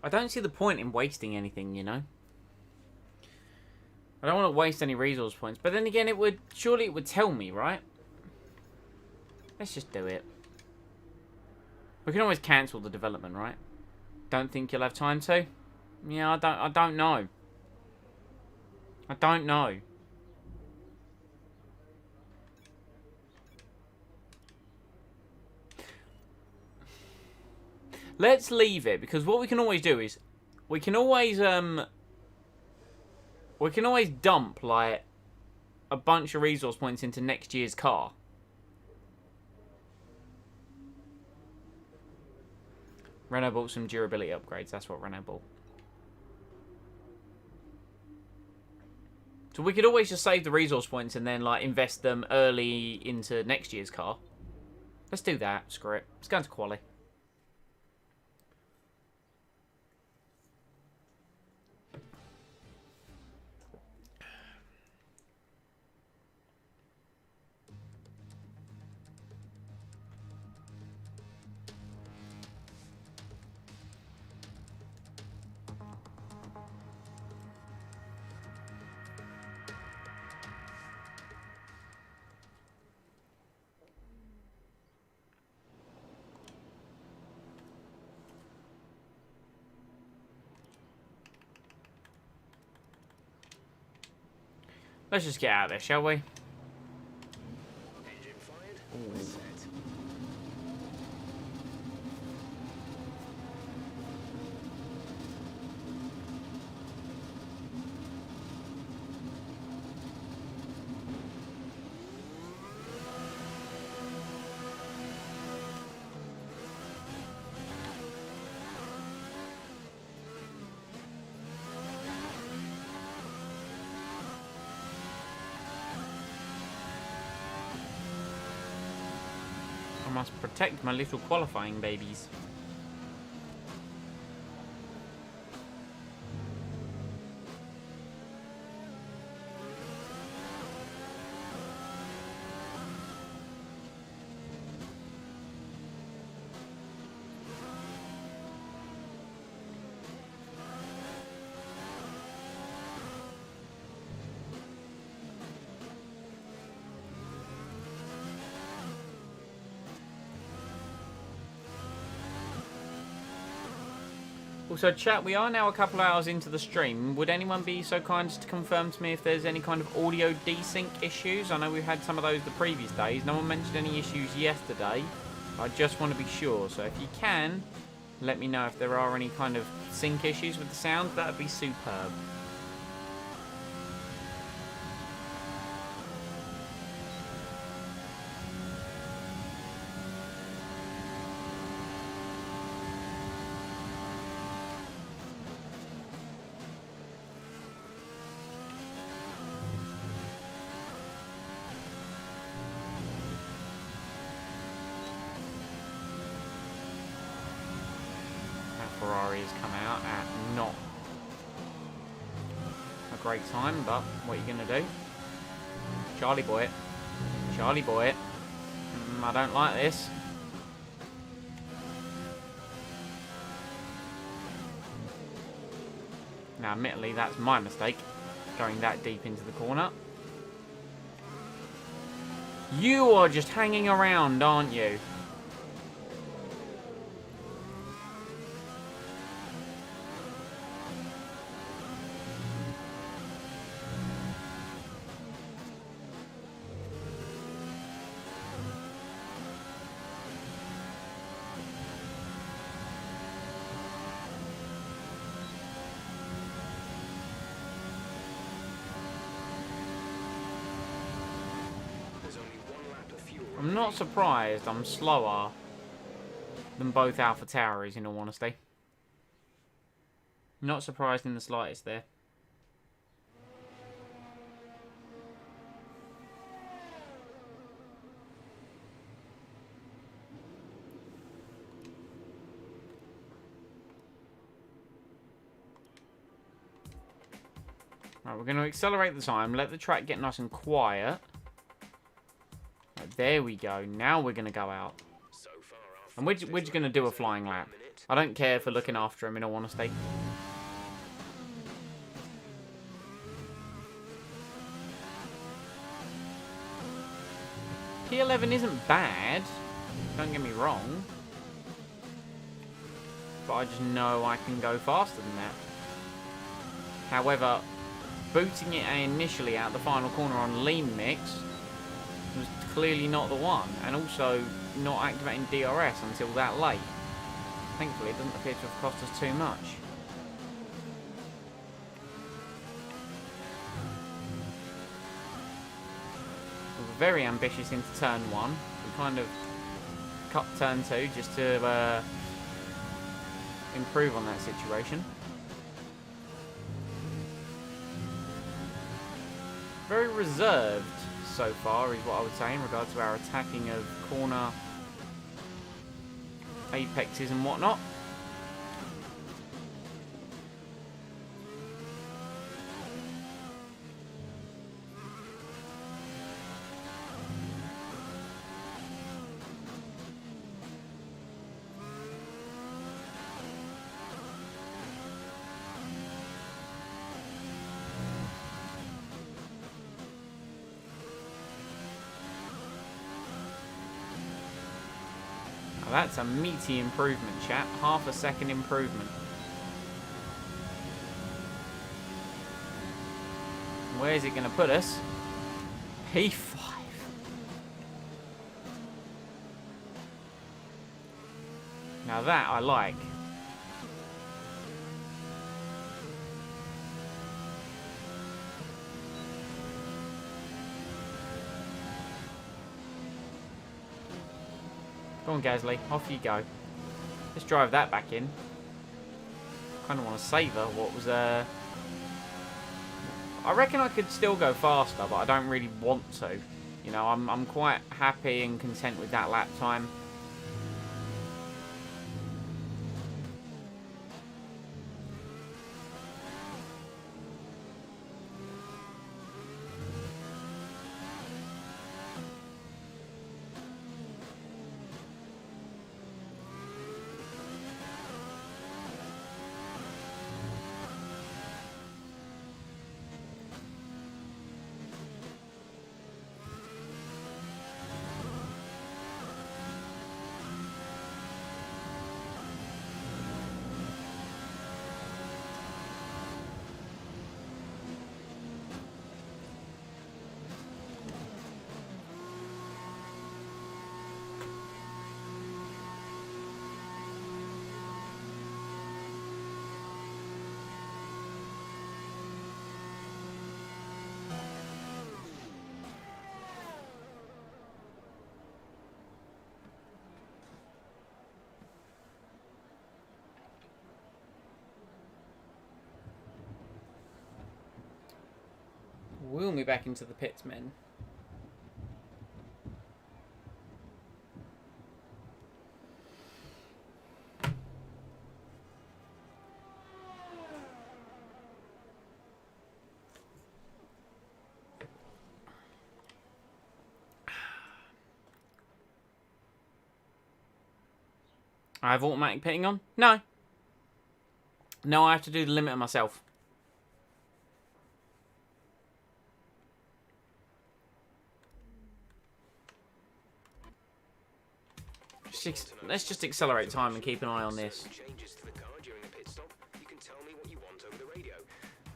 I don't see the point in wasting anything, you know? I don't want to waste any resource points. But then again, surely it would tell me, right? Let's just do it. We can always cancel the development, right? Don't think you'll have time to? Yeah, I don't know. I don't know. Let's leave it, because what we can always do is we can always dump like a bunch of resource points into next year's car. Renault bought some durability upgrades. That's what Renault bought. So we could always just save the resource points and then like invest them early into next year's car. Let's do that. Screw it. Let's go into quali. Let's just get out of there, shall we? Engine fired. We're set. I must protect my little qualifying babies. Also, chat, we are now a couple hours into the stream. Would anyone be so kind as to confirm to me if there's any kind of audio desync issues? I know we've had some of those the previous days. No one mentioned any issues yesterday. I just want to be sure. So if you can, let me know if there are any kind of sync issues with the sound. That would be superb. Ferrari has come out at not a great time, but what are you going to do? Charlie boy. Charlie boy. I don't like this. Now, admittedly, that's my mistake, going that deep into the corner. You are just hanging around, aren't you? I'm not surprised I'm slower than both Alpha Tauris, in all honesty. Not surprised in the slightest there. Right, we're going to accelerate the time, let the track get nice and quiet. There we go. Now we're going to go out. And we're just going to do a flying lap. I don't care for looking after him, in all honesty. P11 isn't bad. Don't get me wrong. But I just know I can go faster than that. However, booting it initially out the final corner on lean mix was clearly not the one, and also not activating DRS until that late. Thankfully, it doesn't appear to have cost us too much. We were very ambitious into turn 1. We kind of cut turn 2 just to improve on that situation. Very reserved so far is what I would say in regards to our attacking of corner apexes and whatnot. Now that's a meaty improvement, chat. Half a second improvement. Where's it going to put us? P5. Now that I like. Go on, Gasly. Off you go. Let's drive that back in. Kind of want to savour what was I reckon I could still go faster, but I don't really want to. You know, I'm quite happy and content with that lap time. Wheel me back into the pits, men. I have automatic pitting on? No. No, I have to do the limiter myself. Let's just accelerate time and keep an eye on this. Changes to the car during a pit stop. You can tell me what you want over the radio.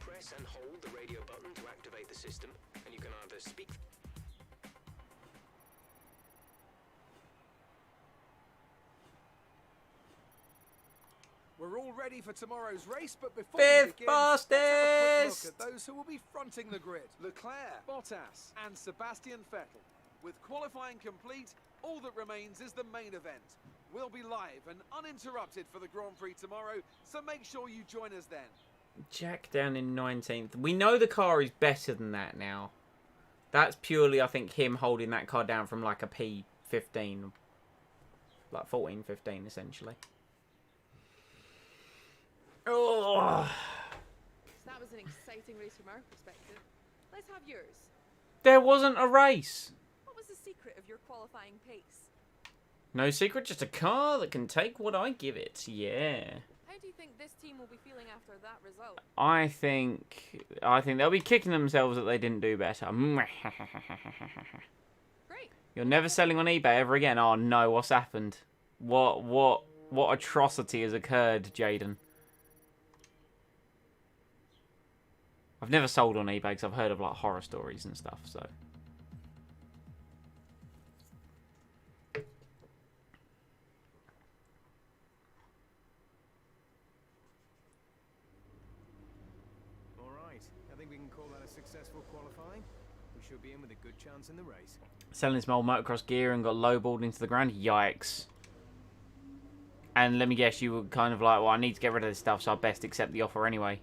Press and hold the radio button to activate the system, and you can either speak. We're all ready for tomorrow's race, but before Fifth we begin, let's have a quick fastest! look at those who will be fronting the grid. Leclerc, Bottas and Sebastian Vettel. With qualifying complete, all that remains is the main event. We'll be live and uninterrupted for the Grand Prix tomorrow, so make sure you join us then. Jack down in 19th. We know the car is better than that now. That's purely, I think, him holding that car down from like a P15. Like 14, 15 essentially. Oh. So that was an exciting race from our perspective. Let's have yours. There wasn't a race. What was the secret of your qualifying pace? No secret, just a car that can take what I give it. Yeah. How do you think this team will be feeling after that result? I think they'll be kicking themselves that they didn't do better. Great. You're never selling on eBay ever again. Oh no, what's happened? What atrocity has occurred, Jaden? I've never sold on eBay because I've heard of like horror stories and stuff, so. Alright, I think we can call that a successful qualifying. We should be in with a good chance in the race. Selling some old motocross gear and got lowballed into the ground. Yikes. And let me guess, you were kind of like, well, I need to get rid of this stuff, so I best accept the offer anyway.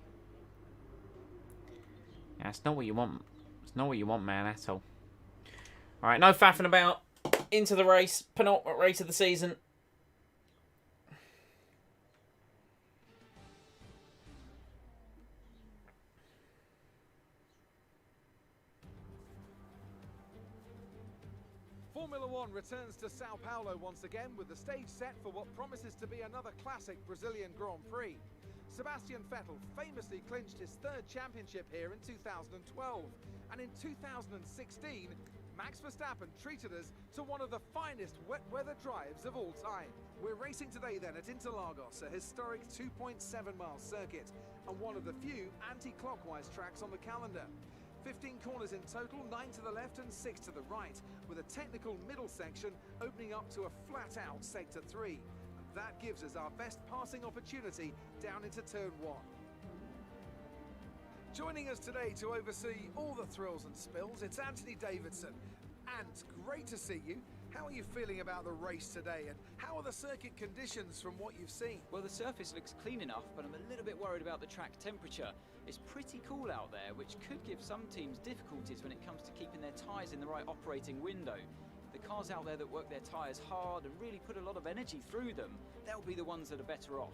Yeah, it's not what you want. It's not what you want, man, at all. Alright, no faffing about. Into the race. Penultimate race of the season. Formula One returns to Sao Paulo once again with the stage set for what promises to be another classic Brazilian Grand Prix. Sebastian Vettel famously clinched his third championship here in 2012, and in 2016, Max Verstappen treated us to one of the finest wet weather drives of all time. We're racing today then at Interlagos, a historic 2.7-mile circuit, and one of the few anti-clockwise tracks on the calendar. 15 corners in total, 9 to the left and 6 to the right, with a technical middle section opening up to a flat-out sector 3. And that gives us our best passing opportunity down into turn 1. Joining us today to oversee all the thrills and spills, it's Anthony Davidson. And great to see you. How are you feeling about the race today, and how are the circuit conditions from what you've seen? Well, the surface looks clean enough, but I'm a little bit worried about the track temperature. It's pretty cool out there, which could give some teams difficulties when it comes to keeping their tyres in the right operating window. The cars out there that work their tyres hard and really put a lot of energy through them, they'll be the ones that are better off.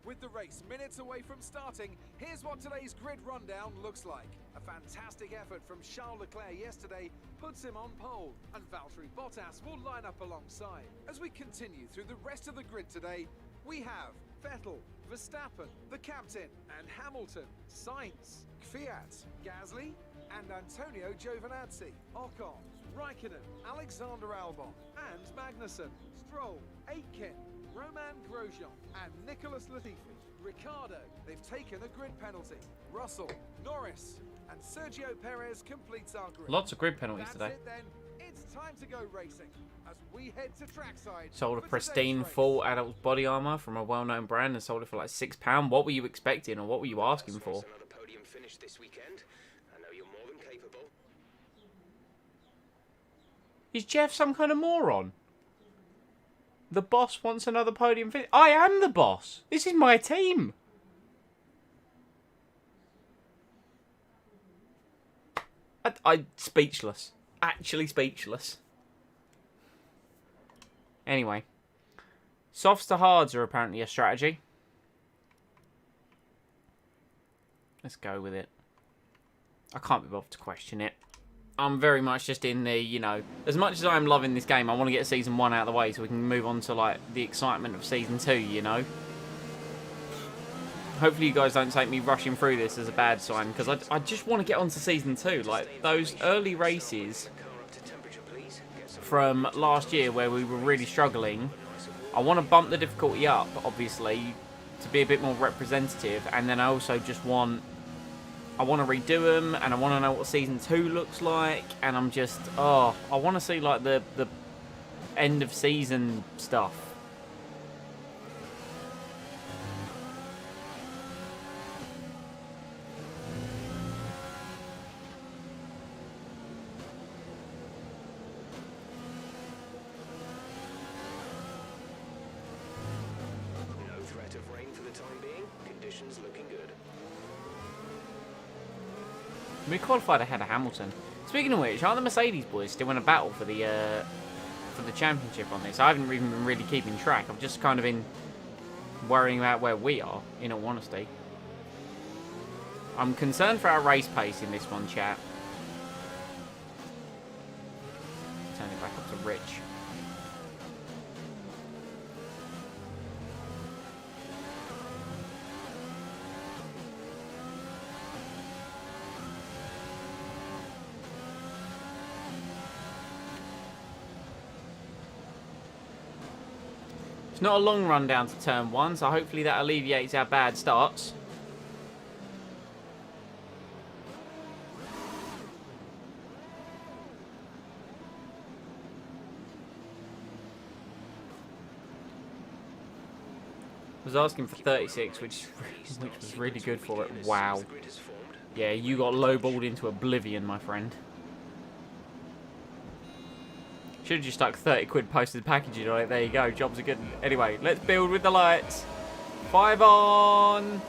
With the race minutes away from starting, here's what today's grid rundown looks like. A fantastic effort from Charles Leclerc yesterday puts him on pole, and Valtteri Bottas will line up alongside. As we continue through the rest of the grid today, we have Vettel, Verstappen, the captain, and Hamilton, Sainz, Kvyat, Gasly, and Antonio Giovinazzi, Ocon, Raikkonen, Alexander Albon, and Magnussen, Stroll, Aitken, Romain Grosjean, and Nicholas Latifi. Ricciardo, they've taken a grid penalty. Russell, Norris, and Sergio Perez completes our grid. Lots of grid penalties That's today. it then. It's time to go racing as we head to trackside. Sold a for pristine today's race. full adult body armor from a well-known brand and sold it for like £6. What were you expecting, or what were you asking for? Another podium finish this weekend. I know you're more than capable. Is Jeff some kind of moron? The boss wants another podium finish. I am the boss. This is my team. I speechless. Actually speechless. Anyway. Softs to hards are apparently a strategy. Let's go with it. I can't be bothered to question it. I'm very much just in the, you know, as much as I'm loving this game, I want to get Season 1 out of the way so we can move on to, like, the excitement of Season 2, you know? Hopefully you guys don't take me rushing through this as a bad sign, because I just want to get on to Season 2. Like, those early races from last year where we were really struggling, I want to bump the difficulty up, obviously, to be a bit more representative, and then I also just want... I want to redo them, and I want to know what Season 2 looks like, and I'm just, I want to see, like, the end of season stuff. No threat of rain for the time being. Conditions looking good. We qualified ahead of Hamilton. Speaking of which, are the Mercedes boys still in a battle for the championship on this? I haven't even been really keeping track. I've just kind of been worrying about where we are, in all honesty. I'm concerned for our race pace in this one, chat. Turn it back up to Rich. It's not a long run down to turn 1, so hopefully that alleviates our bad starts. I was asking for 36, which was really good for it. Wow. Yeah, you got lowballed into oblivion, my friend. Should have just stuck 30 quid posted packaging on it. There you go. Jobs are good. Anyway, let's build with the lights. 5 on.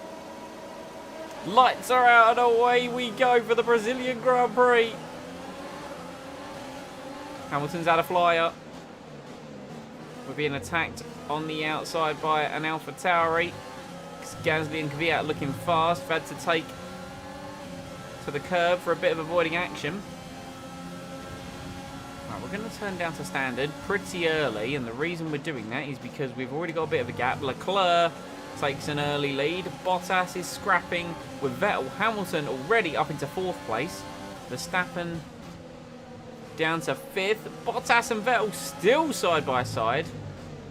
Lights are out and away we go for the Brazilian Grand Prix. Hamilton's had a flyer. We're being attacked on the outside by an Alpha Tauri. Gasly and Kvyat looking fast. We've had to take to the curb for a bit of avoiding action. Right, we're going to turn down to standard pretty early, and the reason we're doing that is because we've already got a bit of a gap. Leclerc takes an early lead. Bottas is scrapping with Vettel. Hamilton already up into 4th place. Verstappen down to 5th. Bottas and Vettel still side by side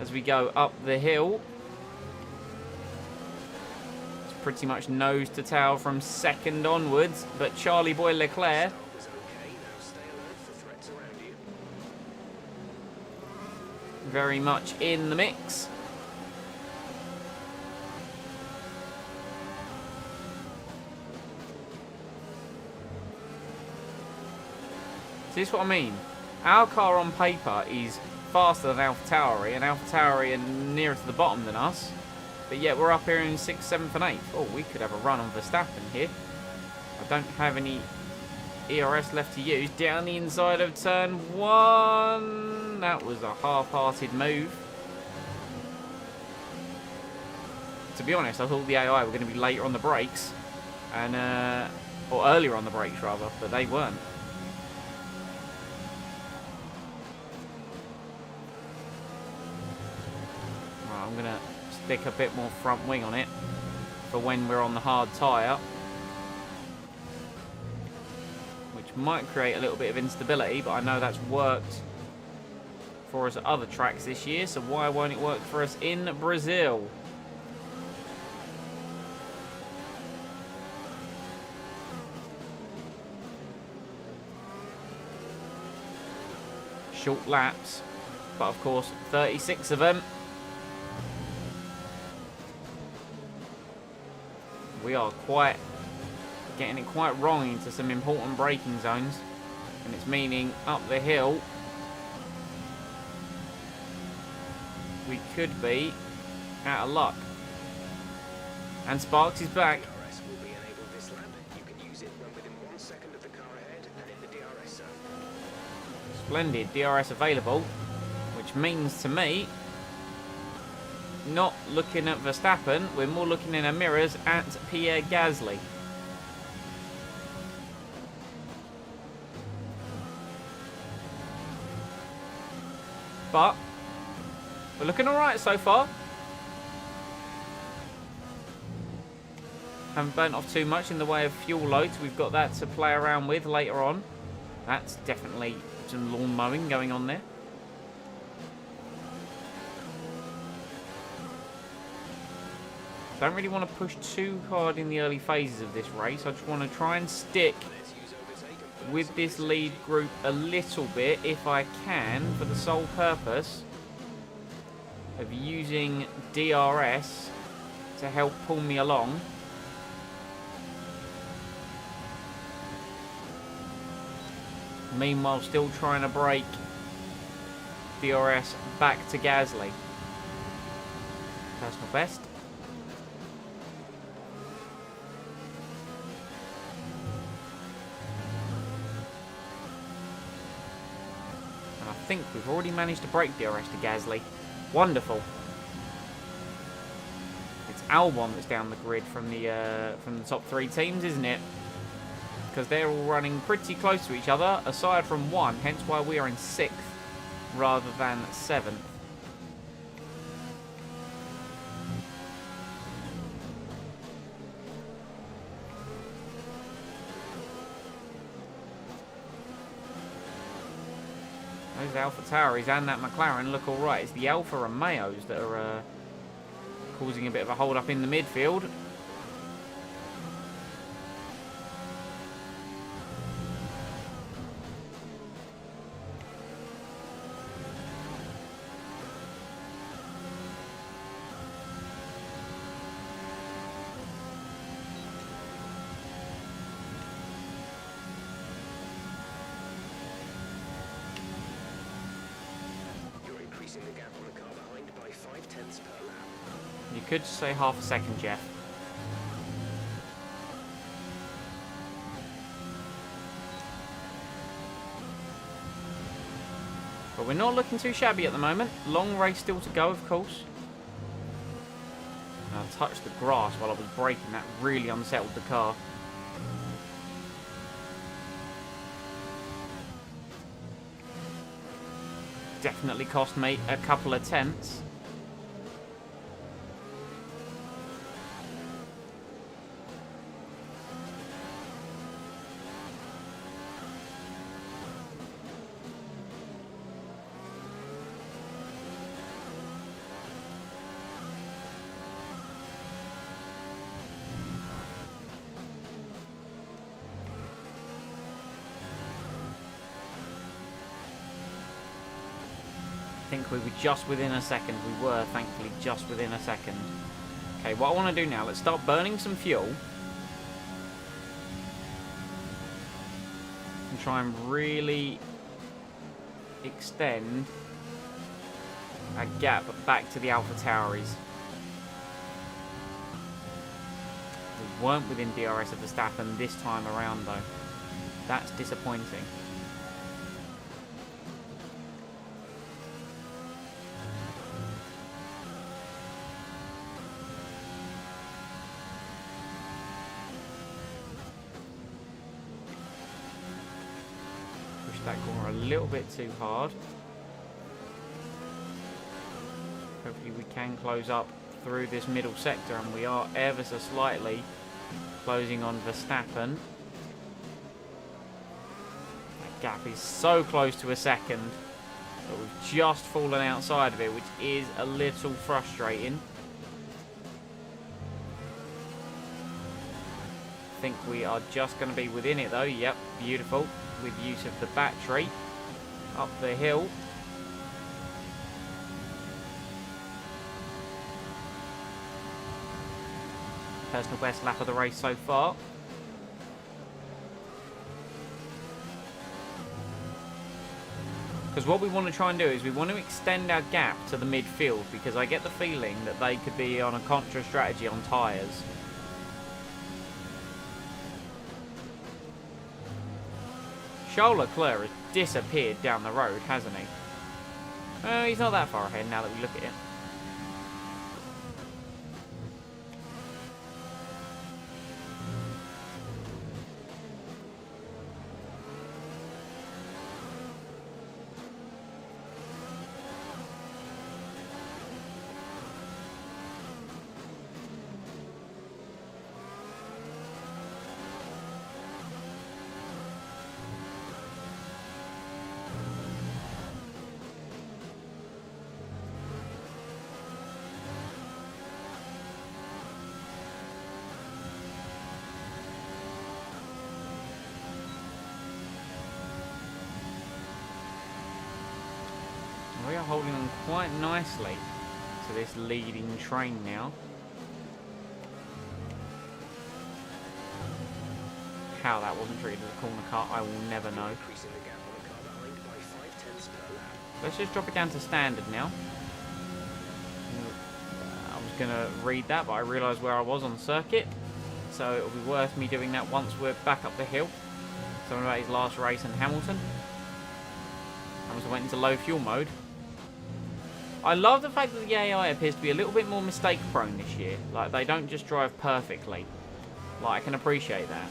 as we go up the hill. It's pretty much nose to tail from second onwards, but Charlie Boy Leclerc Start was okay. Now stay alert for threats around you. very much in the mix. See, this is what I mean. Our car on paper is faster than AlphaTauri, and AlphaTauri are nearer to the bottom than us. But yet we're up here in 6th, 7th and 8th. Oh, we could have a run on Verstappen here. I don't have any ERS left to use. Down the inside of turn 1. That was a half-hearted move. To be honest, I thought the AI were going to be later on the brakes. Or earlier on the brakes, rather. But they weren't. Right, I'm going to stick a bit more front wing on it for when we're on the hard tyre, which might create a little bit of instability, but I know that's worked for us at other tracks this year, so why won't it work for us in Brazil? Short laps, but of course 36 of them. We are getting it quite wrong into some important braking zones, and it's meaning up the hill we could be out of luck. And Sparks is back. DRS will be enabled this lap. You can use it when within 1 second of the car ahead and in the DRS zone. Splendid DRS available, which means to me, not looking at Verstappen, we're more looking in our mirrors at Pierre Gasly. But we're looking alright so far. Haven't burnt off too much in the way of fuel loads. We've got that to play around with later on. That's definitely some lawn mowing going on there. Don't really want to push too hard in the early phases of this race. I just want to try and stick with this lead group a little bit, if I can, for the sole purpose of using DRS to help pull me along. Meanwhile, still trying to break DRS back to Gasly. Personal best. I think we've already managed to break DRS to Gasly. Wonderful. It's Albon that's down the grid from the top 3 teams, isn't it? Because they're all running pretty close to each other, aside from one, hence why we are in 6th rather than 7th. Those AlphaTauris and that McLaren look alright. It's the Alfa Romeos that are causing a bit of a hold up in the midfield. The gap on the car behind by 0.5 per lap. You could say half a second, Jeff. But we're not looking too shabby at the moment. Long race still to go, of course. And I touched the grass while I was braking. That really unsettled the car. Definitely cost me a couple of tenths. think we were just within a second. We were, thankfully, just within a second. Okay, what I want to do now, let's start burning some fuel. And try and really extend a gap back to the Alpha Tauris. We weren't within DRS of Verstappen this time around, though. That's disappointing. That corner a little bit too hard. Hopefully we can close up through this middle sector, and we are ever so slightly closing on Verstappen. That gap is so close to a second, but we've just fallen outside of it, which is a little frustrating. I think we are just going to be within it though. Yep, beautiful. With use of the battery up the hill. Personal best lap of the race so far. Because what we want to try and do is we want to extend our gap to the midfield, because I get the feeling that they could be on a contra strategy on tyres. Charles Leclerc has disappeared down the road, hasn't he? Well, he's not that far ahead now that we look at it. We are holding on quite nicely to this leading train now. How that wasn't treated as a corner cut, I will never know. Increasing the gap on the car behind by 0.5 per lap. Let's just drop it down to standard now. I was going to read that, but I realised where I was on the circuit. So it'll be worth me doing that once we're back up the hill. Something about his last race in Hamilton. Hamilton went into low fuel mode. I love the fact that the AI appears to be a little bit more mistake prone this year. Like, they don't just drive perfectly. Like, I can appreciate that.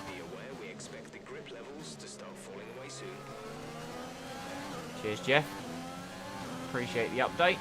Be aware we expect the grip levels to start falling away soon. Cheers, Jeff. Appreciate the update.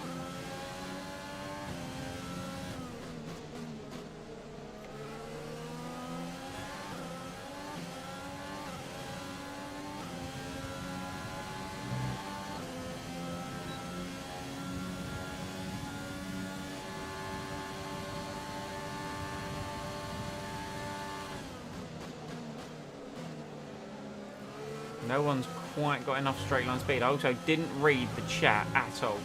No one's quite got enough straight line speed. I also didn't read the chat at all.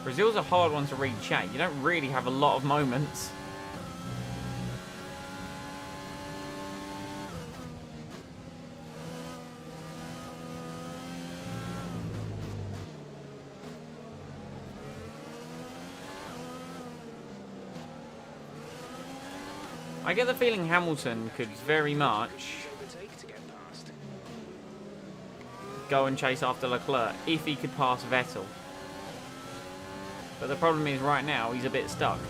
Brazil's a hard one to read chat. You don't really have a lot of moments. I get the feeling Hamilton could very much Overtake to get past. go and chase after Leclerc if he could pass Vettel. But the problem is right now he's a bit stuck.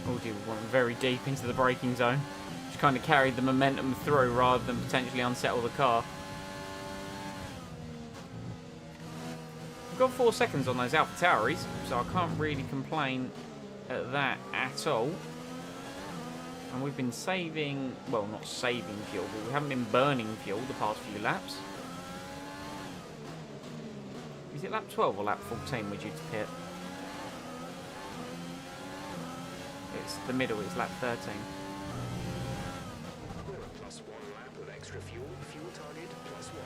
Audi went very deep into the braking zone, which kind of carried the momentum through rather than potentially unsettle the car. We've got 4 seconds on those AlphaTauris, so I can't really complain at that at all. And we've been saving, well, not saving fuel, but we haven't been burning fuel the past few laps. Is it lap 12 or lap 14 we're due to pit? It's the middle, it's lap 13. Plus 1 lap of extra fuel. Fuel target plus 1.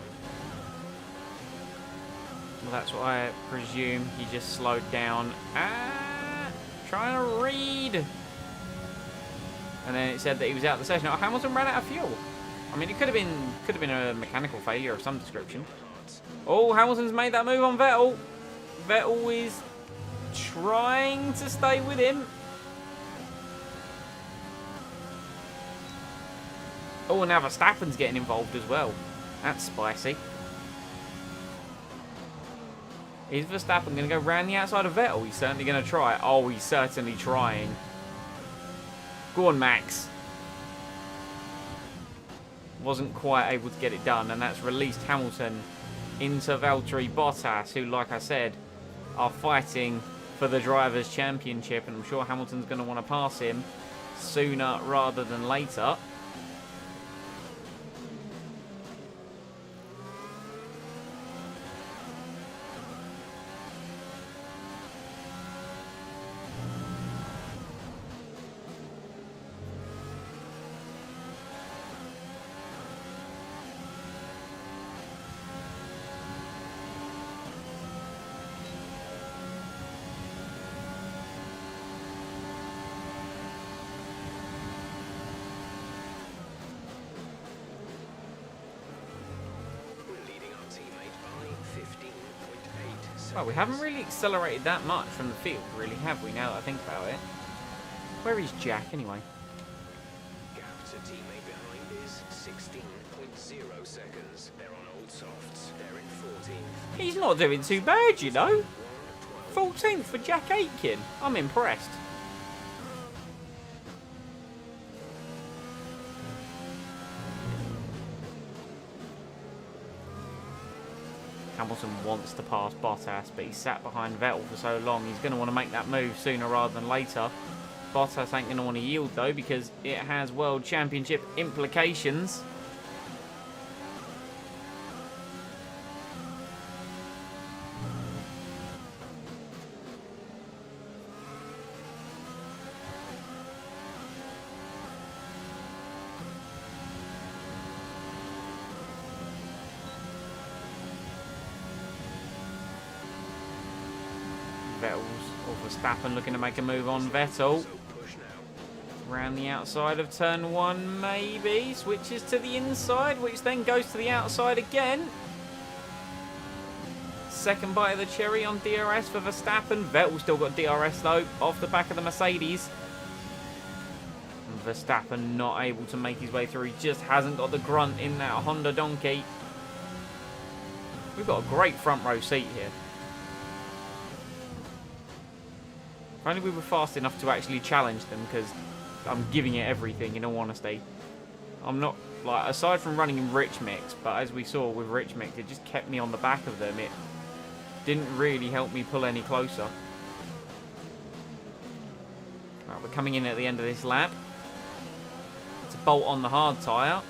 Well, that's what I presume. He just slowed down. Trying to read. And then it said that he was out of the session. Oh, Hamilton ran out of fuel. I mean, it could have been a mechanical failure of some description. Oh, Hamilton's made that move on Vettel. Vettel is trying to stay with him. Oh, and now Verstappen's getting involved as well. That's spicy. Is Verstappen going to go round the outside of Vettel? He's certainly going to try. Oh, he's certainly trying. Go on, Max. Wasn't quite able to get it done, and that's released Hamilton into Valtteri Bottas, who, like I said, are fighting for the Drivers' Championship, and I'm sure Hamilton's going to want to pass him sooner rather than later. Well, we haven't really accelerated that much from the field, really, have we, now that I think about it? Where is Jack, anyway? Gap to teammate behind is 16.0 seconds. They're on old softs. They're in 14th. He's not doing too bad, you know. 14th for Jack Aitken. I'm impressed. Hamilton wants to pass Bottas, but he's sat behind Vettel for so long. He's going to want to make that move sooner rather than later. Bottas ain't going to want to yield, though, because it has World Championship implications. Verstappen looking to make a move on Vettel. Around the outside of turn 1, maybe. Switches to the inside, which then goes to the outside again. Second bite of the cherry on DRS for Verstappen. Vettel still got DRS, though, off the back of the Mercedes. And Verstappen not able to make his way through. He just hasn't got the grunt in that Honda donkey. We've got a great front row seat here. If only we were fast enough to actually challenge them, because I'm giving it everything, in all honesty. I'm not, like, aside from running in rich mix, but as we saw with rich mix, it just kept me on the back of them. It didn't really help me pull any closer. Right, we're coming in at the end of this lap. It's a bolt on the hard tyre.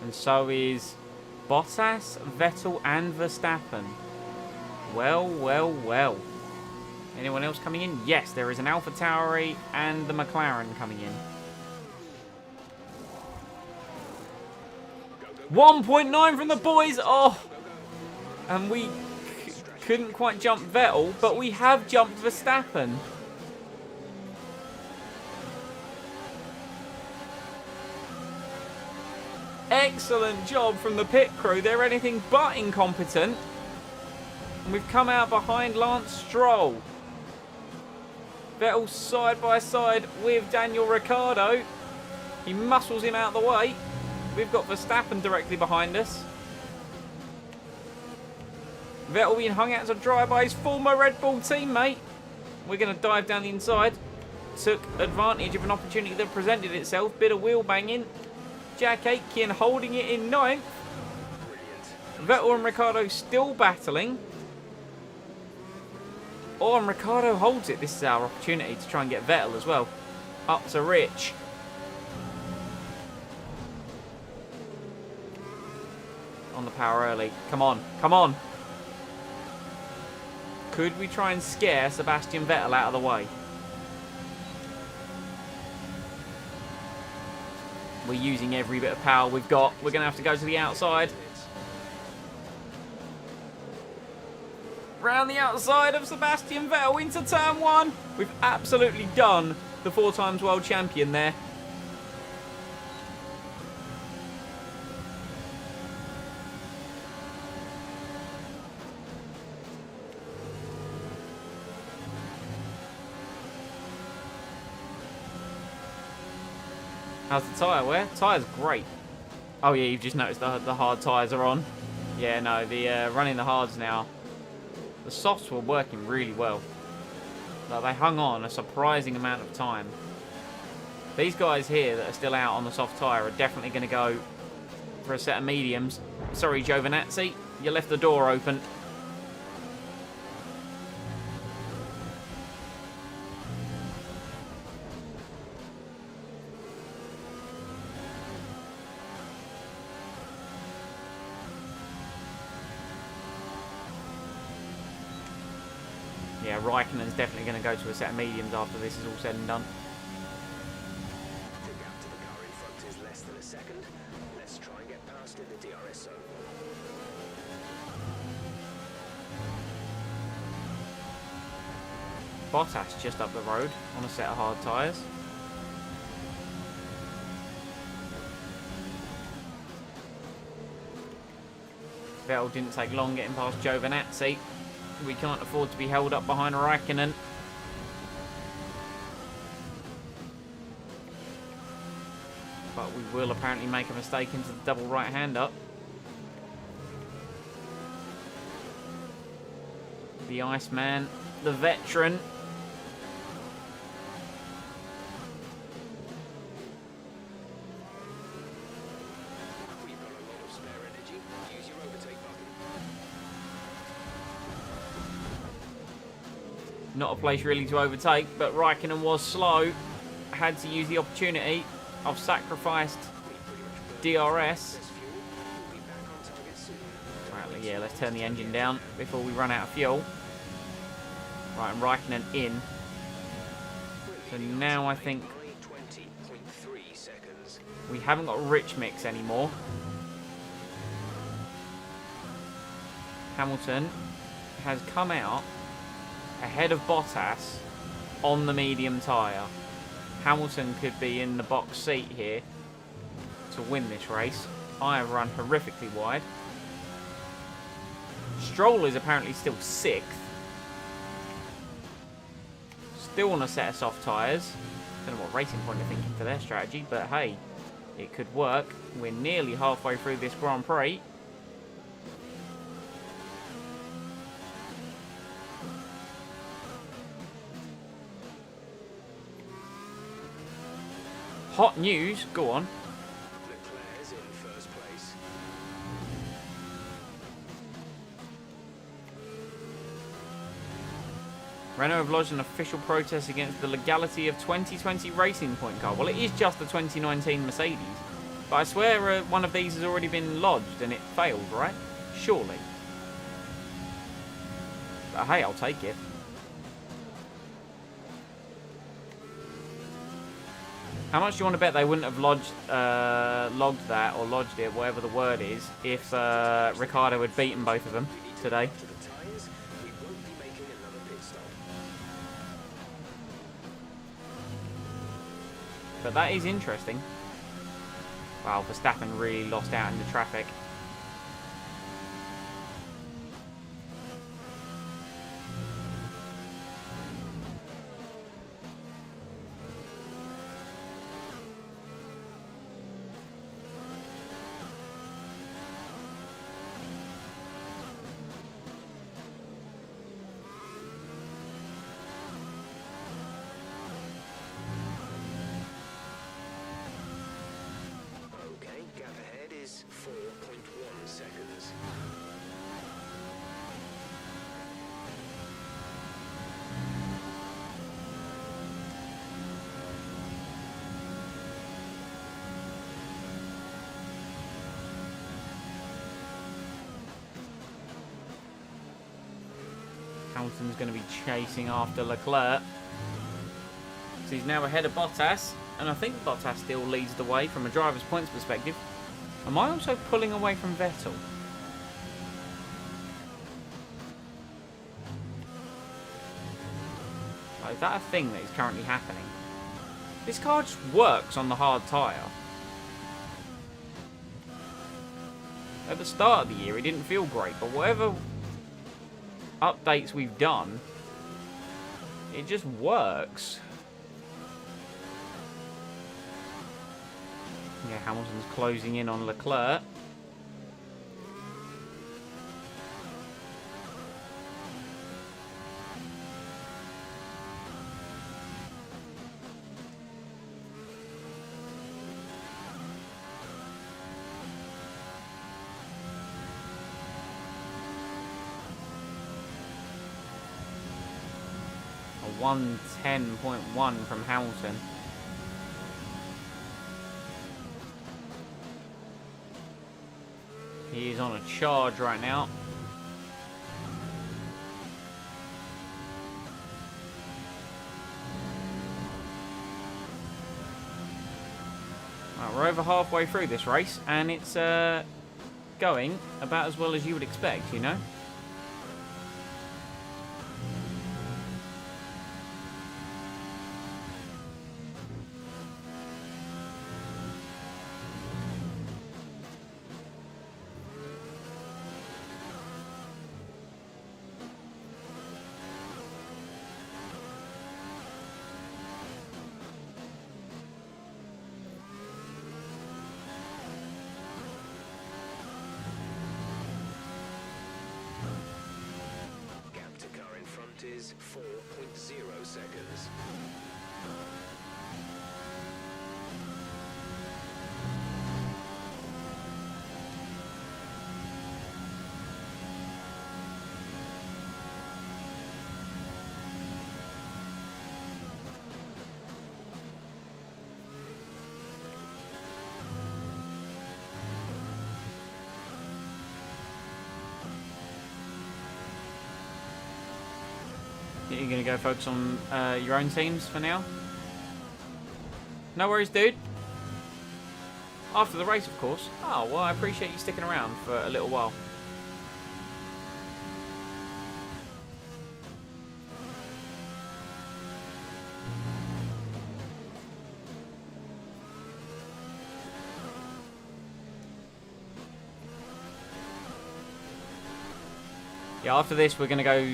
And so is Bottas, Vettel and Verstappen. Well, well, well. Anyone else coming in? Yes, there is an AlphaTauri and the McLaren coming in. 1.9 from the boys. Oh, and we couldn't quite jump Vettel, but we have jumped Verstappen. Excellent job from the pit crew. They're anything but incompetent. And we've come out behind Lance Stroll. Vettel side by side with Daniel Ricciardo. He muscles him out the way. We've got Verstappen directly behind us. Vettel being hung out to dry by his former Red Bull teammate. We're going to dive down the inside. Took advantage of an opportunity that presented itself. Bit of wheel banging. Jack Aitken holding it in ninth. Vettel and Ricciardo still battling. Oh, and Ricciardo holds it. This is our opportunity to try and get Vettel as well. Up to Rich. On the power early. Come on. Come on. Could we try and scare Sebastian Vettel out of the way? We're using every bit of power we've got. We're going to have to go to the outside. Round the outside of Sebastian Vettel into turn 1. We've absolutely done the 4 times world champion there. How's the tyre wear? Tyre's great. Oh yeah, you've just noticed the hard tyres are on. Yeah, no, the running the hards now. The softs were working really well. Like, they hung on a surprising amount of time. These guys here that are still out on the soft tyre are definitely going to go for a set of mediums. Sorry, Giovinazzi, you left the door open. Yeah, Raikkonen's definitely going to go to a set of mediums after this is all said and done. The gap to the car in front is less than a second. Let's try and get past in the DRS zone. Bottas just up the road on a set of hard tyres. Vettel didn't take long getting past Giovinazzi. We can't afford to be held up behind Raikkonen. But we will apparently make a mistake into the double right hand up. The Iceman, the veteran. We've got a lot of spare energy. Use your overtake button. Not a place really to overtake, but Raikkonen was slow. Had to use the opportunity. I've sacrificed DRS. Less fuel. We'll be back on target soon. Right, yeah, let's turn the engine down before we run out of fuel. Right, and Raikkonen in. So now I think 20.3 seconds. we haven't got a rich mix anymore. Hamilton has come out ahead of Bottas on the medium tyre. Hamilton could be in the box seat here to win this race. I have run horrifically wide. Stroll is apparently still 6th. Still on a set of soft tyres. Don't know what Racing Point are thinking for their strategy, but hey, it could work. We're nearly halfway through this Grand Prix. Hot news, go on. Leclerc's in first place. Renault have lodged an official protest against the legality of 2020 Racing Point car. Well, it is just the 2019 Mercedes. But I swear one of these has already been lodged and it failed, right? Surely. But hey, I'll take it. How much do you want to bet they wouldn't have logged that, or lodged it, whatever the word is, if Ricciardo had beaten both of them today? To the tyres, we won't be making another pit stop. But that is interesting. Wow, Verstappen really lost out in the traffic. Hamilton's going to be chasing after Leclerc. So he's now ahead of Bottas, and I think Bottas still leads the way from a driver's points perspective. Am I also pulling away from Vettel? Like, is that a thing that is currently happening? This car just works on the hard tyre. At the start of the year, it didn't feel great, but whatever updates we've done, it just works. Yeah, Hamilton's closing in on Leclerc. A 110.1 from Hamilton. He is on a charge right now. Right, we're over halfway through this race, and it's going about as well as you would expect, you know? Gap to car in front is 4.0 seconds. You're going to go focus on your own teams for now? No worries, dude. After the race, of course. Oh, well, I appreciate you sticking around for a little while. Yeah, after this, we're going to go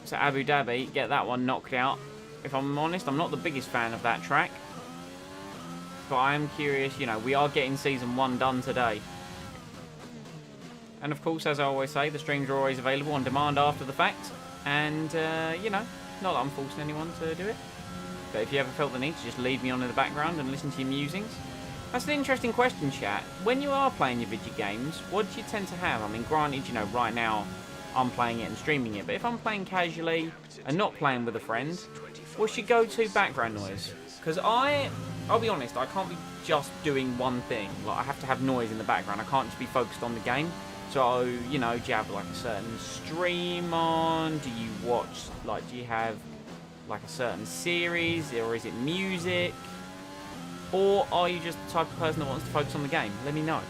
to Abu Dhabi, get that one knocked out. If I'm honest, I'm not the biggest fan of that track. But I am curious, you know, we are getting Season 1 done today. And of course, as I always say, the streams are always available on demand after the fact. And, you know, not that I'm forcing anyone to do it. But if you ever felt the need to just leave me on in the background and listen to your musings. That's an interesting question, chat. When you are playing your video games, what do you tend to have? I mean, granted, you know, right now I'm playing it and streaming it. But if I'm playing casually and not playing with a friend, what's your go-to background noise? Because I'll be honest, I can't be just doing one thing. Like, I have to have noise in the background. I can't just be focused on the game. So, you know, do you have like a certain stream on? Do you watch, like, do you have like a certain series? Or is it music? Or are you just the type of person that wants to focus on the game? Let me know.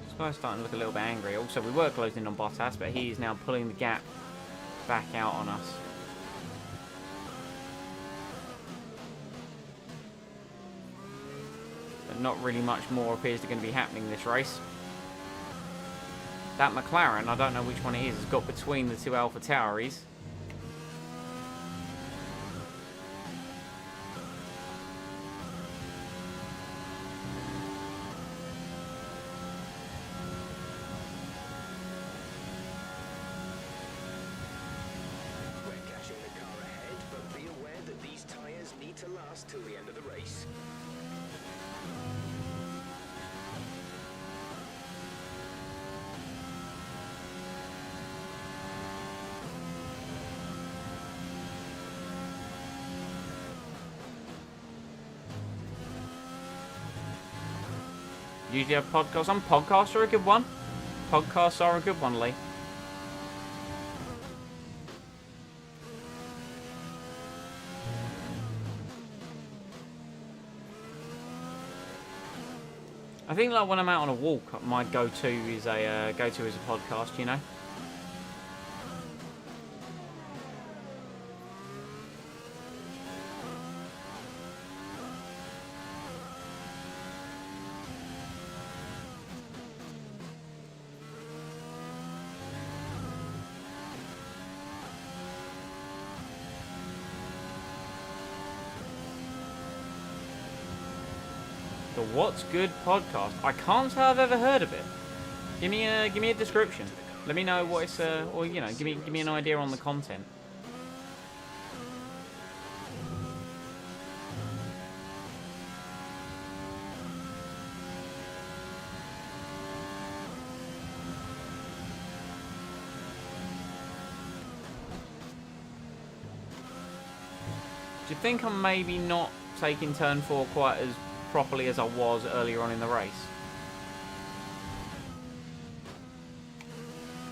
This guy's starting to look a little bit angry. Also, we were closing in on Bottas, but he is now pulling the gap back out on us. But not really much more appears to going to be happening this race. That McLaren, I don't know which one it is, has got between the two Alpha Tauris. We're catching the car ahead, but be aware that these tyres need to last till the end of the race. Usually have podcasts on. Podcasts are a good one. Podcasts are a good one, Lee. I think like when I'm out on a walk, my go-to is a podcast, you know. The What's Good podcast. I can't say I've ever heard of it. Give me a description. Let me know what it's or you know, give me an idea on the content. Do you think I'm maybe not taking turn 4 quite as properly as I was earlier on in the race?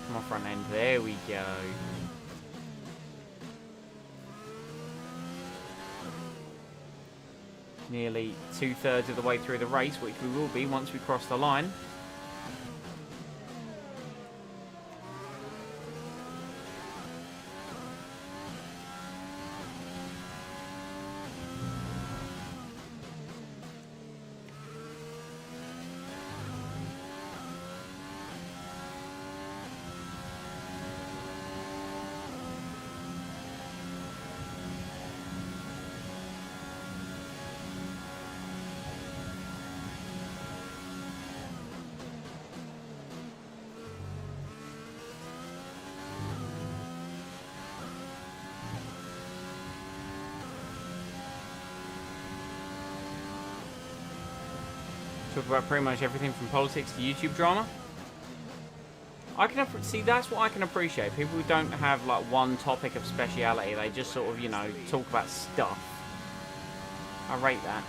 Come on, front end. There we go. Nearly 2/3 of the way through the race, which we will be once we cross the line. Talk about pretty much everything from politics to YouTube drama. I can see, that's what I can appreciate. People who don't have like one topic of speciality, they just sort of, you know, talk about stuff. I rate that.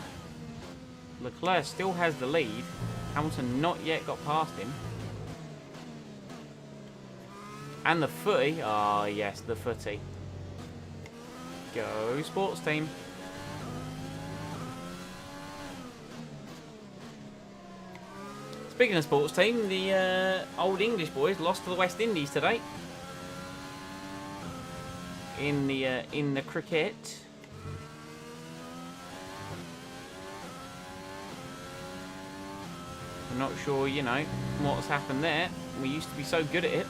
Leclerc still has the lead. Hamilton not yet got past him. And the footy. Ah, yes, the footy. Go sports team. Speaking of sports team, the Old English boys lost to the West Indies today in the cricket. I'm not sure, you know, what's happened there. We used to be so good at it.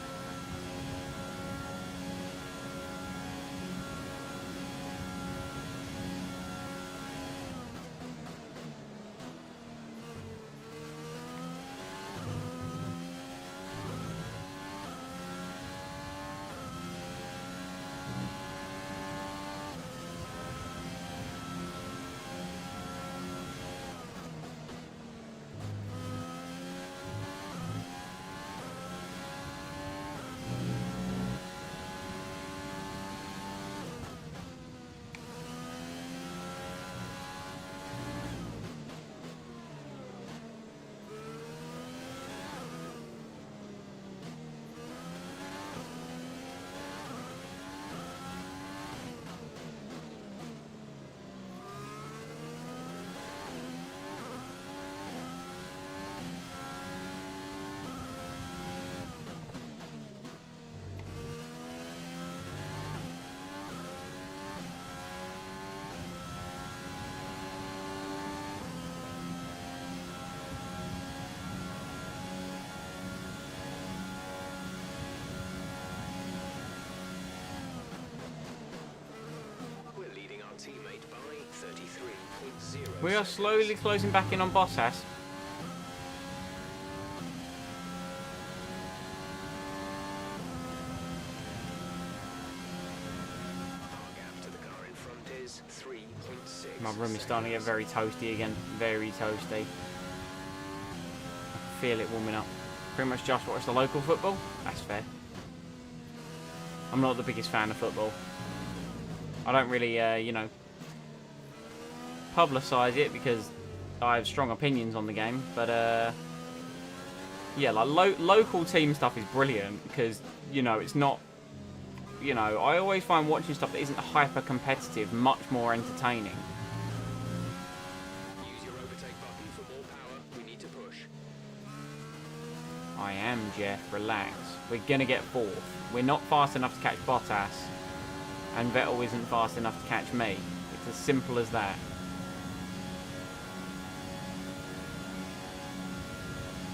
Teammate by 33.0. We are slowly closing back in on Bottas. Gap to the car in front is 3.6. My room is starting to get very toasty again. Very toasty. I feel it warming up. Pretty much just watch the local football. That's fair. I'm not the biggest fan of football. I don't really, you know, publicise it because I have strong opinions on the game. But yeah, like local team stuff is brilliant because, you know, it's not, you know, I always find watching stuff that isn't hyper competitive much more entertaining. Use your overtake button for more power. We need to push. I am, Jeff, relax. We're gonna get fourth. We're not fast enough to catch Bottas, and Vettel isn't fast enough to catch me. It's as simple as that.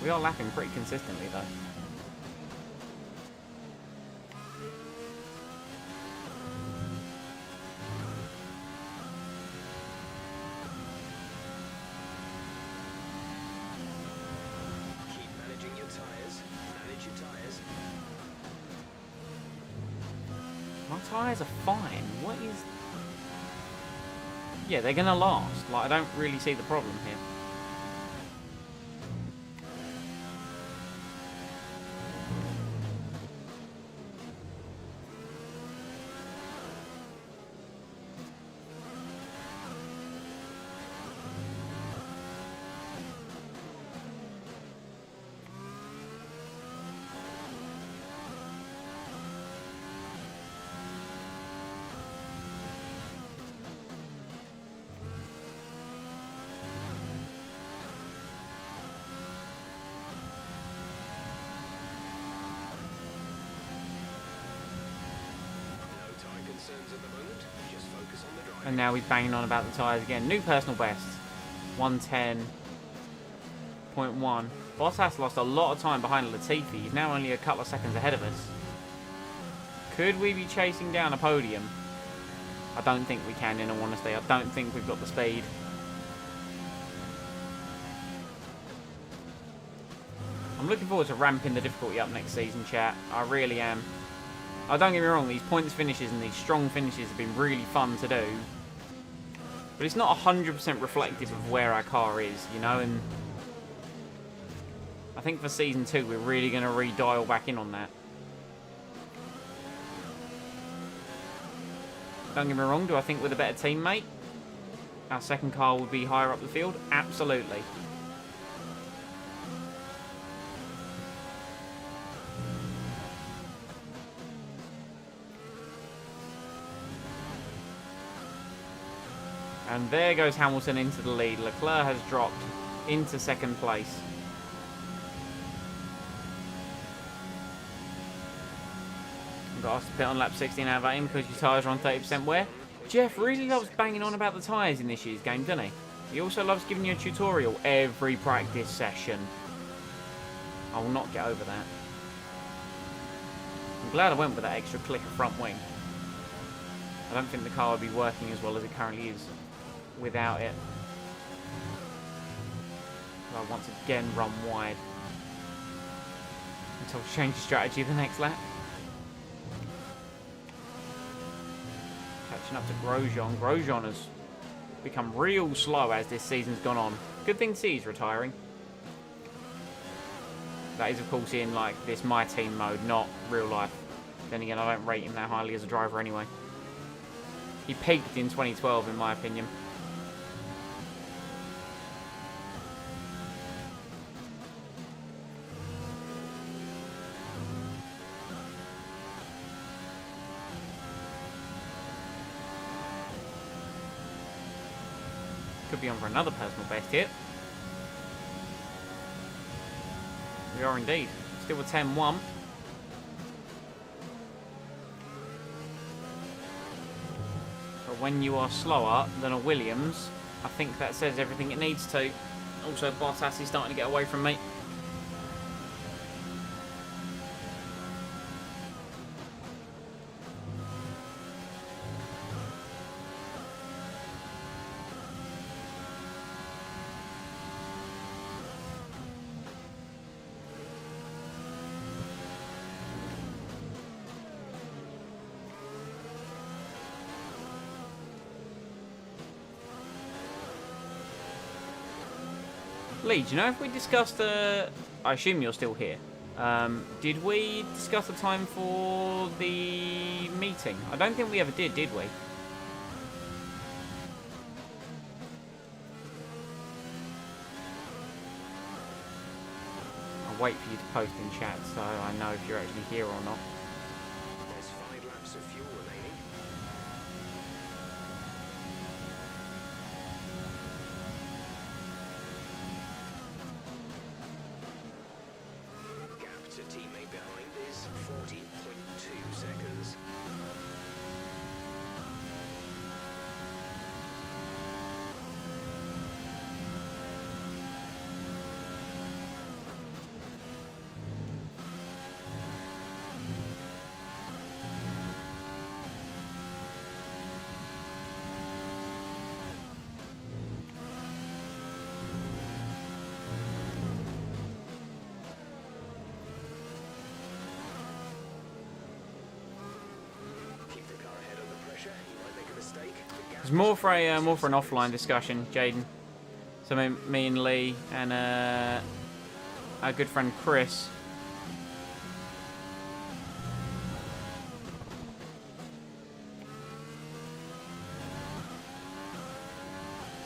We are lapping pretty consistently though. Keep managing your tyres. Manage your tyres. My tyres are fine. What is... Yeah, they're gonna last. Like, I don't really see the problem here. No tyre concerns at the moment. Just focus on the driving. And now he's banging on about the tyres again. New personal best. 110.1. Bottas lost a lot of time behind Latifi. He's now only a couple of seconds ahead of us. Could we be chasing down a podium? I don't think we can, in all honesty. I don't think we've got the speed. I'm looking forward to ramping the difficulty up next season, chat. I really am. Oh, don't get me wrong, these points finishes and these strong finishes have been really fun to do. But it's not 100% reflective of where our car is, you know, and I think for Season 2 we're really going to redial back in on that. Don't get me wrong, do I think we're the better teammate? Our second car would be higher up the field? Absolutely. And there goes Hamilton into the lead. Leclerc has dropped into second place. Got asked to pit on lap 16 out of 18 because your tyres are on 30% wear. Jeff really loves banging on about the tyres in this year's game, doesn't he? He also loves giving you a tutorial every practice session. I will not get over that. I'm glad I went with that extra click of front wing. I don't think the car would be working as well as it currently is without it. I'll once again run wide until we change the strategy the next lap. Catching up to Grosjean. Grosjean has become real slow as this season's gone on. Good thing to see he's retiring. That is of course in like this My Team mode, not real life. Then again, I don't rate him that highly as a driver anyway. He peaked in 2012 in my opinion. Could be on for another personal best here. We are indeed. Still a 10-1. But when you are slower than a Williams, I think that says everything it needs to. Also, Bottas is starting to get away from me. Lee, do you know if we discussed I assume you're still here. Did we discuss the time for the meeting? I don't think we ever did we? I wait for you to post in chat so I know if you're actually here or not. There's 5 laps of fuel remaining. Gap to teammate behind is 40.2 seconds. Keep the car ahead under pressure. You might make a mistake. The gap It's more for an offline discussion, Jaden. So me and Lee and our good friend Chris.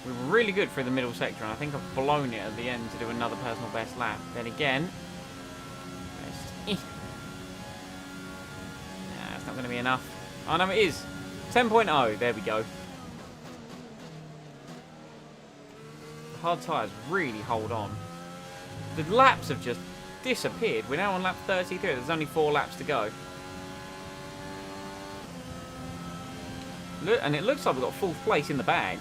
We were really good through the middle sector, and I think I've blown it at the end to do another personal best lap. Then again, it's not going to be enough. Oh no, it is. 10.0. There we go. The hard tyres really hold on. The laps have just disappeared. We're now on lap 33. There's only 4 laps to go. Look, and it looks like we've got 4th place in the bag,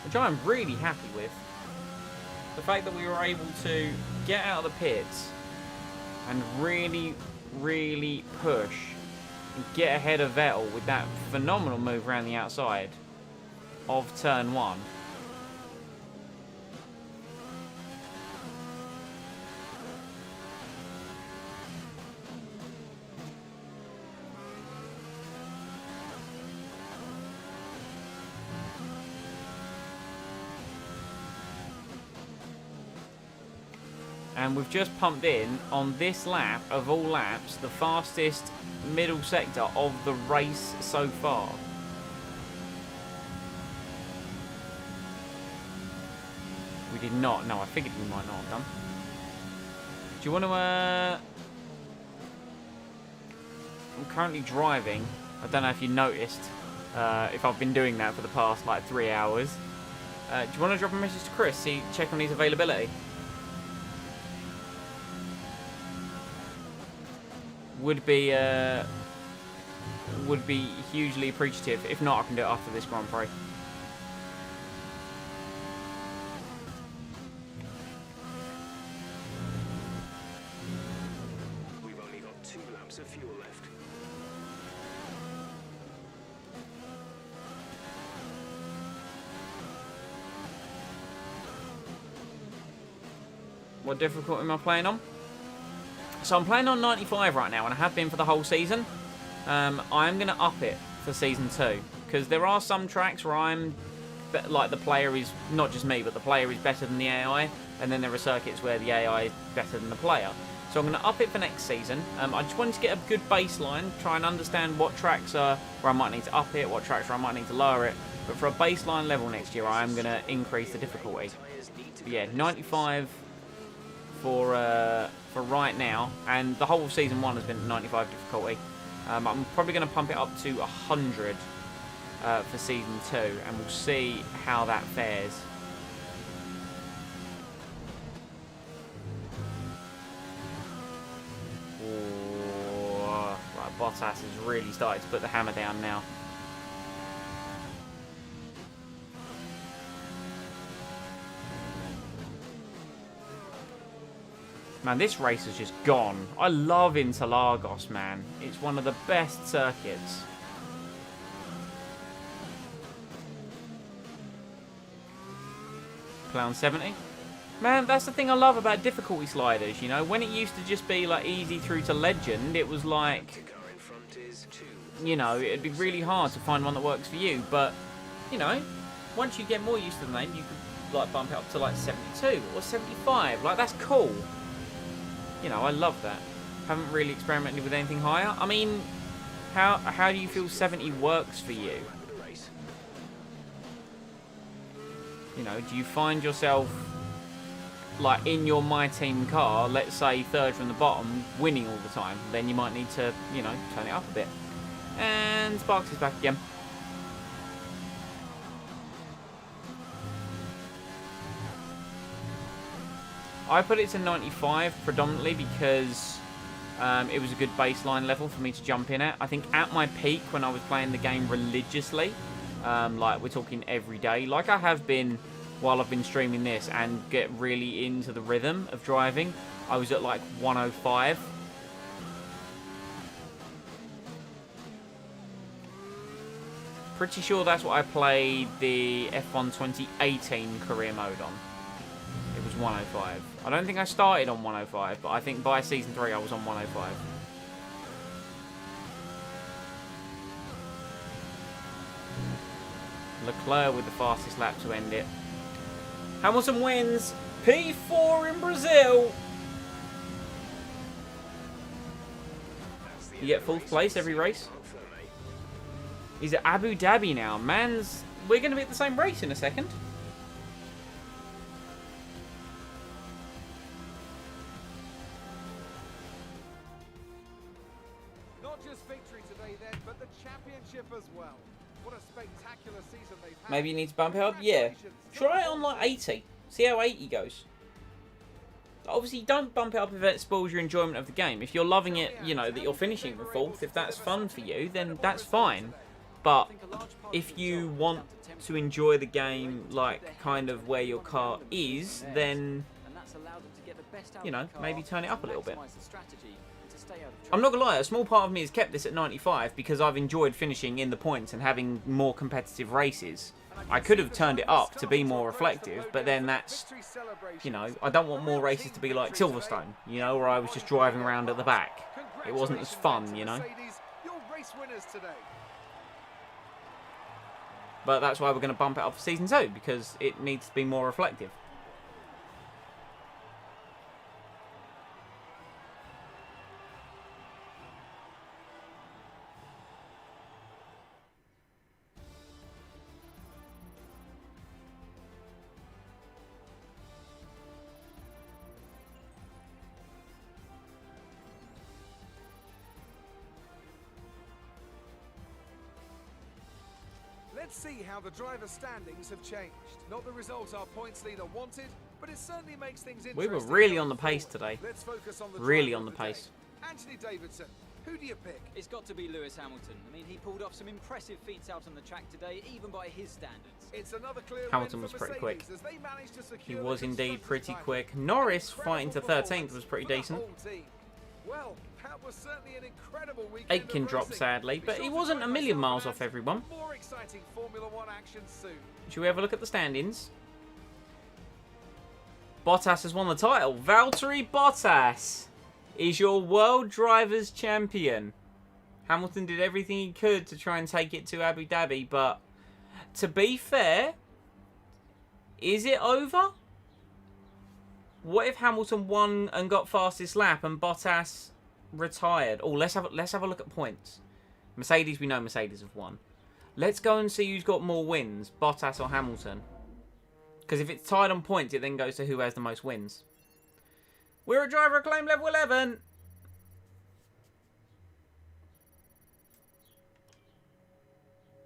which I'm really happy with. The fact that we were able to get out of the pits and really, really push and get ahead of Vettel with that phenomenal move around the outside of turn 1. And we've just pumped in, on this lap, of all laps, the fastest middle sector of the race so far. We did not. No, I figured we might not have done. Do you want to... I'm currently driving. I don't know if you noticed, if I've been doing that for the past, like, 3 hours. Do you want to drop a message to Chris, check on his availability? Would be hugely appreciative. If not, I can do it after this Grand Prix. We've only got 2 laps of fuel left. What difficulty am I playing on? So I'm playing on 95 right now, and I have been for the whole season. I'm going to up it for Season 2, because there are some tracks where I'm, like, the player is, not just me, but the player is better than the AI, and then there are circuits where the AI is better than the player. So I'm going to up it for next season. I just wanted to get a good baseline, try and understand what tracks are where I might need to up it, what tracks where I might need to lower it. But for a baseline level next year, I am going to increase the difficulty. But yeah, 95 for right now, and the whole Season 1 has been 95 difficulty. I'm probably going to pump it up to 100 for Season 2, and we'll see how that fares. Right, Bottas has really started to put the hammer down now. Man, this race has just gone. I love Interlagos, man. It's one of the best circuits. Clown 70. Man, that's the thing I love about difficulty sliders, you know. When it used to just be, like, easy through to legend, it was like, you know, it'd be really hard to find one that works for you. But, you know, once you get more used to the name, you could, like, bump it up to, like, 72 or 75. Like, that's cool. You know, I love that. Haven't really experimented with anything higher. I mean, how do you feel 70 works for you? You know, do you find yourself like in your my team car, let's say third from the bottom, winning all the time, then you might need to, you know, turn it up a bit. And Sparks is back again. I put it to 95 predominantly because it was a good baseline level for me to jump in at. I think at my peak when I was playing the game religiously, like we're talking every day, like I have been while I've been streaming this, and get really into the rhythm of driving, I was at like 105. Pretty sure that's what I played the F1 2018 career mode on. It was 105. I don't think I started on 105, but I think by Season 3 I was on 105. Leclerc with the fastest lap to end it. Hamilton wins. P4 in Brazil. You get 4th place every race. He's at Abu Dhabi now. Man's... We're going to be at the same race in a second. Not just victory today then, but the championship as well. What a spectacular season they've had. Maybe you need to bump it up? Yeah. Try it on like 80. See how 80 goes. Obviously, don't bump it up if it spoils your enjoyment of the game. If you're loving it, you know, that you're finishing in 4th, if that's fun for you, then that's fine. But if you want to enjoy the game, like, kind of where your car is, then, you know, maybe turn it up a little bit. I'm not gonna lie, a small part of me has kept this at 95 because I've enjoyed finishing in the points and having more competitive races. I could have turned it up to be more reflective, but then that's, you know, I don't want more races to be like Silverstone, you know, where I was just driving around at the back. It wasn't as fun, you know. But that's why we're going to bump it up for Season 2, because it needs to be more reflective. Let's see how the driver standings have changed. Not the result our points leader wanted, but it certainly makes things interesting. We were really on the pace today. Let's focus on the Really driver on the of pace. day. Anthony Davidson, who do you pick? It's got to be Lewis Hamilton. I mean, he pulled off some impressive feats out on the track today, even by his standards. It's another clear Hamilton win was for pretty quick. Mercedes as they managed to He secure was the indeed constructors' pretty title. quick. Norris Incredible fighting to performance 13th was pretty for the decent. whole team. Well, that was certainly an incredible weekend Aitken of dropped racing. sadly, Be but sure he to wasn't a join million myself miles and off everyone. more exciting Formula One action soon. Should we have a look at the standings? Bottas has won the title. Valtteri Bottas is your World Drivers' Champion. Hamilton did everything he could to try and take it to Abu Dhabi, but to be fair, is it over? What if Hamilton won and got fastest lap and Bottas retired? Oh, let's have a look at points. Mercedes, we know Mercedes have won. Let's go and see who's got more wins, Bottas or Hamilton. Because if it's tied on points, it then goes to who has the most wins. We're a driver acclaim level 11.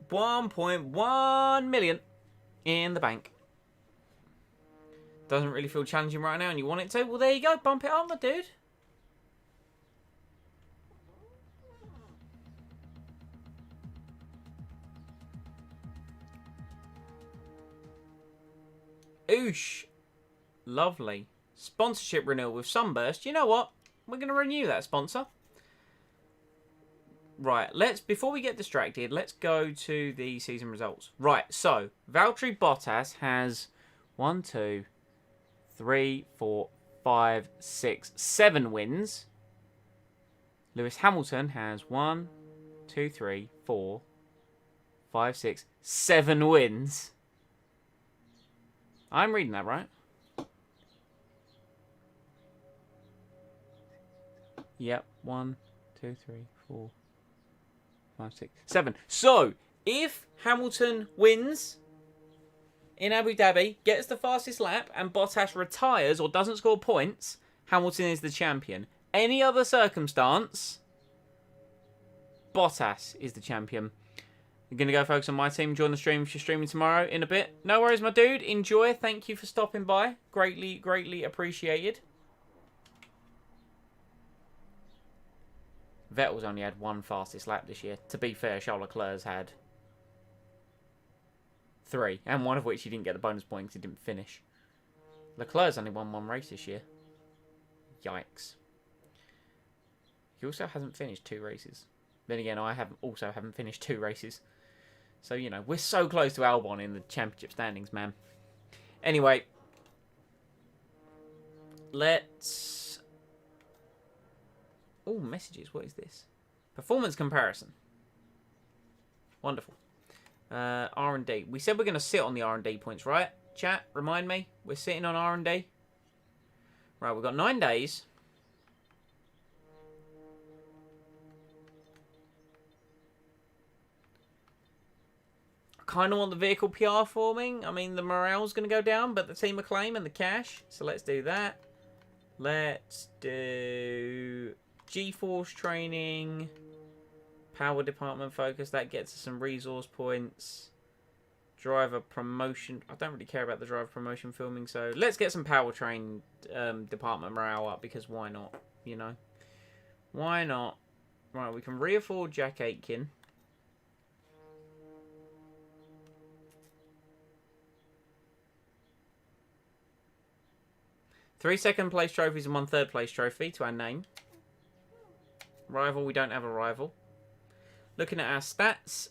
$1.1 million in the bank. Doesn't really feel challenging right now and you want it to? Well, there you go. Bump it up, my dude. Oosh. Lovely. Sponsorship renewal with Sunburst. You know what? We're going to renew that sponsor. Right, before we get distracted, let's go to the season results. Right, so, Valtteri Bottas has 1, 2, 3, 4, 5, 6, 7 wins. Lewis Hamilton has 1, 2, 3, 4, 5, 6, 7 wins. I'm reading that right. Yep, 1, 2, 3, 4, 5, 6, 7. So, if Hamilton wins, in Abu Dhabi, gets the fastest lap, and Bottas retires or doesn't score points, Hamilton is the champion. Any other circumstance, Bottas is the champion. I'm going to go focus on my team. Join the stream if you're streaming tomorrow in a bit. No worries, my dude. Enjoy. Thank you for stopping by. Greatly, greatly appreciated. Vettel's only had one fastest lap this year. To be fair, Charles Leclerc's had 3, and one of which he didn't get the bonus point because he didn't finish. Leclerc's only won 1 race this year. Yikes. He also hasn't finished 2 races. Then again, I haven't finished 2 races. So, you know, we're so close to Albon in the championship standings, man. Anyway. Let's... Oh, messages. What is this? Performance comparison. Wonderful. R&D. We said we're going to sit on the R&D points, right? Chat, remind me. We're sitting on R&D. Right, we've got 9 days. Kind of want the vehicle PR forming. I mean, the morale's going to go down, but the team acclaim and the cash. So let's do that. Let's do G-Force training. Power department focus. That gets us some resource points. Driver promotion. I don't really care about the driver promotion filming, so let's get some powertrain department morale up, because why not? You know? Why not? Right, we can re-afford Jack Aitken. Three second place trophies and 1 third place trophy to our name. Rival, we don't have a rival. Looking at our stats.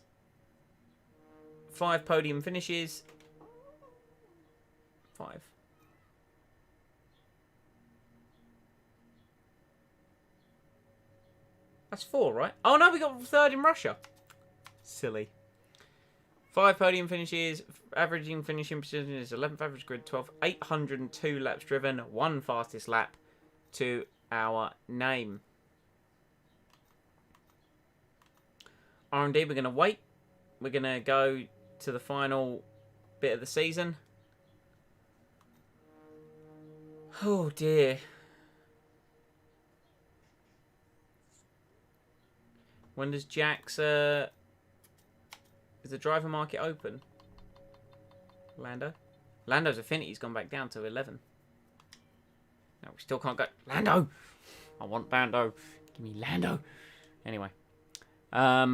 5 podium finishes. 5. That's 4, right? Oh no, we got 3rd in Russia. Silly. 5 podium finishes, averaging finishing position is 11th average grid, 12th, 802 laps driven, 1 fastest lap to our name. R&D, we're going to wait. We're going to go to the final bit of the season. Oh dear. When does Jack's... Is the driver market open? Lando? Lando's Affinity's gone back down to 11. No, we still can't go. Lando! I want Lando. Give me Lando. Anyway. Right.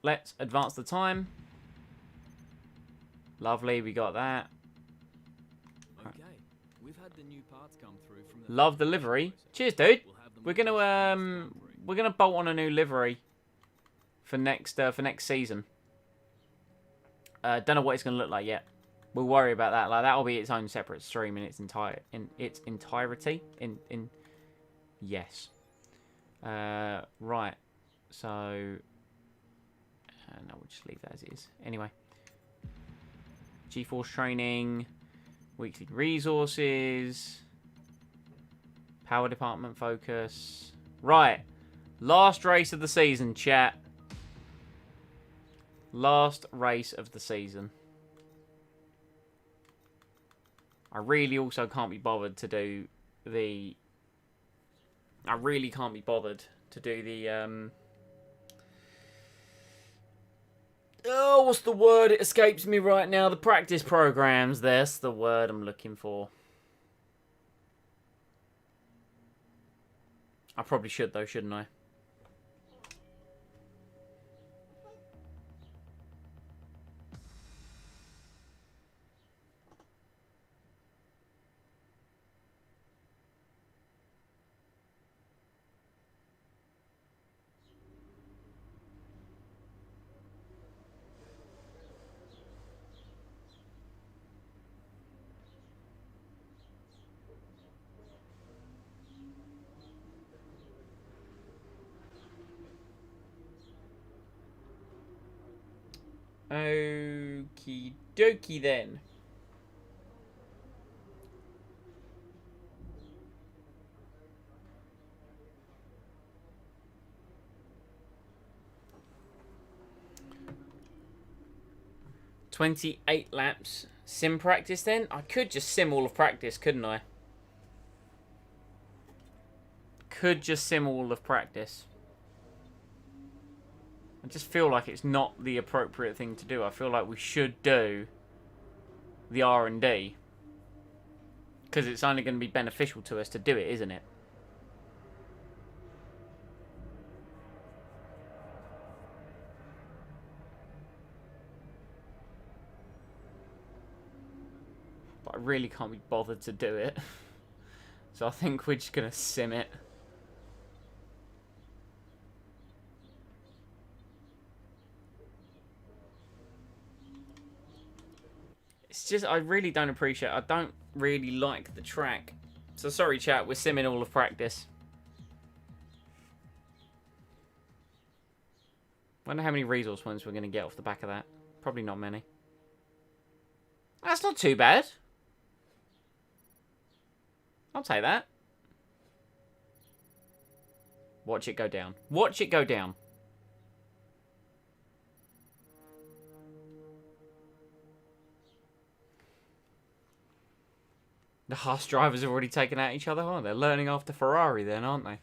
Let's advance the time. Lovely, we got that. Okay, we've had the new parts come through from the Love the livery. Cheers, dude. We're gonna bolt on a new livery for next season. Don't know what it's gonna look like yet. We'll worry about that. Like, that'll be its own separate stream in its entirety. Yes. Right. So no, we'll just leave that as it is. Anyway. G-Force training, weekly resources, power department focus. Right. Last race of the season, chat. Last race of the season. I really also can't be bothered to do the... Oh, what's the word? It escapes me right now. The practice programs. That's the word I'm looking for. I probably should, though, shouldn't I? Okie dokie then. 28 laps. Sim practice then? I could just sim all of practice, couldn't I? Could just sim all of practice. I just feel like it's not the appropriate thing to do. I feel like we should do the R&D. Because it's only going to be beneficial to us to do it, isn't it? But I really can't be bothered to do it. So I think we're just going to sim it. It's just, I really don't appreciate it. I don't really like the track. So sorry chat, we're simming all of practice. Wonder how many resource points we're going to get off the back of that. Probably not many. That's not too bad. I'll take that. Watch it go down. Watch it go down. The Haas drivers have already taken out each other. Oh, they're learning after Ferrari then, aren't they?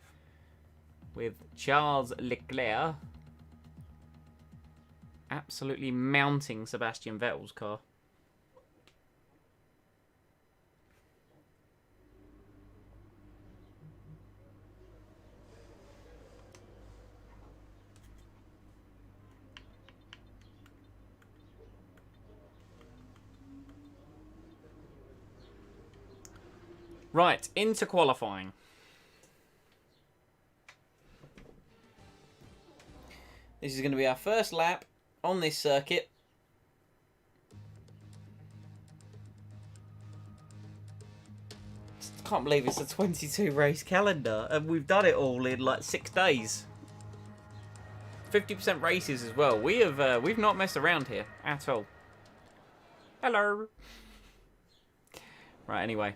With Charles Leclerc absolutely mounting Sebastian Vettel's car. Right, into qualifying. This is going to be our first lap on this circuit. I can't believe it's a 22 race calendar and we've done it all in like 6 days. 50% races as well. We've not messed around here at all. Hello. Right, anyway.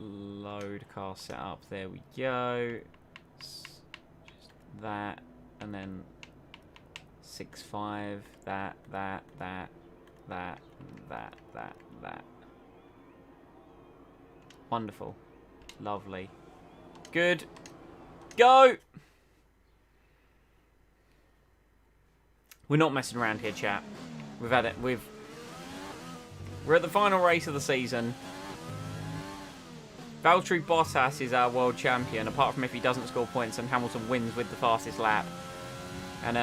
Load car setup. There we go. Just that, and then 6.5. That. Wonderful. Lovely. Good. Go! We're not messing around here, chat. We've had it. We're at the final race of the season. Valtteri Bottas is our world champion, apart from if he doesn't score points and Hamilton wins with the fastest lap. And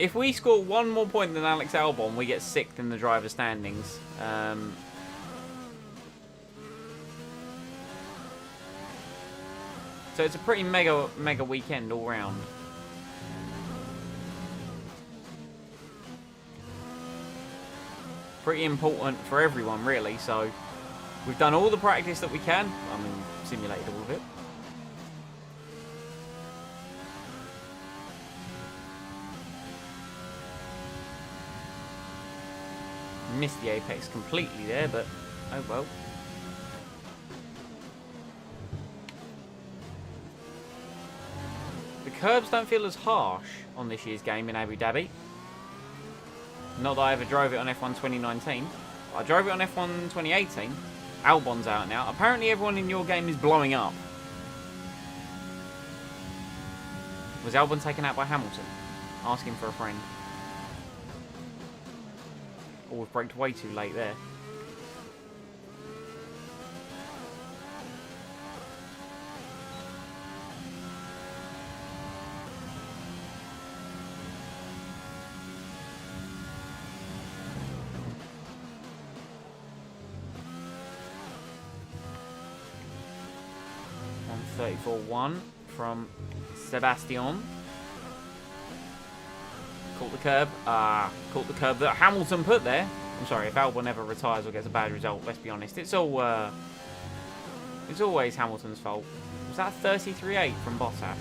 if we score one more point than Alex Albon, we get 6th in the driver standings. So it's a pretty mega weekend all round. Pretty important for everyone, really. So we've done all the practice that we can. I mean, simulated all of it. Missed the apex completely there, but oh well. The curbs don't feel as harsh on this year's game in Abu Dhabi. Not that I ever drove it on F1 2019. I drove it on F1 2018. Albon's out now. Apparently everyone in your game is blowing up. Was Albon taken out by Hamilton? Asking for a friend. Oh, we've braked way too late there. On 34.1 from Sebastian. Caught the curb. Caught the curb that Hamilton put there. I'm sorry, if Albon ever retires or gets a bad result, let's be honest. It's always Hamilton's fault. Was that 33.8 from Bottas?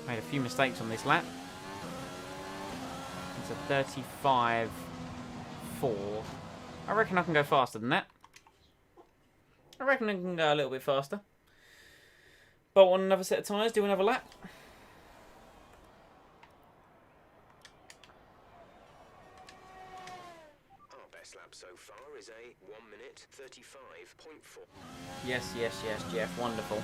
Made a few mistakes on this lap. That's a 35.4. I reckon I can go faster than that. I reckon I can go a little bit faster. Bolt on another set of tyres, do another lap. Our best lap so far is a 1 minute 35.4. Yes, yes, yes, Jeff. Wonderful.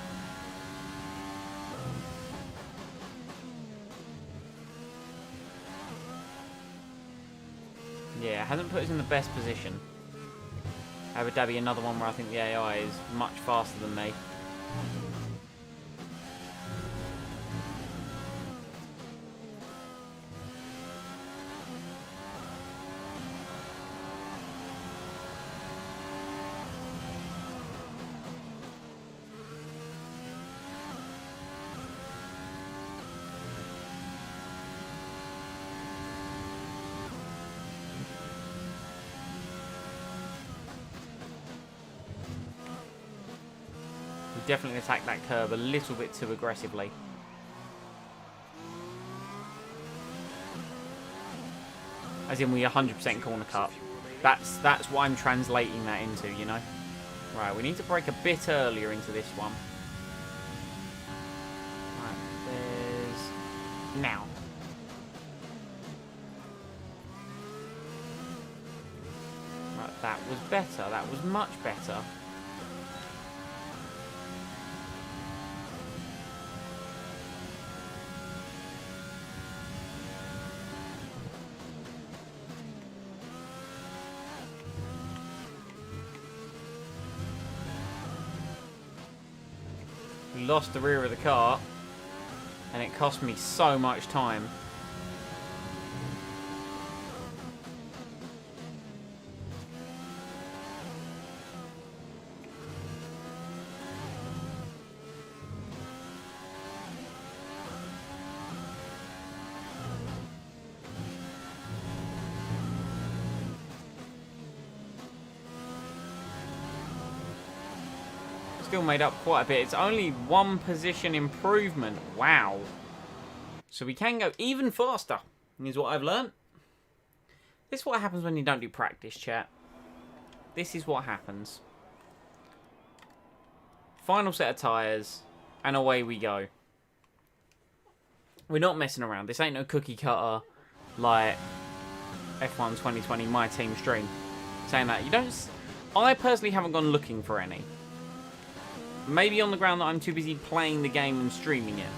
Yeah, hasn't put us in the best position. Abu Dhabi, another one where I think the AI is much faster than me. Definitely attack that curb a little bit too aggressively. As in, we 100% corner cut. That's what I'm translating that into, you know. Right, we need to brake a bit earlier into this one. Right, there's now. Right, that was better. That was much better. Lost the rear of the car and it cost me so much time. Still made up quite a bit. It's only 1 position improvement. Wow. So we can go even faster, is what I've learnt. This is what happens when you don't do practice, chat. This is what happens. Final set of tyres, and away we go. We're not messing around. This ain't no cookie cutter like F1 2020 My Team stream. Saying that, you don't... I personally haven't gone looking for any. Maybe on the ground that I'm too busy playing the game and streaming it.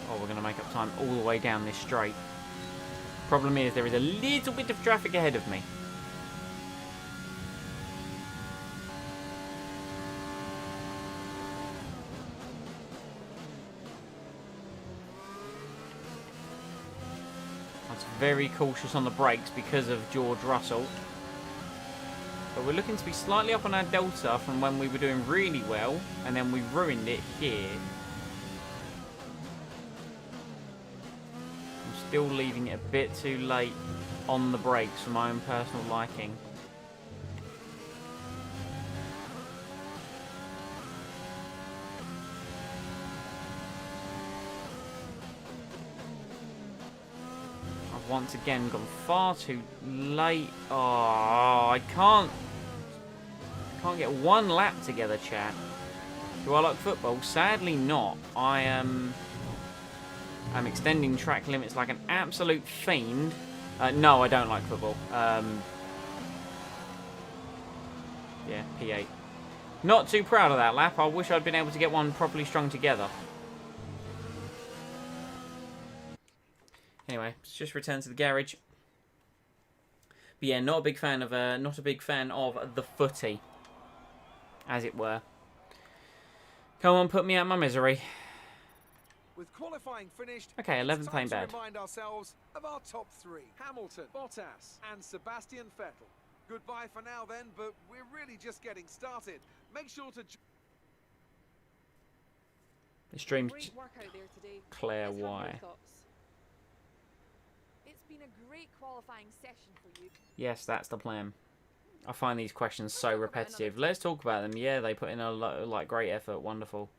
We're going to make up time all the way down this straight. Problem is, there is a little bit of traffic ahead of me. I was very cautious on the brakes because of George Russell. But we're looking to be slightly up on our delta from when we were doing really well, and then we ruined it here. Still leaving it a bit too late on the brakes for my own personal liking. I've once again gone far too late. Oh, I can't get 1 lap together, chat. Do I like football? Sadly not. I'm extending track limits like an absolute fiend. No, I don't like football. Yeah, P8. Not too proud of that lap. I wish I'd been able to get one properly strung together. Anyway, let's just return to the garage. But yeah, not a big fan of the footy, as it were. Come on, put me out of my misery. With qualifying finished, Okay, 11th it's time ain't to bad. remind ourselves of our top three: Hamilton, Bottas, and Sebastian Vettel. Goodbye for now then, but we're really just getting started. Make sure to... The stream's Great work out there today. Claire Let's have your Y. thoughts. It's been a great qualifying session for you. Yes, that's the plan. I find these questions so repetitive. Let's talk about them. Yeah, they put in a lot, great effort. Wonderful.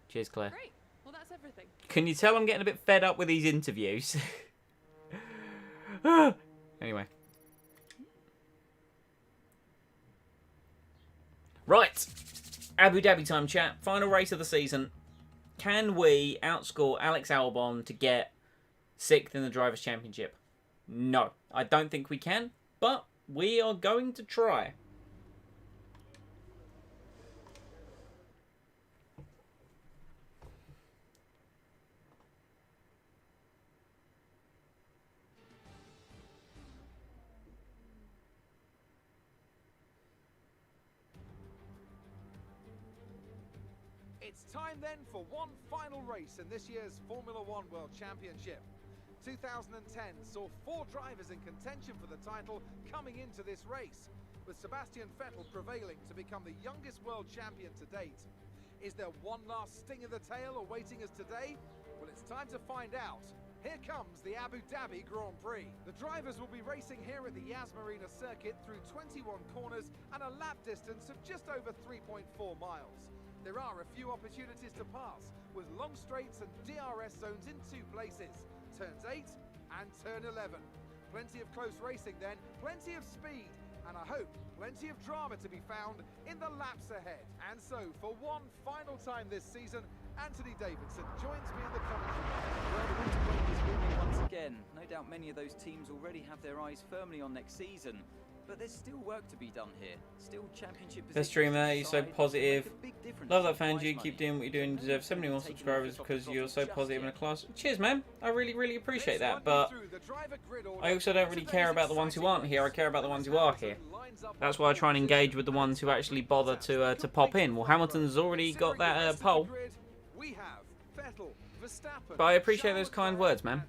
Cheers, Claire. Great. Well, that's everything. Can you tell I'm getting a bit fed up with these interviews? Anyway. Right. Abu Dhabi time, chat. Final race of the season. Can we outscore Alex Albon to get 6th in the Drivers' Championship? No. I don't think we can, but we are going to try. It's time then for one final race in this year's Formula One World Championship. 2010 saw 4 drivers in contention for the title coming into this race, with Sebastian Vettel prevailing to become the youngest world champion to date. Is there one last sting in the tail awaiting us today? Well, it's time to find out. Here comes the Abu Dhabi Grand Prix. The drivers will be racing here at the Yas Marina circuit through 21 corners and a lap distance of just over 3.4 miles. There are a few opportunities to pass, with long straights and DRS zones in 2 places, turns 8 and turn 11. Plenty of close racing then, plenty of speed, and I hope plenty of drama to be found in the laps ahead. And so, for one final time this season, Anthony Davidson joins me in the commentary. Well, the winter break is looming once again. No doubt many of those teams already have their eyes firmly on next season. But there's still work to be done here. Still championship positions. Best streamer, you're so aside, positive. make a big difference Love to that, fans. prize You money. keep doing what you're doing. You deserve so many more subscribers because you're so positive in a class. Cheers, man. I really appreciate that. But I also don't really care about the ones who aren't here. I care about the ones who are here. That's why I try and engage with the ones who actually bother to pop in. Well, Hamilton's already got that poll. But I appreciate those kind words, man.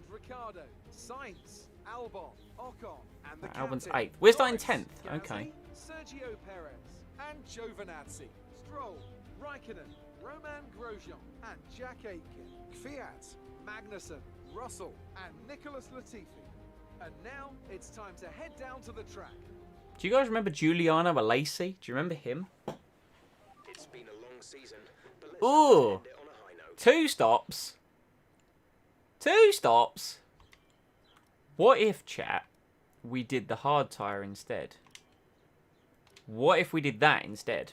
Albon's 8th. We're starting 10th. Okay. Sergio Perez and Giovinazzi, Stroll, Raikkonen, Roman Grosjean and Jack Aitken, Fiat, Magnussen, Russell and Nicholas Latifi. And now it's time to head down to the track. Do you guys remember Giuliano Alesi? Do you remember him? It's been a long season, but let's Ooh. end it on a high note. 2 stops. 2 stops. What if, chat, we did the hard tyre instead? What if we did that instead?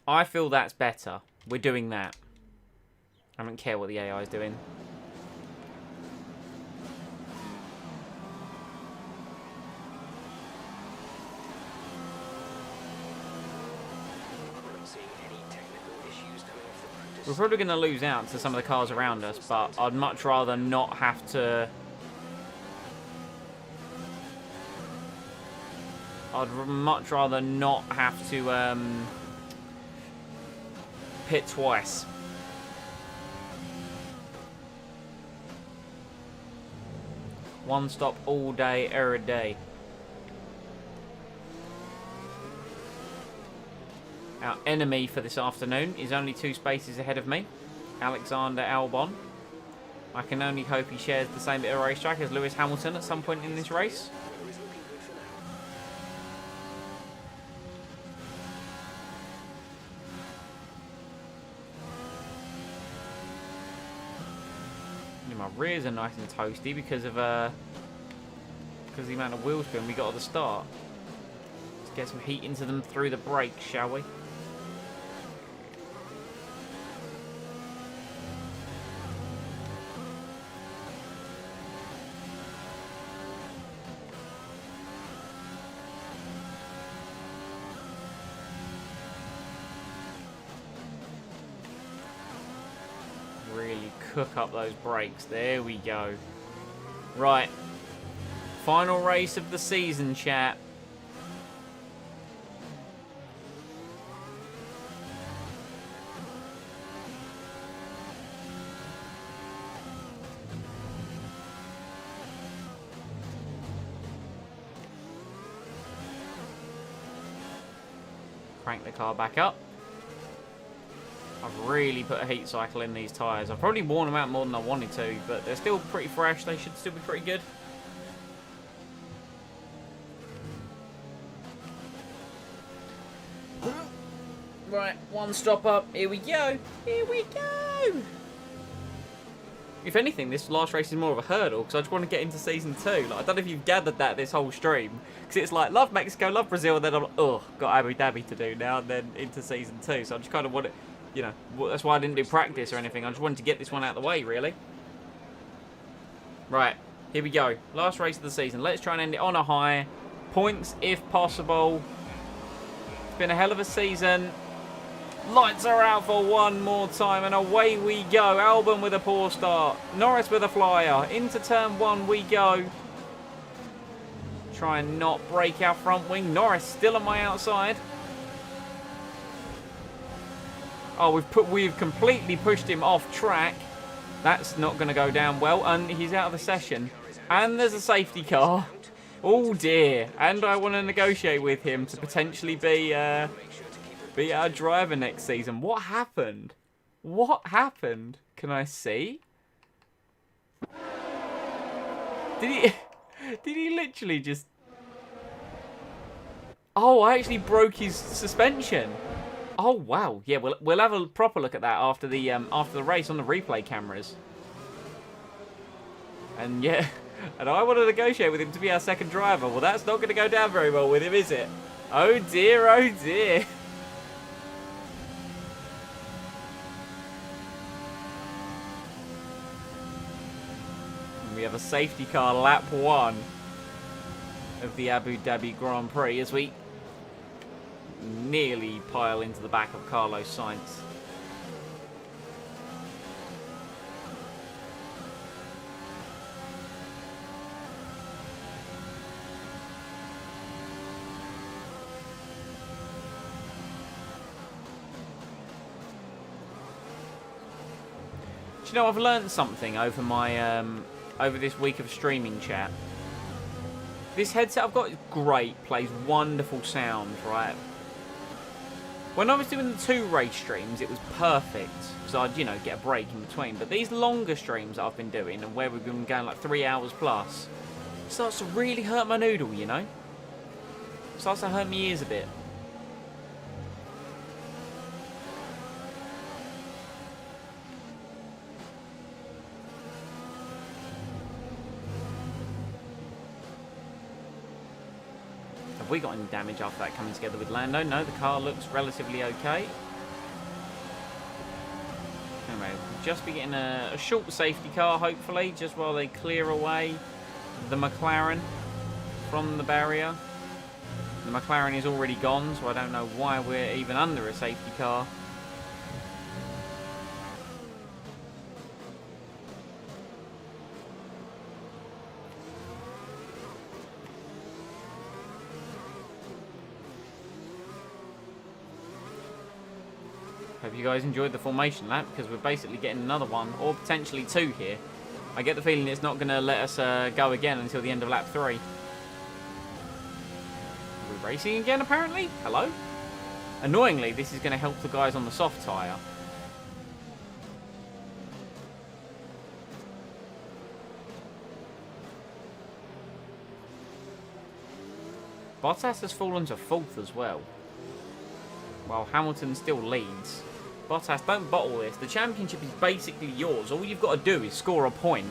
I feel that's better. We're doing that. I don't care what the AI is doing. We're not seeing any technical issues coming off the practice. We're probably going to lose out to some of the cars around us, but I'd much rather not have to... much rather not have to pit twice. One stop all day, every day. Our enemy for this afternoon is only 2 spaces ahead of me, Alexander Albon. I can only hope he shares the same bit of racetrack as Lewis Hamilton at some point in this race. Weather is looking good for now. My rears are nice and toasty because of the amount of wheel spin we got at the start. Let's get some heat into them through the brakes, shall we? Really cook up those brakes. There we go. Right. Final race of the season, chat. Crank the car back up. I've really put a heat cycle in these tyres. I've probably worn them out more than I wanted to, but they're still pretty fresh. They should still be pretty good. Right, one stop up. Here we go. Here we go. If anything, this last race is more of a hurdle because I just want to get into season 2. Like, I don't know if you've gathered that this whole stream, because it's like love Mexico, love Brazil, and then I'm like, oh, got Abu Dhabi to do now, and then into season 2. So I just kind of want it, you know, that's why I didn't do practice or anything. I just wanted to get this one out of the way, really. Right, here we go. Last race of the season. Let's try and end it on a high. Points if possible. It's been a hell of a season. Lights are out for one more time, and away we go. Albon with a poor start. Norris with a flyer. Into turn 1 we go. Try and not break our front wing. Norris still on my outside. Oh, we've completely pushed him off track. That's not going to go down well, and he's out of the session. And there's a safety car. Oh dear. And I want to negotiate with him to potentially be our driver next season. What happened? What happened? Can I see? Did he literally just... Oh, I actually broke his suspension. Oh wow. Yeah, we'll have a proper look at that after the race on the replay cameras. And yeah, and I want to negotiate with him to be our second driver. Well, that's not going to go down very well with him, is it? Oh dear, oh dear. We have a safety car lap 1 of the Abu Dhabi Grand Prix as we nearly pile into the back of Carlos Sainz. Do you know, I've learned something over my over this week of streaming, chat. This headset I've got is great, plays wonderful sound, right? When I was doing the 2 race streams, it was perfect, because I'd, you know, get a break in between. But these longer streams that I've been doing, and where we've been going like 3 hours plus, it starts to really hurt my noodle, you know? It starts to hurt my ears a bit. Have we got any damage after that coming together with Lando? No, the car looks relatively okay. Anyway, we'll just be getting a short safety car, hopefully, just while they clear away the McLaren from the barrier. The McLaren is already gone, so I don't know why we're even under a safety car. Hope you guys enjoyed the formation lap, because we're basically getting another one, or potentially 2 here. I get the feeling it's not going to let us go again until the end of lap 3. Are we racing again, apparently? Hello? Annoyingly, this is going to help the guys on the soft tyre. Bottas has fallen to 4th as well, while Hamilton still leads. Bottas, don't bottle this. The championship is basically yours. All you've got to do is score a point.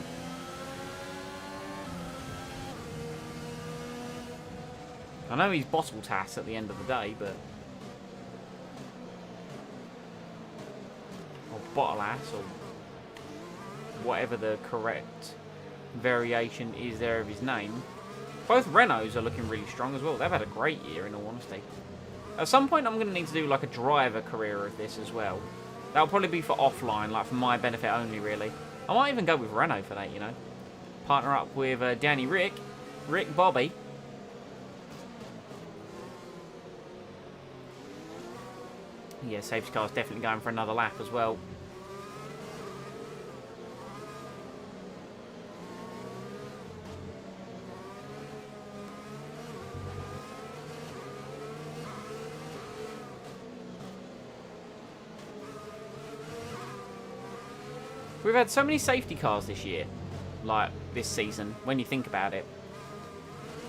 I know he's bottle tass at the end of the day, but... Or bottle ass, or whatever the correct variation is there of his name. Both Renaults are looking really strong as well. They've had a great year, in all honesty. At some point, I'm going to need to do like a driver career of this as well. That'll probably be for offline, like for my benefit only, really. I might even go with Renault for that, you know. Partner up with Danny Rick Bobby. Yeah, safety car's definitely going for another lap as well. We've had so many safety cars this year, like this season, when you think about it.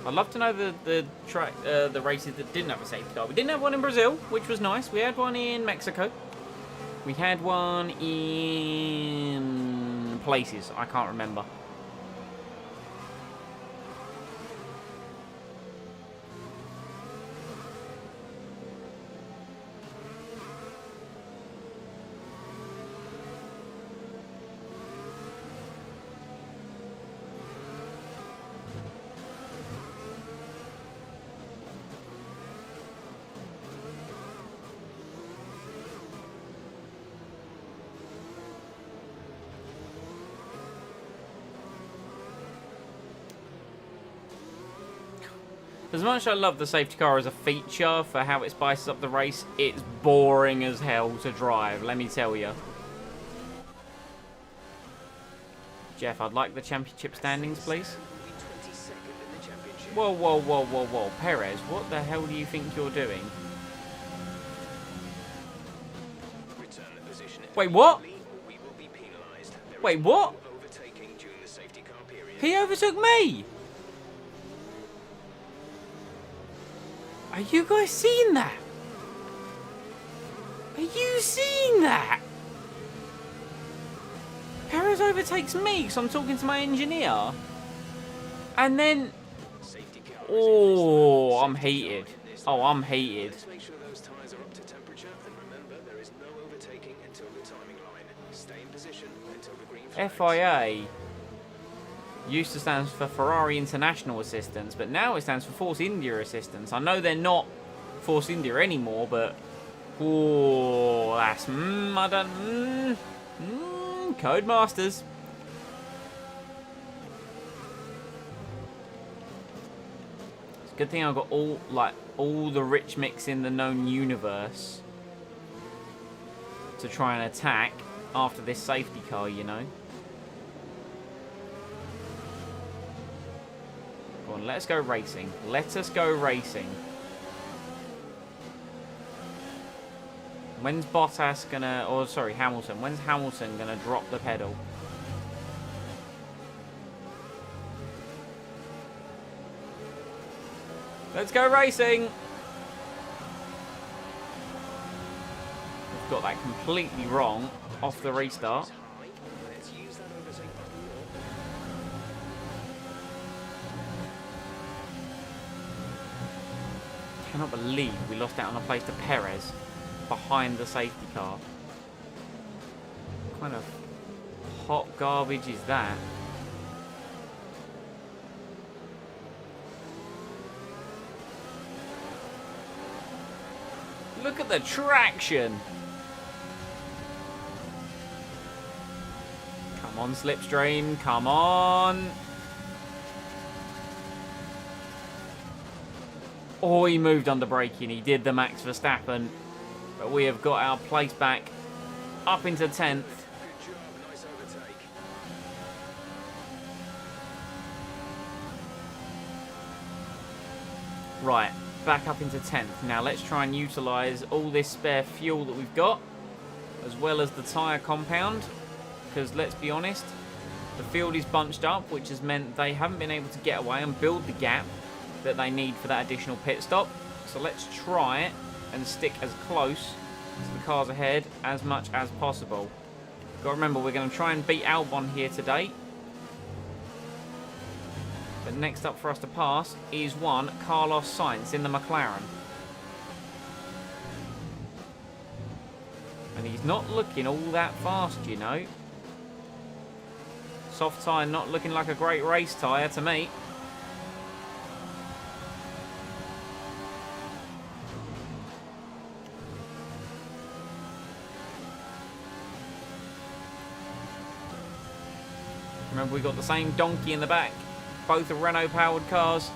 I'd love to know the races that didn't have a safety car. We didn't have one in Brazil, which was nice. We had one in Mexico. We had one in places. I can't remember. As much as I love the safety car as a feature for how it spices up the race, it's boring as hell to drive, let me tell you. Jeff, I'd like the championship standings, please. Whoa, whoa, whoa, whoa, whoa. Perez, what the hell do you think you're doing? Wait, what? Wait, what? He overtook me! Are you guys seeing that? Are you seeing that? Perez overtakes me because I'm talking to my engineer. And then... Oh, I'm heated. Oh, I'm heated. Make sure those tyres are up to temperature, and remember there is no overtaking until the timing line. Stay in position until the green flag. FIA used to stand for Ferrari International Assistance, but now it stands for Force India Assistance. I know they're not Force India anymore, but oh, that's I don't Codemasters. It's a good thing I've got all the rich mix in the known universe to try and attack after this safety car, you know. Go on, let's go racing. Let us go racing. When's Bottas gonna, or sorry, Hamilton. When's Hamilton gonna drop the pedal? Let's go racing. We've got that completely wrong off the restart. Let's use that overtake button more. Cannot believe we lost out on a place to Perez behind the safety car. What kind of hot garbage is that? Look at the traction. Come on, Slipstream. Come on. Oh, he moved under braking. He did the Max Verstappen. But we have got our place back up into 10th. Good job, nice overtake. Right, back up into 10th. Now let's try and utilise all this spare fuel that we've got, as well as the tyre compound. Because let's be honest, the field is bunched up, which has meant they haven't been able to get away and build the gap that they need for that additional pit stop. So let's try it and stick as close to the cars ahead as much as possible. Got to remember, we're going to try and beat Albon here today. But next up for us to pass is one Carlos Sainz in the McLaren. And he's not looking all that fast, you know. Soft tyre not looking like a great race tyre to me. Remember, we got the same donkey in the back. Both are Renault-powered cars.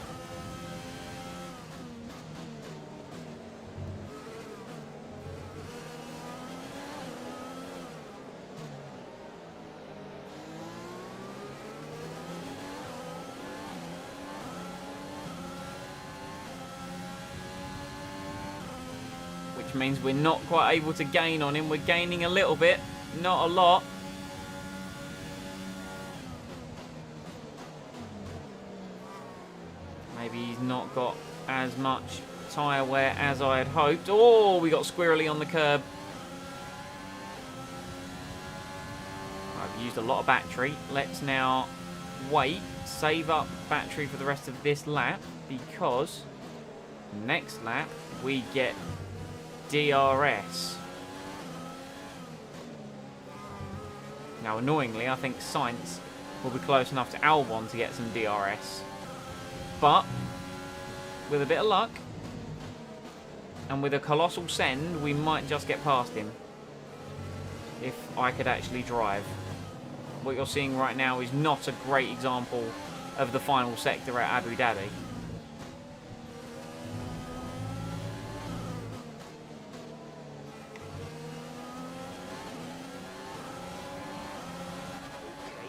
Which means we're not quite able to gain on him. We're gaining a little bit, not a lot. Maybe he's not got as much tyre wear as I had hoped. Oh, we got squirrely on the curb. I've used a lot of battery. Let's now wait, save up battery for the rest of this lap, because next lap we get DRS. Now, annoyingly, I think Sainz will be close enough to Albon to get some DRS. But with a bit of luck and with a colossal send, we might just get past him if I could actually drive. What you're seeing right now is not a great example of the final sector at Abu Dhabi. Okay,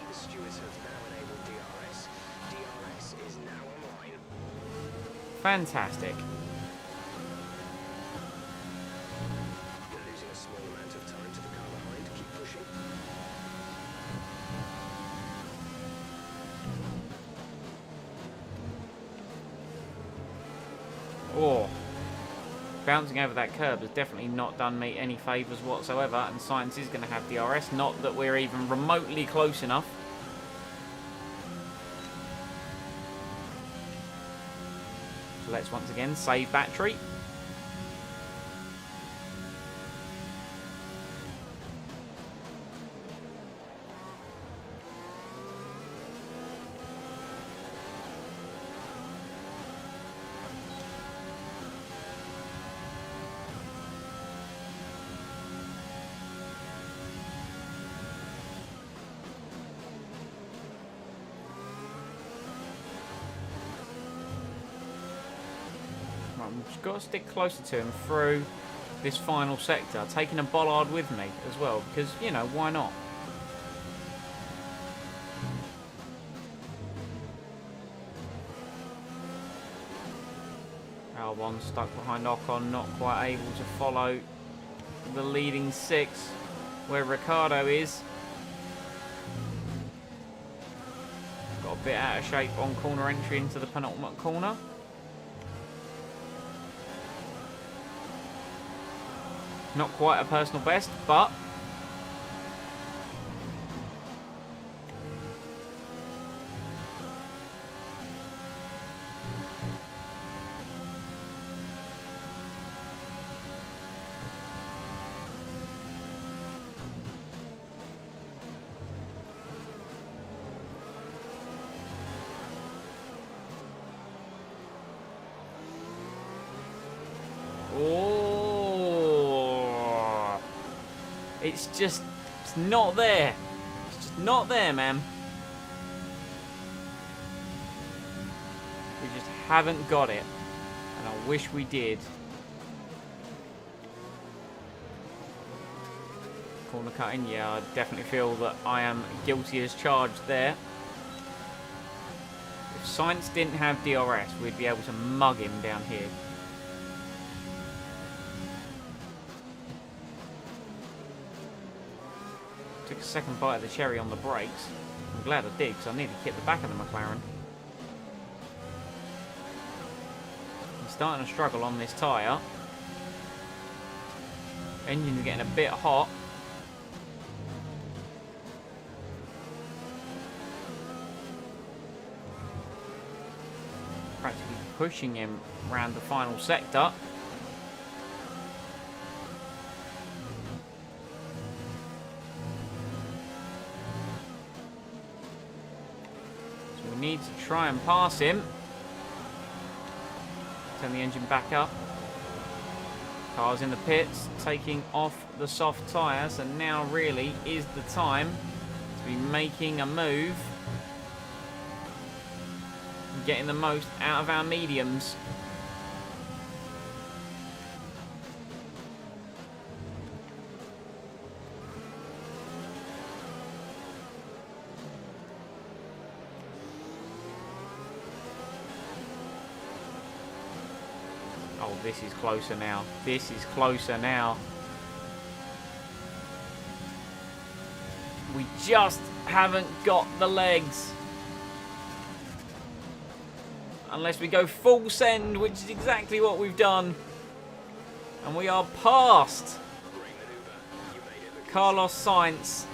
the stewards have now enabled DRS. DRS is now online. Fantastic. You're losing a small amount of time to the car behind. Keep pushing. Oh, bouncing over that curb has definitely not done me any favours whatsoever, and Sainz is going to have DRS. Not that we're even remotely close enough. So let's once again save battery. I've just got to stick closer to him through this final sector, taking a bollard with me as well, because, you know, why not? Albon stuck behind Ocon, not quite able to follow the leading six where Ricciardo is. Got a bit out of shape on corner entry into the penultimate corner. Not quite a personal best, but it's not there. It's just not there, man. We just haven't got it. And I wish we did. Corner cutting, yeah, I definitely feel that I am guilty as charged there. If Sainz didn't have DRS, we'd be able to mug him down here. Took a second bite of the cherry on the brakes. I'm glad I did, because I nearly hit the back of the McLaren. I'm starting to struggle on this tyre. Engine's getting a bit hot. Practically pushing him around the final sector. Need to try and pass him. Turn the engine back up. Car's in the pits, taking off the soft tyres, and now really is the time to be making a move getting the most out of our mediums. Oh, this is closer now. This is closer now. We just haven't got the legs. Unless we go full send, which is exactly what we've done. And we are past Carlos Sainz.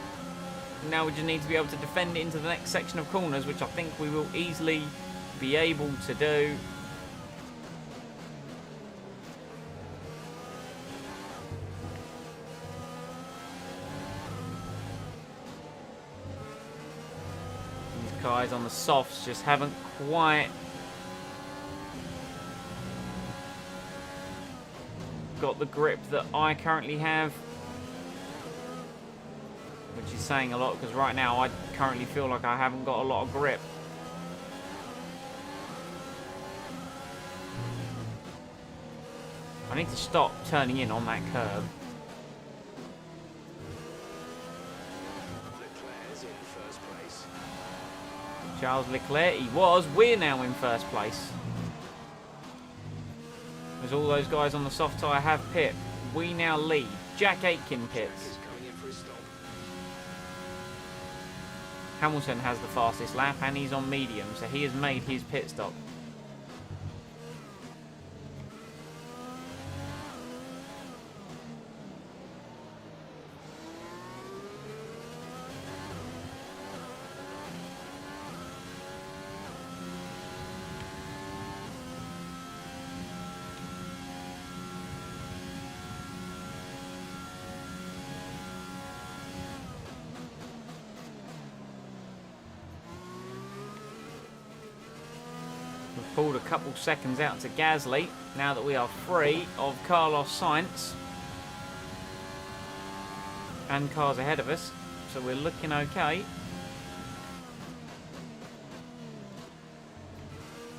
Now we just need to be able to defend it into the next section of corners, which I think we will easily be able to do. These guys on the softs just haven't quite got the grip that I currently have, which is saying a lot because right now I currently feel like I haven't got a lot of grip. I need to stop turning in on that curb. Leclerc's in first place. Charles Leclerc, he was. We're now in first place. As all those guys on the soft tyre have pit, we now lead. Jack Aitken pits. Is coming in for a stop. Hamilton has the fastest lap and he's on medium, so he has made his pit stop. We've pulled a couple seconds out to Gasly now that we are free of Carlos Sainz and cars ahead of us, so we're looking okay.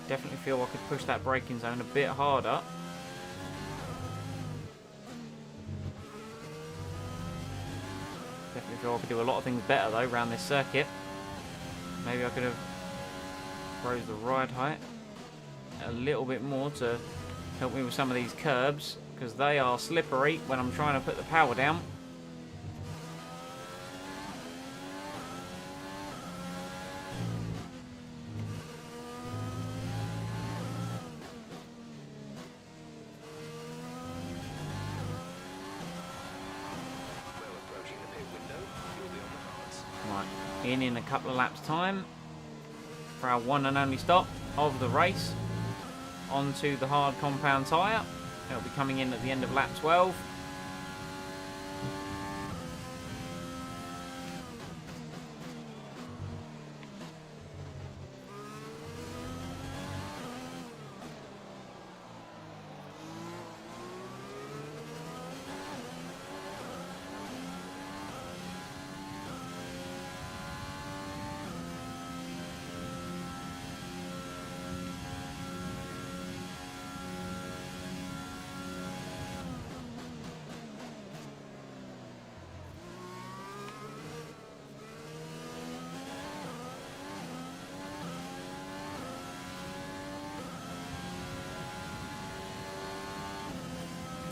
Definitely feel I could push that braking zone a bit harder. Definitely feel I could do a lot of things better though around this circuit. Maybe I could have raised the ride height a little bit more to help me with some of these curbs, because they are slippery when I'm trying to put the power down. Well, approaching the pit window, you'll be on the hards. Right, in a couple of laps time for our one and only stop of the race onto the hard compound tyre. It'll be coming in at the end of lap 12.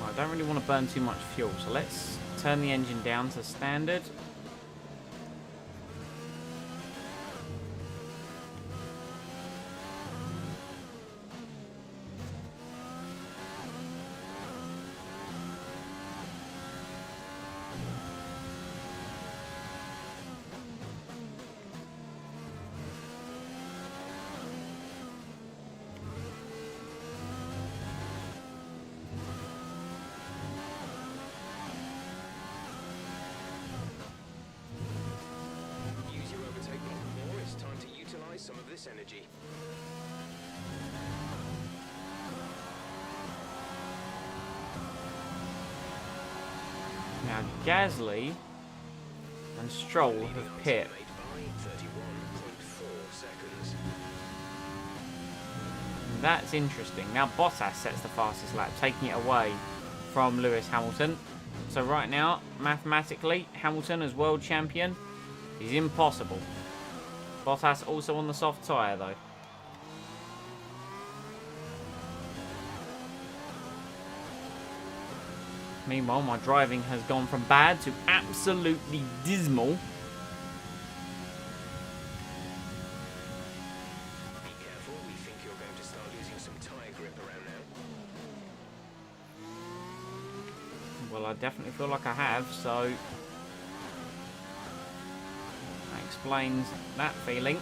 I don't really want to burn too much fuel, so let's turn the engine down to standard. Use your overtake block more. It's time to utilize some of this energy. Now Gasly and Stroll have pit. Made by 31.4 seconds. That's interesting. Now Bottas sets the fastest lap, taking it away from Lewis Hamilton. So right now, mathematically, Hamilton as world champion is impossible. Bottas also on the soft tyre though. Meanwhile, my driving has gone from bad to absolutely dismal. Be careful, we think you're going to start losing some tyre grip around now. Well, I definitely feel like I have, so that explains that feeling.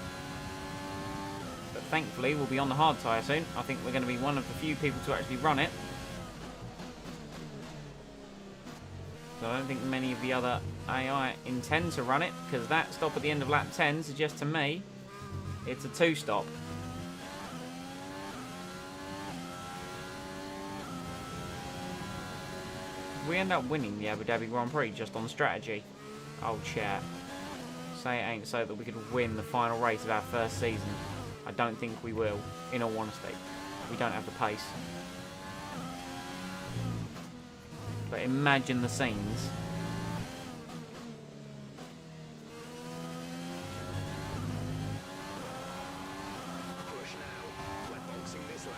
But thankfully, we'll be on the hard tyre soon. I think we're going to be one of the few people to actually run it. So I don't think many of the other AI intend to run it, because that stop at the end of lap 10 suggests to me it's a 2-stop. We end up winning the Abu Dhabi Grand Prix just on strategy. Oh, chat. Say it ain't so that we could win the final race of our first season. I don't think we will, in all honesty. We don't have the pace. But imagine the scenes. Push now. We're boxing this lap.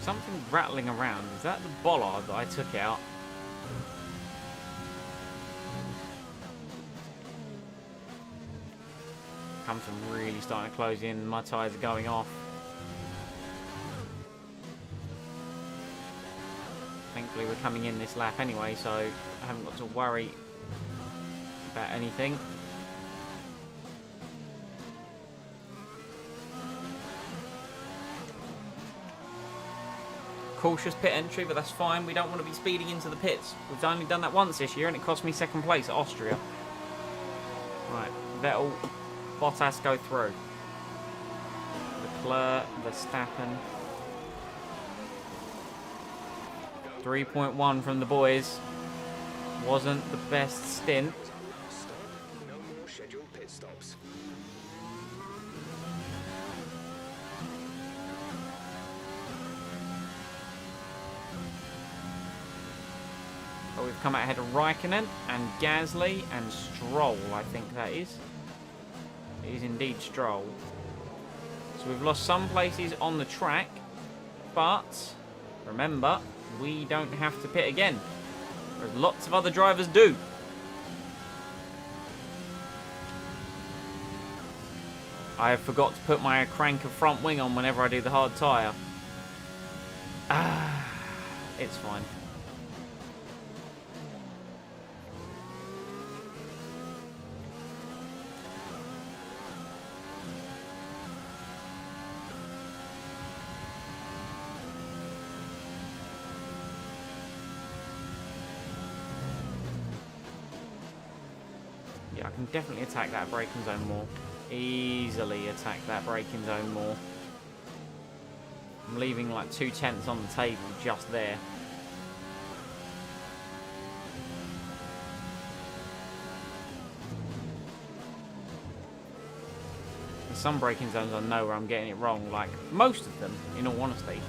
Something rattling around. Is that the bollard that I took out? Hamilton really starting to close in. My tyres are going off. Thankfully we're coming in this lap anyway, so I haven't got to worry about anything. Cautious pit entry, but that's fine. We don't want to be speeding into the pits. We've only done that once this year, and it cost me second place at Austria. Right, Vettel, Bottas go through. Leclerc, Verstappen. 3.1 from the boys. Wasn't the best stint. Stop. No more scheduled pit stops. But we've come out ahead of Raikkonen and Gasly and Stroll, I think that is. It is indeed Stroll. So we've lost some places on the track, but remember, we don't have to pit again. Whereas lots of other drivers do. I have forgot to put my crank of front wing on whenever I do the hard tyre. It's fine. Yeah, I can definitely attack that braking zone more. Easily attack that braking zone more. I'm leaving like 2/10 on the table just there. There's some braking zones I know where I'm getting it wrong, like most of them, in all honesty.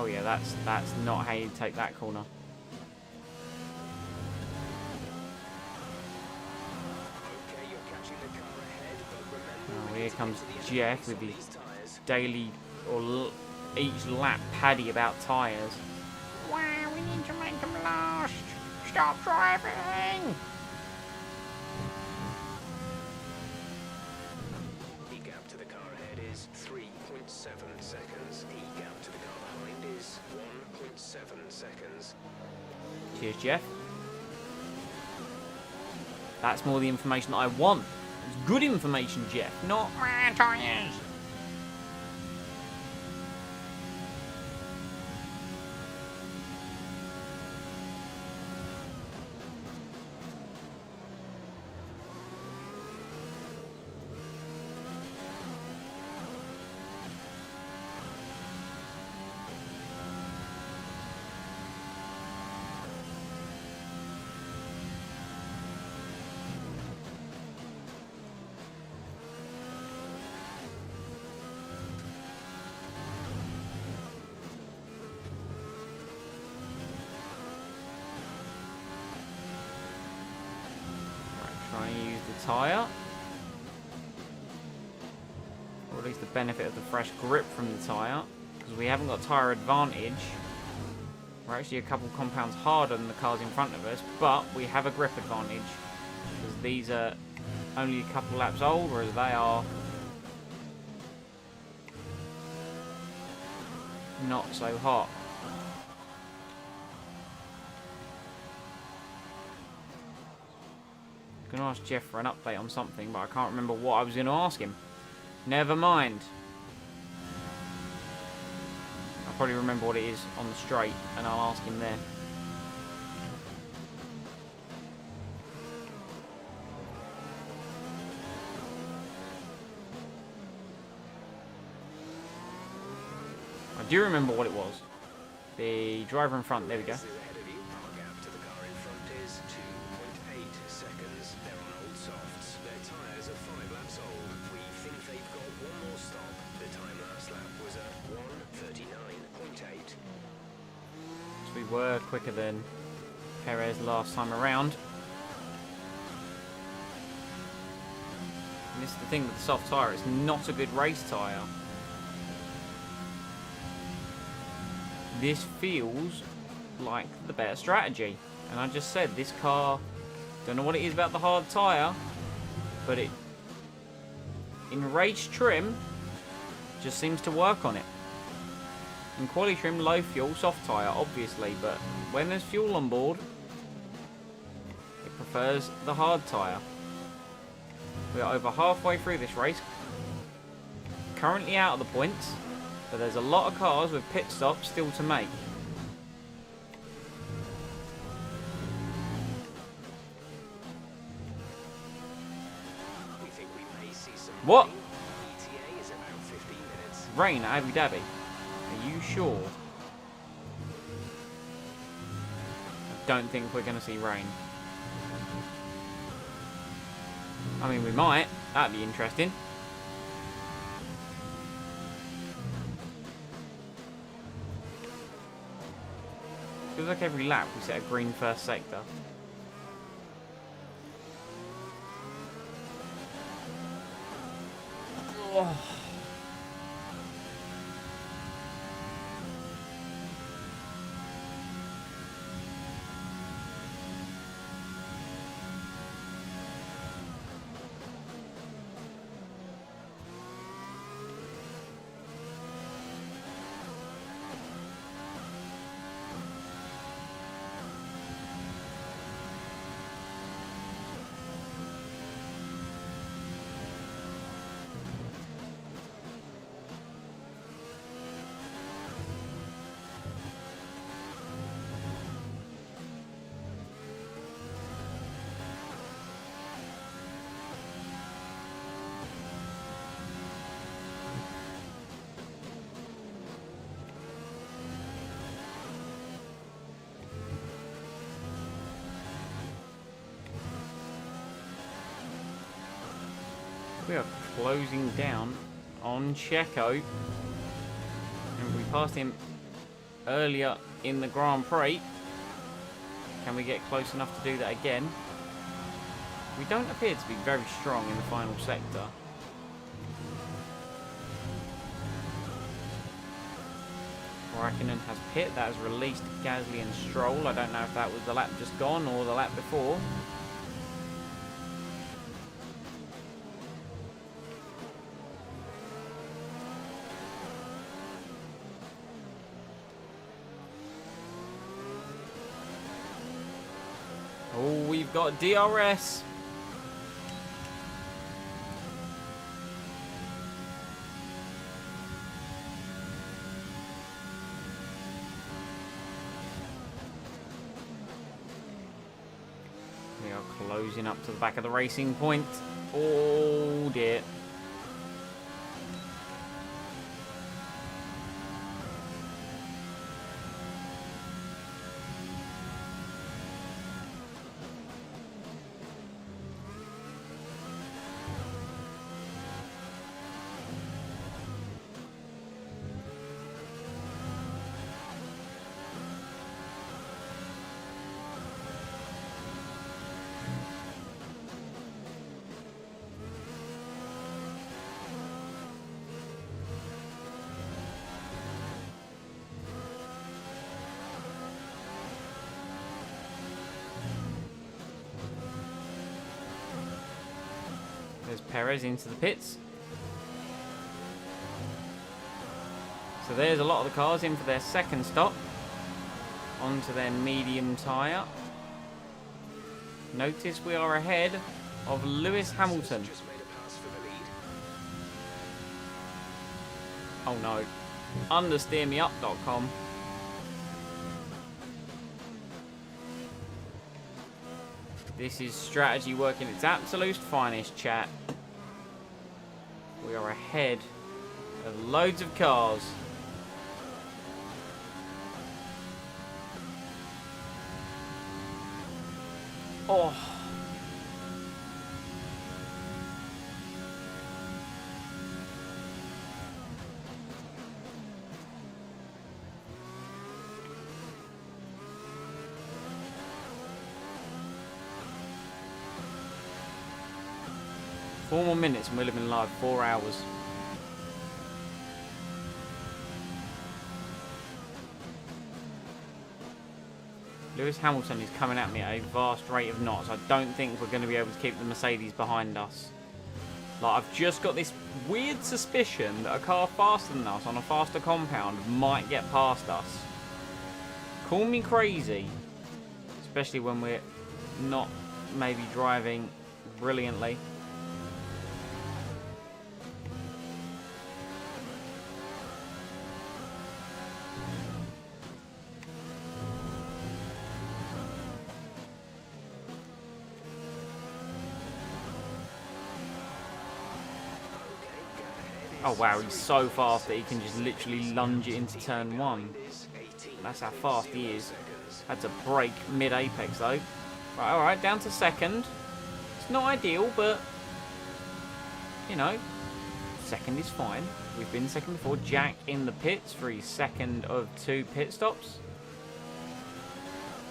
Oh yeah, that's not how you take that corner. Okay, you're catching the car ahead, but remember, Oh, we here need to comes get to the Jeff interface with on his these tyres. daily or each lap paddy about tyres. Wow, we need to make them last. Stop driving. E-gap to the car ahead is 3.7 seconds. E-gap to the car behind is 1.7 seconds. Cheers, Jeff. That's more the information I want. It's good information, Jeff, not tyres. Trying to use the tyre. Or at least the benefit of the fresh grip from the tyre. Because we haven't got tyre advantage. We're actually a couple compounds harder than the cars in front of us, but we have a grip advantage. Because these are only a couple laps old, whereas they are not so hot. I'm going to ask Jeff for an update on something, but I can't remember what I was going to ask him. Never mind. I'll probably remember what it is on the straight, and I'll ask him there. I do remember what it was. The driver in front, there we go. This is ahead of you. Car gap to the car in front is 2.8 seconds. They're on old softs. Their tyres are 5 laps old. We think they've got one more stop. The time last lap was at 1:39.8. So we were quicker than Perez last time around. And this is the thing with the soft tyre, it's not a good race tyre. This feels like the better strategy. And I just said, this car, don't know what it is about the hard tyre, but it, in race trim, just seems to work on it. In quali trim, low fuel, soft tyre, obviously, but when there's fuel on board, it prefers the hard tyre. We are over halfway through this race, currently out of the points, but there's a lot of cars with pit stops still to make. We think we may see some What? rain. ETA is about 15 minutes. Rain at Abu Dhabi. Are you sure? I don't think we're going to see rain. I mean, we might. That'd be interesting. Feels like every lap we set a green first sector. Oh. We are closing down on Checo. And we passed him earlier in the Grand Prix. Can we get close enough to do that again? We don't appear to be very strong in the final sector. Raikkonen has pit. That has released Gasly and Stroll. I don't know if that was the lap just gone or the lap before. Oh, we've got DRS. We are closing up to the back of the racing point. Oh dear. There's Perez into the pits. So there's a lot of the cars in for their second stop. Onto their medium tyre. Notice we are ahead of Lewis Hamilton. Just made a pass for the lead. Oh no. Understeermeup.com. This is strategy working its absolute finest, chat. We are ahead of loads of cars. Oh. Four more minutes and we'll have been live 4 hours. Lewis Hamilton is coming at me at a vast rate of knots. I don't think we're going to be able to keep the Mercedes behind us. Like, I've just got this weird suspicion that a car faster than us on a faster compound might get past us. Call me crazy. Especially when we're not maybe driving brilliantly. Oh wow, he's so fast that he can just literally lunge it into turn 1. That's how fast he is. Had to brake mid-apex though. Right, alright, down to second. It's not ideal, but, you know, second is fine. We've been second before. Jack in the pits for his second of 2 pit stops.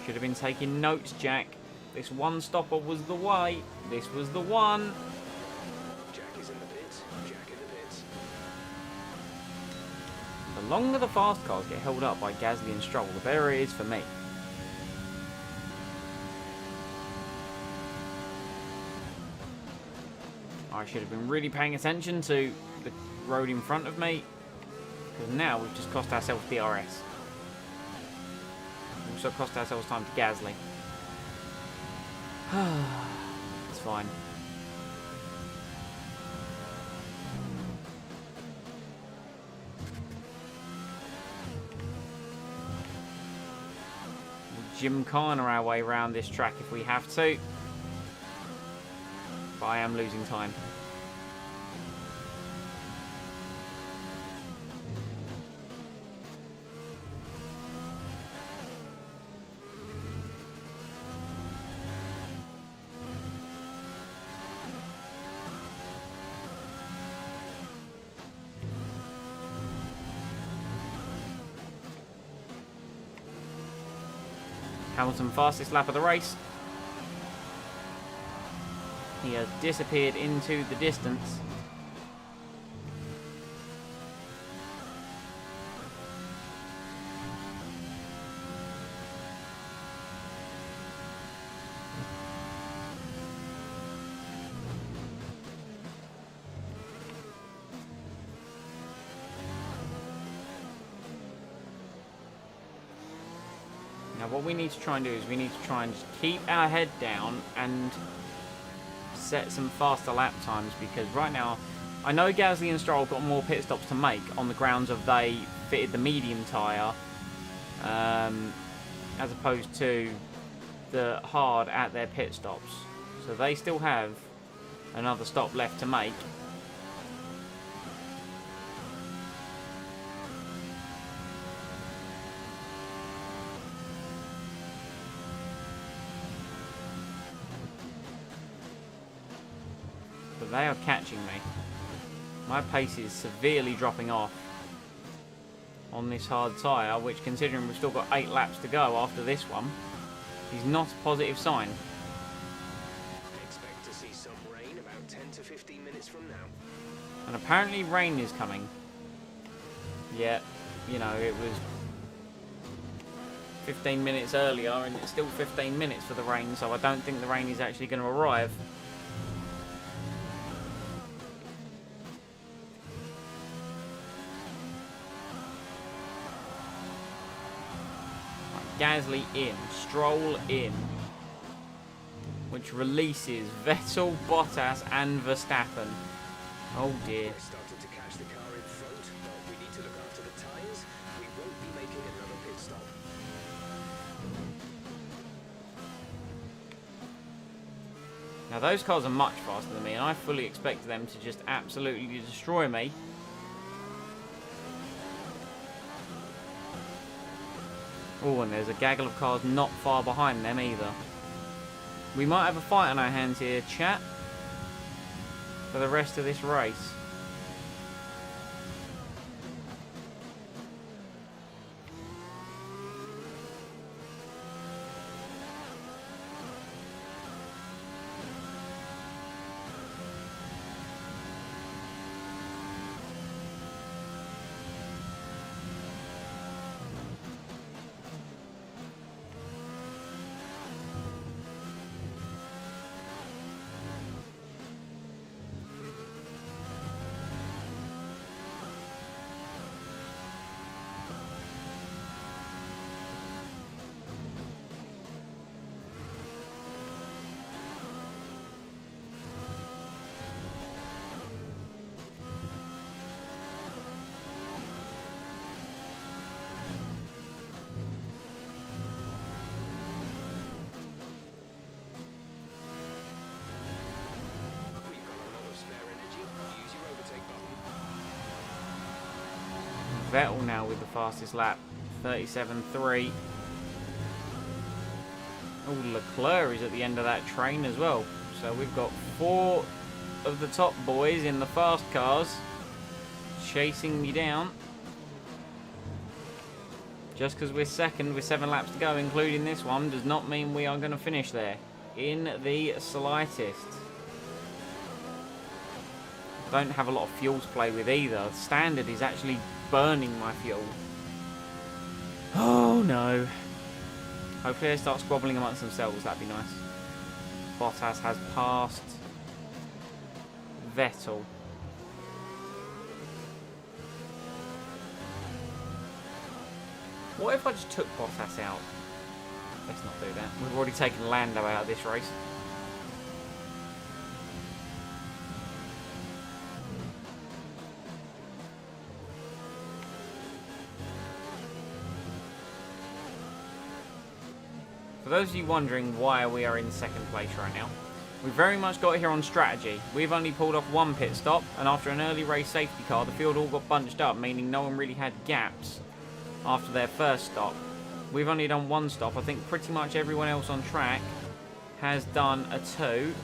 Should have been taking notes, Jack. This one stopper was the way. This was the one. Jack is in the pits. Jack in the pits. The longer the fast cars get held up by Gasly and Stroll, the better it is for me. I should have been really paying attention to the road in front of me, because now we've just cost ourselves DRS. We've also cost ourselves time to Gasly. It's fine. We'll gymkhana our way around this track if we have to. But I am losing time. Hamilton fastest lap of the race. He has disappeared into the distance. Now what we need to try and do is we need to try and just keep our head down and set some faster lap times, because right now I know Gasly and Stroll got more pit stops to make on the grounds of they fitted the medium tyre as opposed to the hard at their pit stops, so they still have another stop left to make. But they are catching me. My pace is severely dropping off on this hard tyre, which, considering we've still got 8 laps to go after this one, is not a positive sign. Expect to see some rain about 10 to 15 minutes from now. And apparently rain is coming. Yeah, you know, it was 15 minutes earlier and it's still 15 minutes for the rain, so I don't think the rain is actually going to arrive. Gasly in, Stroll in, which releases Vettel, Bottas and Verstappen. Oh dear. We're starting to catch the car in front, but we need to look after the tyres. We won't be making another pit stop. Now those cars are much faster than me, and I fully expect them to just absolutely destroy me. Oh, and there's a gaggle of cars not far behind them either. We might have a fight on our hands here, chat, for the rest of this race. Vettel now with the fastest lap, 37.3. Oh, Leclerc is at the end of that train as well. So we've got 4 of the top boys in the fast cars chasing me down. Just because we're second with 7 laps to go, including this one, does not mean we are going to finish there in the slightest. Don't have a lot of fuel to play with either. Standard is actually burning my fuel. Oh no. Hopefully they start squabbling amongst themselves, that'd be nice. Bottas has passed Vettel. What if I just took Bottas out? Let's not do that. We've already taken Lando out of this race. For those of you wondering why we are in second place right now, we very much got here on strategy. We've only pulled off 1 pit stop, and after an early race safety car, the field all got bunched up, meaning no one really had gaps after their first stop. We've only done 1 stop. I think pretty much everyone else on track has done a 2.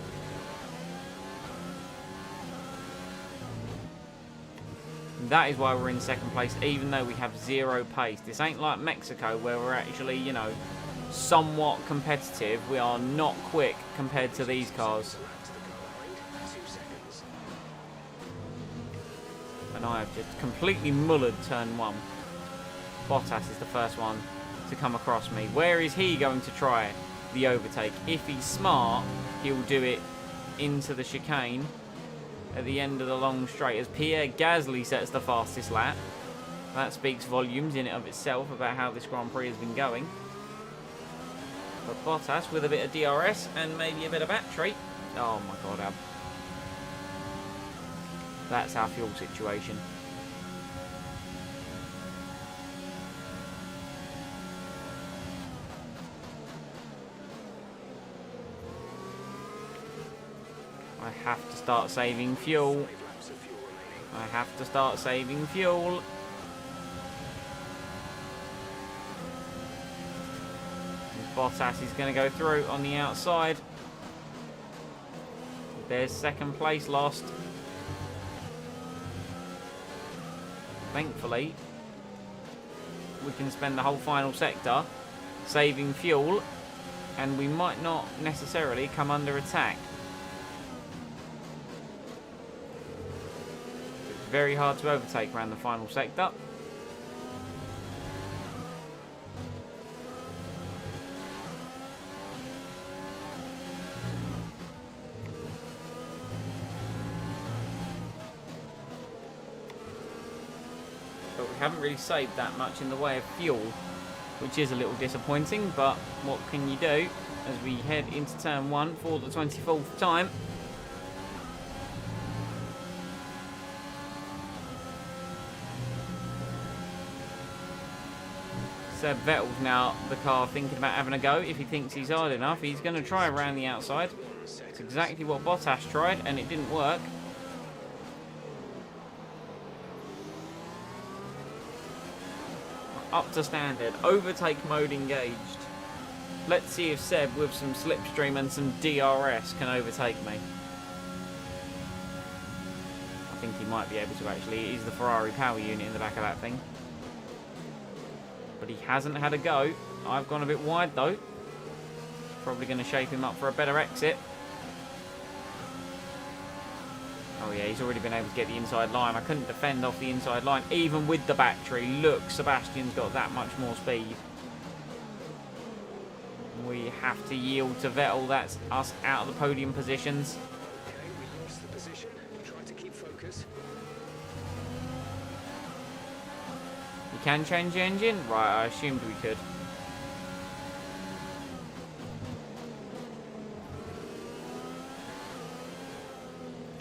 That is why we're in second place, even though we have 0 pace. This ain't like Mexico, where we're actually, you know, somewhat competitive. We are not quick compared to these cars. And I have just completely mullered turn 1. Bottas is the first one to come across me. Where is he going to try the overtake? If he's smart, he'll do it into the chicane at the end of the long straight as Pierre Gasly sets the fastest lap. That speaks volumes in and of itself about how this Grand Prix has been going. But Bottas with a bit of DRS and maybe a bit of battery. Oh my god, Ab. That's our fuel situation. I have to start saving fuel. I have to start saving fuel. And Bottas is going to go through on the outside. There's second place lost. Thankfully, we can spend the whole final sector saving fuel, and we might not necessarily come under attack. It's very hard to overtake around the final sector. But we haven't really saved that much in the way of fuel, which is a little disappointing, but what can you do as we head into turn 1 for the 24th time. Seb Vettel's now the car thinking about having a go. If he thinks he's hard enough, he's going to try around the outside. It's exactly what Bottas tried, and it didn't work. Up to standard. Overtake mode engaged. Let's see if Seb, with some slipstream and some DRS, can overtake me. I think he might be able to, actually. He's the Ferrari power unit in the back of that thing. But he hasn't had a go. I've gone a bit wide, though. Probably going to shape him up for a better exit. Oh yeah, he's already been able to get the inside line. I couldn't defend off the inside line, even with the battery. Look, Sebastian's got that much more speed. We have to yield to Vettel. That's us out of the podium positions. Okay, we lost the position. Try to keep focus. You can change the engine? Right, I assumed we could.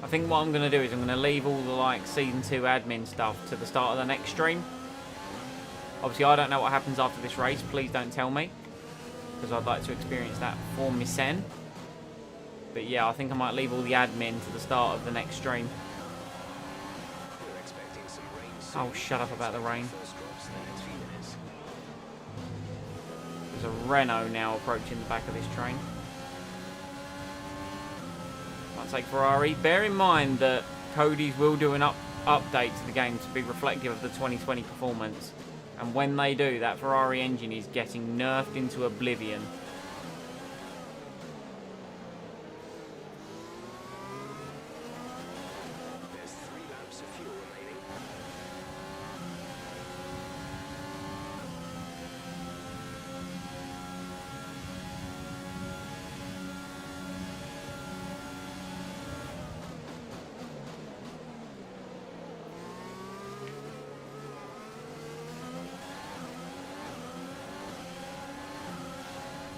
I think what I'm going to do is I'm going to leave all the like Season 2 admin stuff to the start of the next stream. Obviously, I don't know what happens after this race. Please don't tell me, because I'd like to experience that for myself. But yeah, I think I might leave all the admin to the start of the next stream. We're expecting some rain soon. Oh, shut up about the rain. First drops in the next few minutes. There's a Renault now approaching the back of this train. I'll take Ferrari. Bear in mind that Cody's will do an update to the game to be reflective of the 2020 performance. And when they do, that Ferrari engine is getting nerfed into oblivion. There's 3 laps of fuel remaining.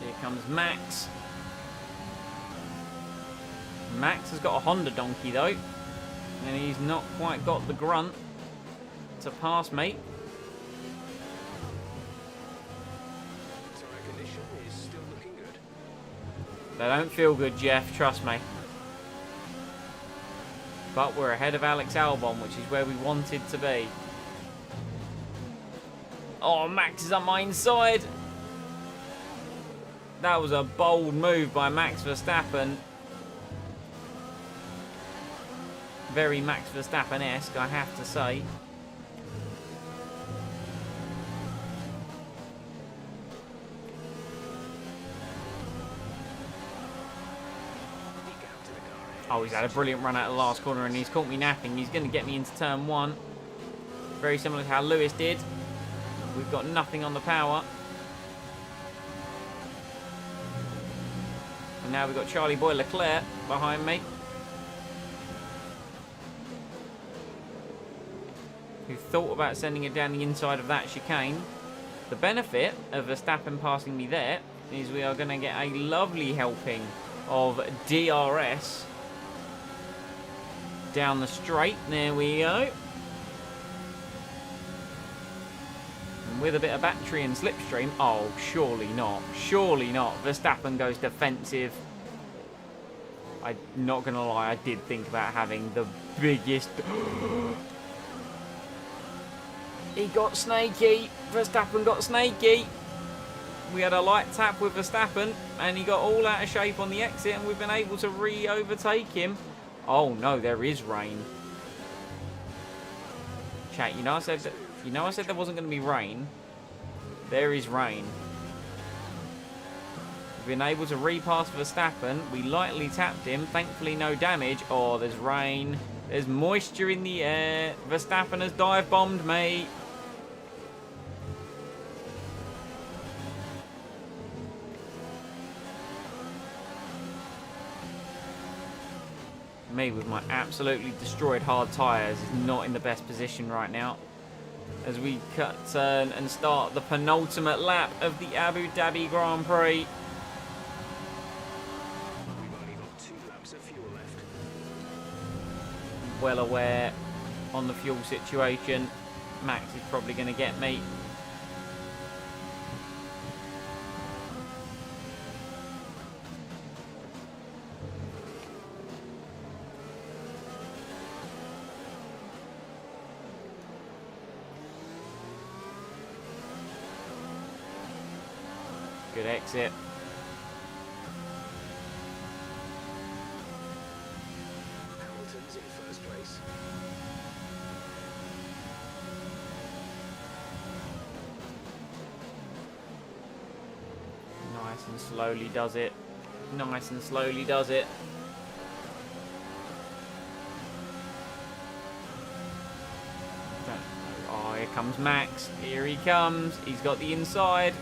Here comes Max. Max has got a Honda donkey though, and he's not quite got the grunt to pass me. Tire condition is still looking good. They don't feel good, Jeff, trust me. But we're ahead of Alex Albon, which is where we wanted to be. Oh, Max is on my inside. That was a bold move by Max Verstappen. Very Max Verstappen-esque, I have to say. Oh, he's had a brilliant run out of the last corner and he's caught me napping. He's going to get me into turn 1. Very similar to how Lewis did. We've got nothing on the power. And now we've got Charlie Boy Leclerc behind me, who thought about sending it down the inside of that chicane. The benefit of Verstappen passing me there is we are going to get a lovely helping of DRS down the straight. There we go. And with a bit of battery and slipstream. Oh, surely not. Surely not. Verstappen goes defensive. I'm not going to lie, I did think about having the biggest... He got snaky. Verstappen got snaky. We had a light tap with Verstappen and he got all out of shape on the exit and we've been able to re-overtake him. Oh no, there is rain. Chat, you know I said there wasn't going to be rain. There is rain. We've been able to repass Verstappen. We lightly tapped him. Thankfully no damage. Oh, there's rain. There's moisture in the air. Verstappen has dive bombed me. Me with my absolutely destroyed hard tyres is not in the best position right now as we cut turn and start the penultimate lap of the Abu Dhabi Grand Prix. We've only got 2 laps of fuel left. Well aware on the fuel situation. Max is probably going to get me. Good exit. Hamilton's in first place. Nice and slowly does it. Nice and slowly does it. Oh, here comes Max. Here he comes. He's got the inside.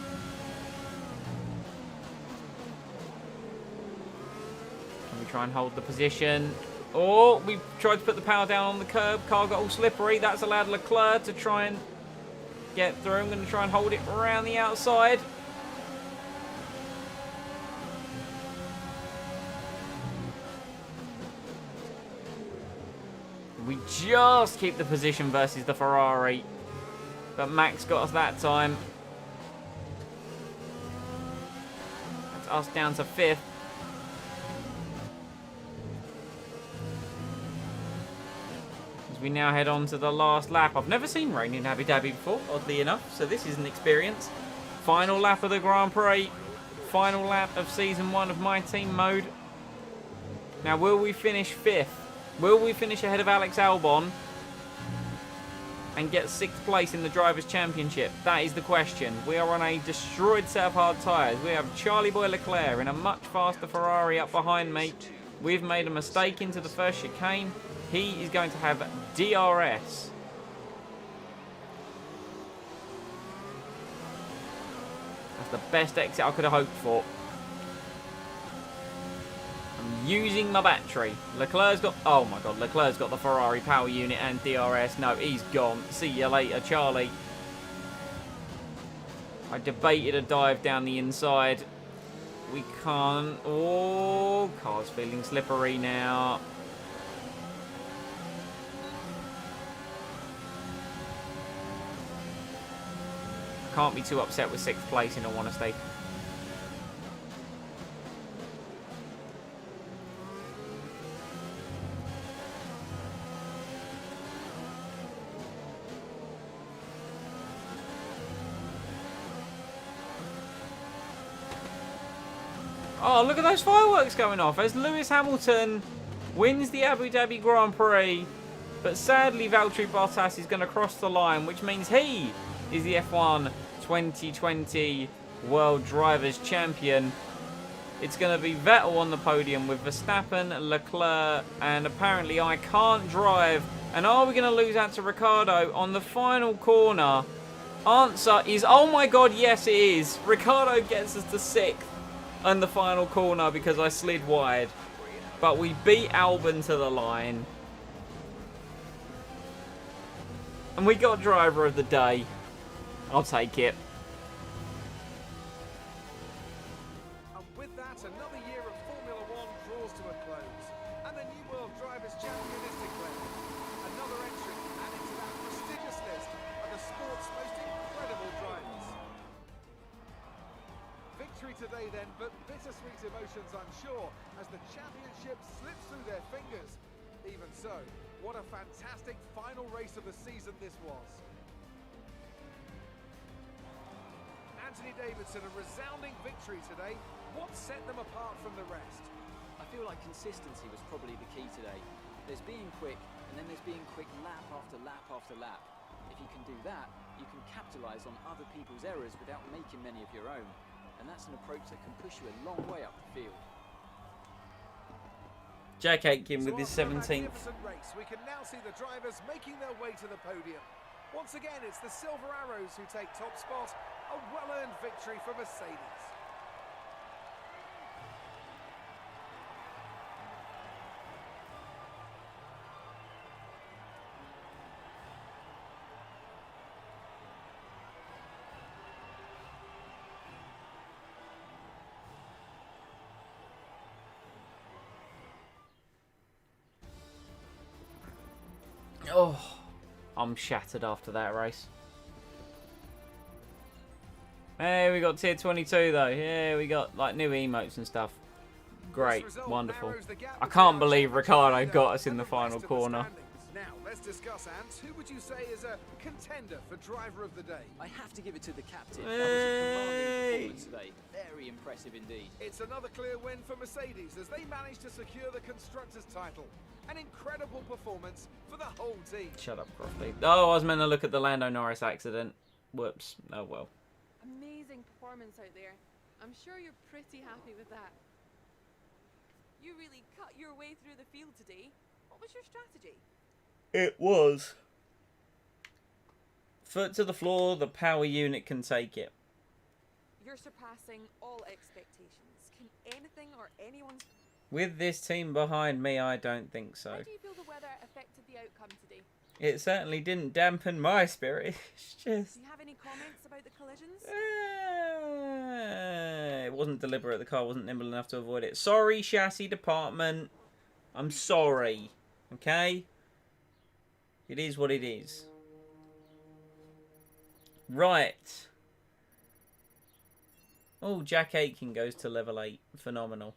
Try and hold the position. Oh, we tried to put the power down on the curb. Car got all slippery. That's allowed Leclerc to try and get through. I'm going to try and hold it around the outside. We just keep the position versus the Ferrari. But Max got us that time. That's us down to 5th. We now head on to the last lap. I've never seen rain in Abu Dhabi before, oddly enough, so this is an experience. Final lap of the Grand Prix. Final lap of Season 1 of My Team mode. Now, will we finish 5th? Will we finish ahead of Alex Albon and get 6th place in the Drivers' Championship? That is the question. We are on a destroyed set of hard tyres. We have Charlie Boy Leclerc in a much faster Ferrari up behind me. We've made a mistake into the first chicane. He is going to have DRS. That's the best exit I could have hoped for. I'm using my battery. Leclerc's got... Oh my god, Leclerc's got the Ferrari power unit and DRS. No, he's gone. See you later, Charlie. I debated a dive down the inside. We can't... Oh, car's feeling slippery now. Can't be too upset with 6th place in all honesty. Oh, look at those fireworks going off as Lewis Hamilton wins the Abu Dhabi Grand Prix. But sadly, Valtteri Bottas is going to cross the line, which means he is the F1 2020 World Drivers' Champion. It's going to be Vettel on the podium with Verstappen, Leclerc, and apparently I can't drive. And are we going to lose out to Ricciardo on the final corner? Answer is, oh my god, yes it is. Ricciardo gets us to 6th on the final corner because I slid wide. But we beat Albon to the line. And we got driver of the day. I'll take it. And with that, another year of Formula One draws to a close. And the new World Drivers' Champion is declared. Another entry added to that prestigious list of the sport's most incredible drivers. Victory today then, but bittersweet emotions, I'm sure, as the championship slips through their fingers. Even so, what a fantastic final race of the season this was. Anthony Davidson, a resounding victory today. What set them apart from the rest? I feel like consistency was probably the key today. There's being quick, and then there's being quick lap after lap after lap. If you can do that, you can capitalise on other people's errors without making many of your own. And that's an approach that can push you a long way up the field. Jack Aitken with his So after a 17th. magnificent race, we can now see the drivers making their way to the podium. Once again, it's the Silver Arrows who take top spot. A well-earned victory for Mercedes. Oh, I'm shattered after that race. Hey, we got tier 22 though. Yeah, we got like new emotes and stuff. Great, wonderful. I can't believe Ricciardo got us in the final corner. Now, let's discuss, Ant. Who would you say is a contender for driver of the day? I have to give it to the captain. That was a commanding performance today. Very impressive indeed. It's another clear win for Mercedes as they managed to secure the Constructors' title. An incredible performance for the whole team. Shut up, Crofty. Oh, I was meant to look at the Lando Norris accident. Whoops. Oh well. Amazing performance out there. I'm sure you're pretty happy with that. You really cut your way through the field today. What was your strategy? It was. Foot to the floor, the power unit can take it. You're surpassing all expectations. Can anything or anyone... With this team behind me, I don't think so. How do you feel the weather affected the outcome today? It certainly didn't dampen my spirit. It's just... Do you have any comments about the collisions? It wasn't deliberate. The car wasn't nimble enough to avoid it. Sorry, chassis department. I'm sorry. Okay? It is what it is. Right. Oh, Jack Aitken goes to level 8. Phenomenal.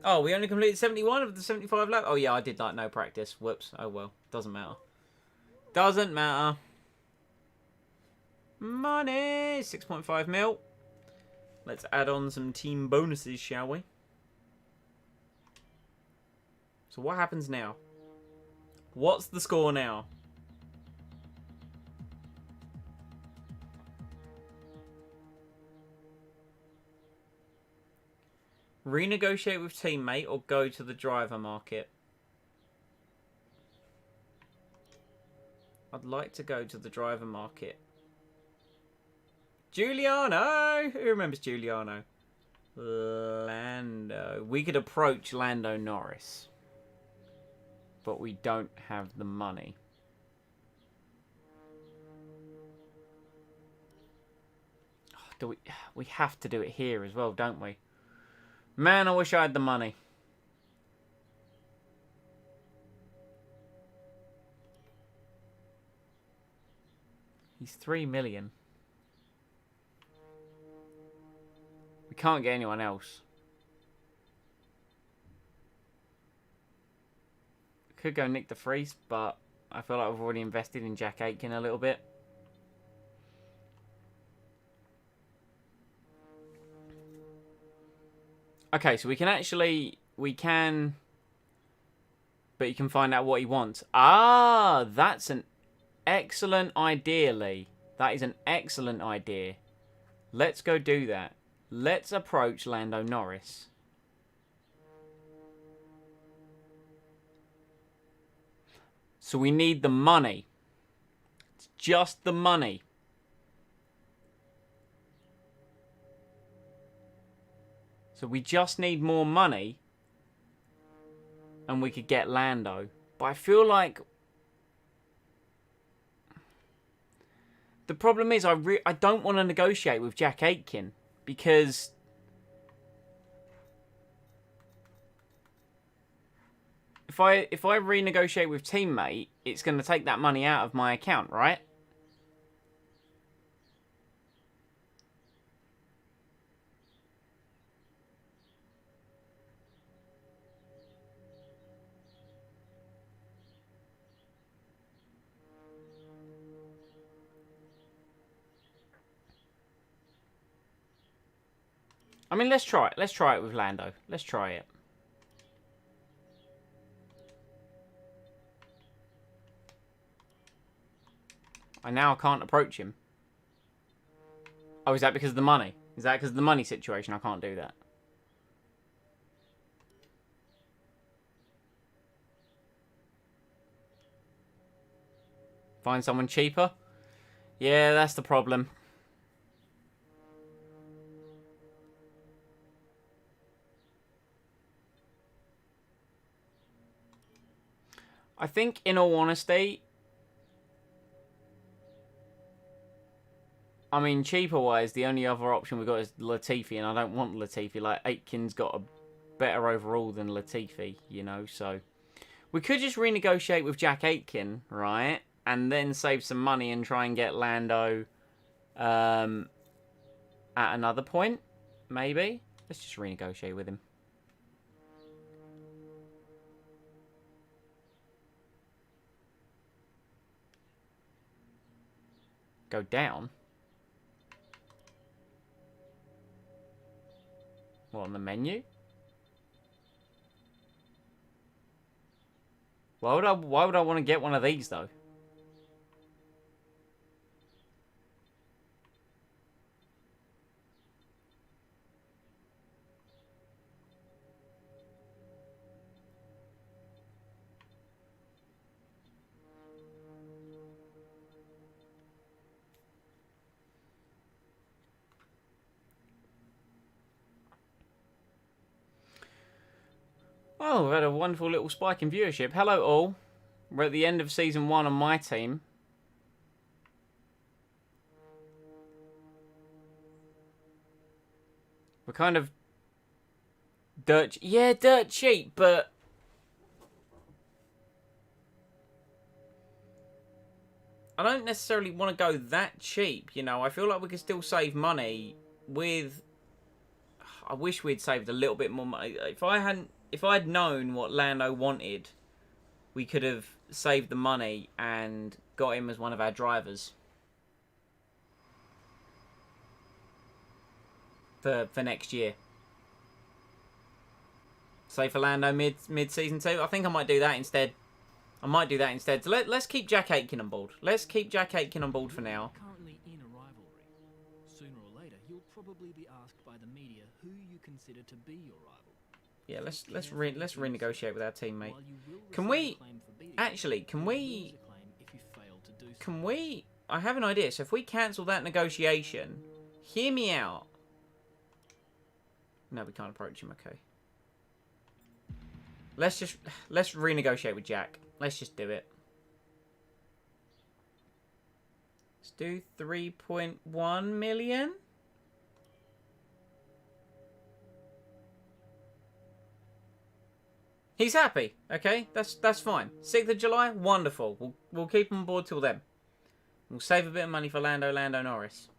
Oh, we only completed 71 of the 75 laps. Oh, yeah, I did like no practice. Whoops. Oh, well. Doesn't matter. Doesn't matter. Money. 6.5 mil. Let's add on some team bonuses, shall we? So what happens now? What's the score now? Renegotiate with teammate or go to the driver market? I'd like to go to the driver market. Giuliano! Who remembers Giuliano? Lando. We could approach Lando Norris. But we don't have the money. We have to do it here as well, don't we? Man, I wish I had the money. He's 3 million. We can't get anyone else. Could go Nick de Vries, but I feel like we've already invested in Jack Aitken a little bit. Okay, so we can, but you can find out what he wants. Ah, that's an... excellent idea, Lee. That is an excellent idea. Let's go do that. Let's approach Lando Norris. So we need the money. It's just the money. So we just need more money. And we could get Lando. But I feel like... The problem is I don't want to negotiate with Jack Aitken. Because... If I renegotiate with teammate, it's going to take that money out of my account, right? I mean, let's try it. Let's try it with Lando. Let's try it. I now can't approach him. Oh, is that because of the money? Is that because of the money situation? I can't do that. Find someone cheaper? Yeah, that's the problem. I think, in all honesty, I mean, cheaper-wise, the only other option we've got is Latifi, and I don't want Latifi. Like, Aitken's got a better overall than Latifi, you know, so... We could just renegotiate with Jack Aitken, right? And then save some money and try and get Lando at another point, maybe? Let's just renegotiate with him. Go down? What, on the menu? Why would I want to get one of these, though? Oh, we've had a wonderful little spike in viewership. Hello all. We're at the end of Season 1 on my team. We're kind of... dirt cheap, but... I don't necessarily want to go that cheap, you know. I feel like we could still save money with... I wish we'd saved a little bit more money. If I'd known what Lando wanted, we could have saved the money and got him as one of our drivers for next year. Say for Lando mid season 2. I think I might do that instead. So let's keep Jack Aitken on board. Let's keep Jack Aitken on board for now. Currently in a rivalry. Sooner or later, you'll probably be asked by the media who you consider to be your rival. Yeah, let's renegotiate with our teammate. Can we actually? Can we? I have an idea. So if we cancel that negotiation, hear me out. No, we can't approach him. Okay. Let's renegotiate with Jack. Let's just do it. Let's do 3.1 million. He's happy, okay? That's fine. 6th of July, wonderful. We'll keep him on board till then. We'll save a bit of money for Lando Norris.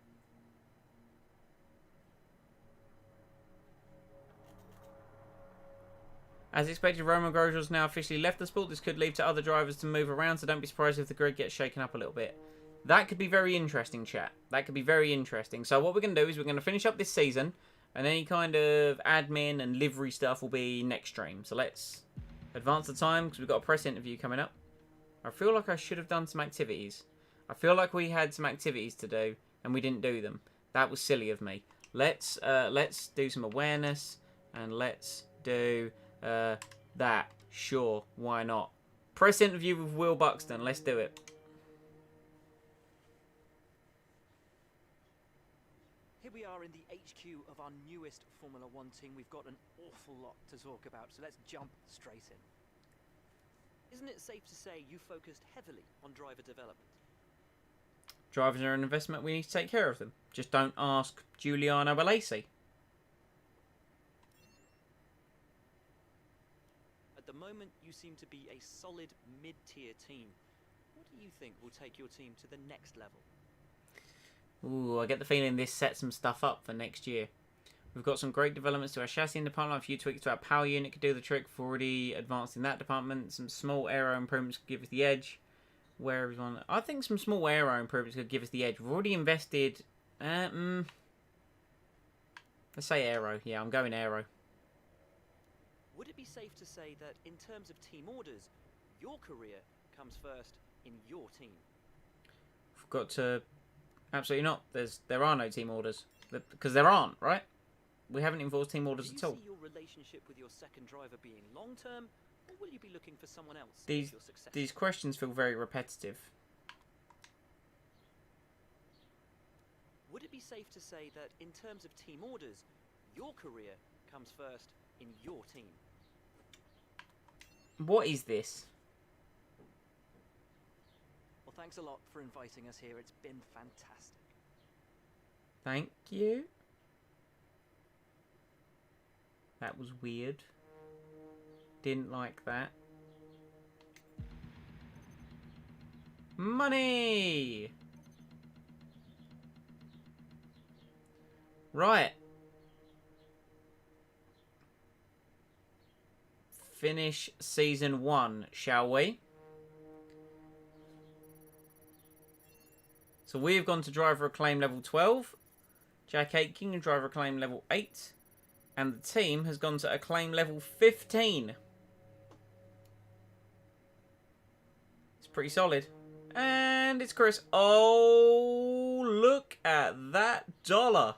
As expected, Roman Grosjean's now officially left the sport. This could lead to other drivers to move around, so don't be surprised if the grid gets shaken up a little bit. That could be very interesting, chat. That could be very interesting. So what we're going to do is we're going to finish up this season, and any kind of admin and livery stuff will be next stream. So let's advance the time, because we've got a press interview coming up. I feel like I should have done some activities. I feel like we had some activities to do and we didn't do them. That was silly of me. Let's do some awareness and let's do that. Sure, why not? Press interview with Will Buxton. Let's do it. Here we are in the HQ of our newest Formula One team. We've got an awful lot to talk about, so let's jump straight in. Isn't it safe to say you focused heavily on driver development? Drivers are an investment. We need to take care of them. Just don't ask Giuliano Alesi. At the moment, you seem to be a solid mid-tier team. What do you think will take your team to the next level? Ooh, I get the feeling this sets some stuff up for next year. We've got some great developments to our chassis department. A few tweaks to our power unit could do the trick. We've already advanced in that department. Some small aero improvements could give us the edge. Where is one? I think some small aero improvements could give us the edge. We've already invested... let's say aero. Yeah, I'm going aero. Would it be safe to say that in terms of team orders, your career comes first in your team? We've got to... Absolutely not. There are no team orders. Because there aren't, right? We haven't enforced team orders at all. Do you see your relationship with your second driver being long-term, or will you be looking for someone else as your successor? These questions feel very repetitive. Would it be safe to say that in terms of team orders, your career comes first in your team? What is this? Well, thanks a lot for inviting us here. It's been fantastic. Thank you. That was weird. Didn't like that. Money! Right. Finish season 1, shall we? So we've gone to driver acclaim level 12. Jack Aitken, driver acclaim level 8. And the team has gone to acclaim level 15. It's pretty solid. And it's Chris. Oh, look at that dollar.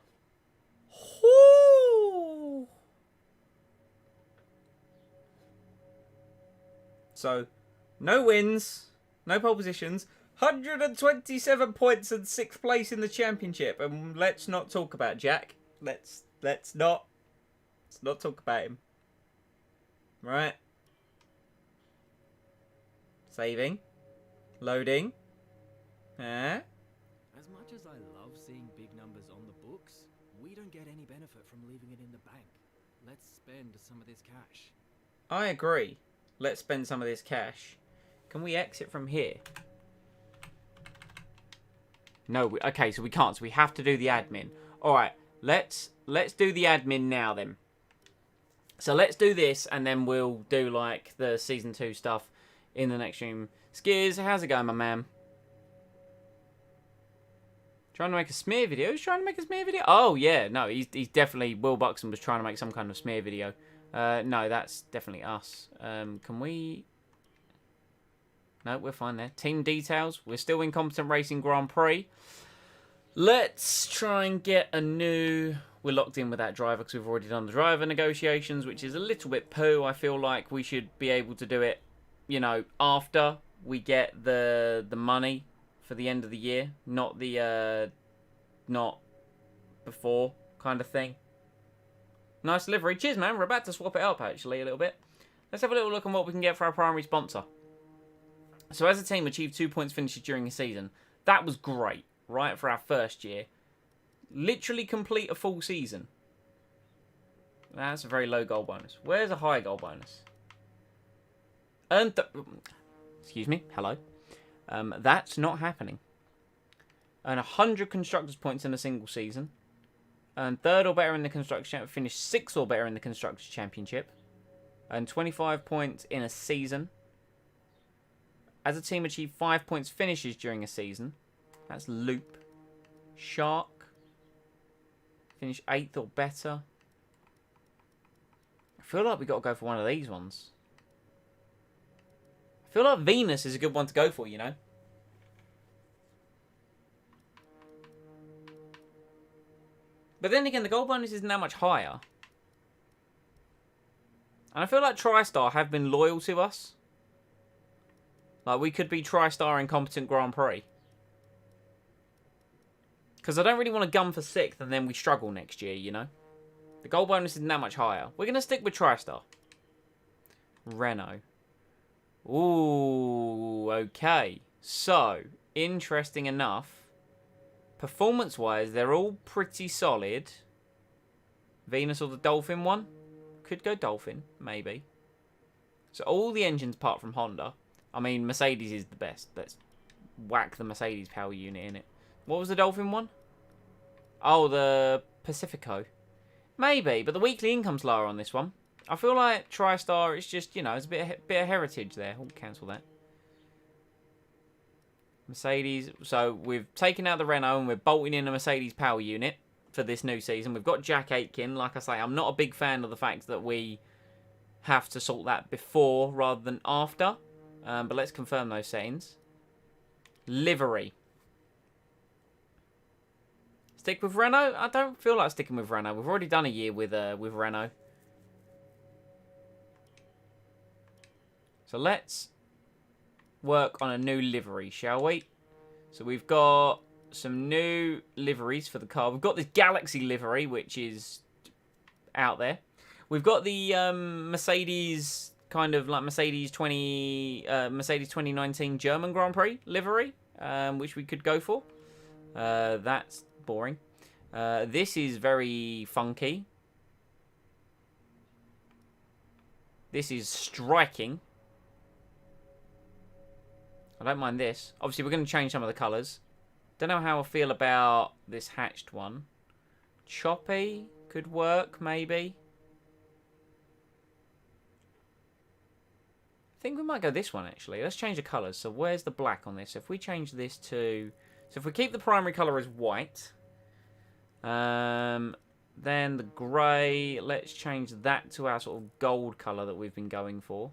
Whoo! So, no wins, no pole positions. 127 points and 6th place in the championship. And let's not talk about Jack. Let's not talk about him. Right. Saving. Loading. As much as I love seeing big numbers on the books, we don't get any benefit from leaving it in the bank. Let's spend some of this cash. I agree. Let's spend some of this cash. Can we exit from here? No, okay, so we can't. So we have to do the admin. Alright, let's do the admin now then. So let's do this and then we'll do like the season 2 stuff in the next stream. Skiz, how's it going, my man? Trying to make a smear video? He's trying to make a smear video? Oh, yeah. No, he's definitely... Will Buxton was trying to make some kind of smear video. No, that's definitely us. Can we... No, we're fine there. Team details. We're still Incompetent Racing Grand Prix. Let's try and get a new... We're locked in with that driver because we've already done the driver negotiations, which is a little bit poo. I feel like we should be able to do it, you know, after we get the money for the end of the year, not the not before kind of thing. Nice delivery. Cheers, man. We're about to swap it up actually a little bit. Let's have a little look on what we can get for our primary sponsor. So as a team, achieved 2 points finishes during the season. That was great, right, for our first year. Literally complete a full season. That's a very low goal bonus. Where's a high goal bonus? Excuse me. Hello. That's not happening. Earn 100 constructors points in a single season. Earn 3rd or better in the constructors championship. Finish 6th or better in the constructors championship. Earn 25 points in a season. As a team, achieve 5 points finishes during a season. That's Loop. Shark. Finish 8th or better. I feel like we got to go for one of these ones. I feel like Venus is a good one to go for, you know. But then again, the gold bonus isn't that much higher. And I feel like TriStar have been loyal to us. Like, we could be TriStar Incompetent Grand Prix. Because I don't really want to gun for 6th and then we struggle next year, you know? The gold bonus isn't that much higher. We're going to stick with TriStar. Renault. Ooh, okay. So, interesting enough. Performance-wise, they're all pretty solid. Venus or the Dolphin one? Could go Dolphin, maybe. So all the engines apart from Honda. I mean, Mercedes is the best. Let's whack the Mercedes power unit in it. What was the Dolphin one? Oh, the Pacifico. Maybe, but the weekly income's lower on this one. I feel like TriStar, it's just, you know, it's a bit of heritage there. Oh, cancel that. Mercedes. So we've taken out the Renault and we're bolting in a Mercedes power unit for this new season. We've got Jack Aitken. Like I say, I'm not a big fan of the fact that we have to sort that before rather than after. But let's confirm those settings. Livery. Stick with Renault? I don't feel like sticking with Renault. We've already done a year with Renault. So let's work on a new livery, shall we? So we've got some new liveries for the car. We've got this Galaxy livery, which is out there. We've got the Mercedes, kind of like Mercedes 2019 German Grand Prix livery, which we could go for. That's boring. This is very funky. This is striking. I don't mind this. Obviously, we're going to change some of the colours. Don't know how I feel about this hatched one. Choppy could work, maybe. I think we might go this one, actually. Let's change the colours. So where's the black on this? If we change this to... So if we keep the primary colour as white... then the grey... Let's change that to our sort of gold colour that we've been going for.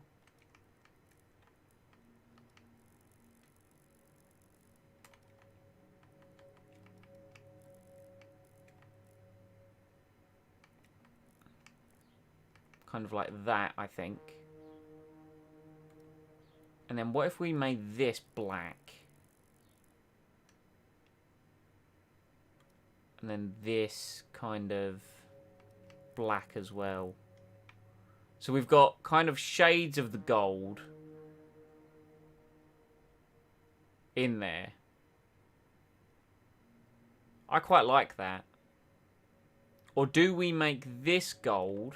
Kind of like that, I think. And then what if we made this black? And then this kind of black as well. So we've got kind of shades of the gold in there. I quite like that. Or do we make this gold?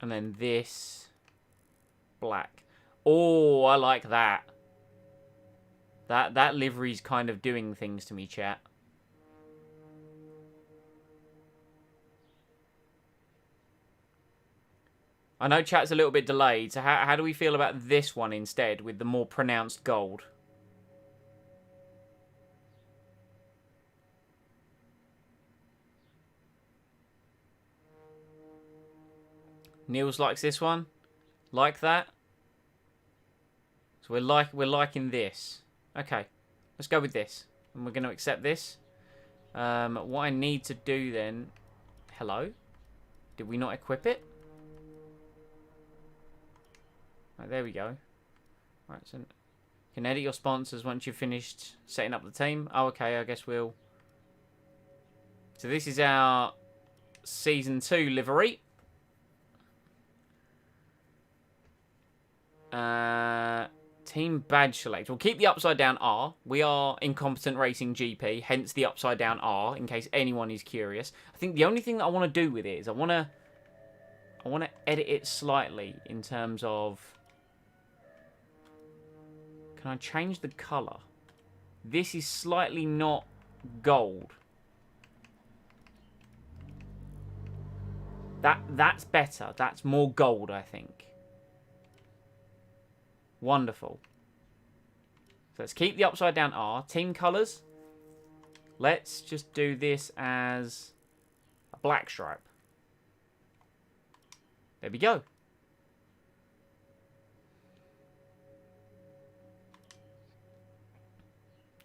And then this black. Oh, I like that. That livery's kind of doing things to me, chat. I know chat's a little bit delayed, so how do we feel about this one instead with the more pronounced gold? Niels likes this one. Like that. So we're liking this. Okay. Let's go with this. And we're going to accept this. What I need to do then... Hello? Did we not equip it? Right, there we go. Right, so you can edit your sponsors once you've finished setting up the team. Oh, okay, I guess we'll... So this is our Season 2 livery. Team badge select. We'll keep the upside down R. We are Incompetent Racing GP, hence the upside down R, in case anyone is curious. I think the only thing that I want to do with it is I want to edit it slightly in terms of... Can I change the colour? This is slightly not gold. That's better. That's more gold, I think. Wonderful. So let's keep the upside down R. Team colours. Let's just do this as a black stripe. there we go.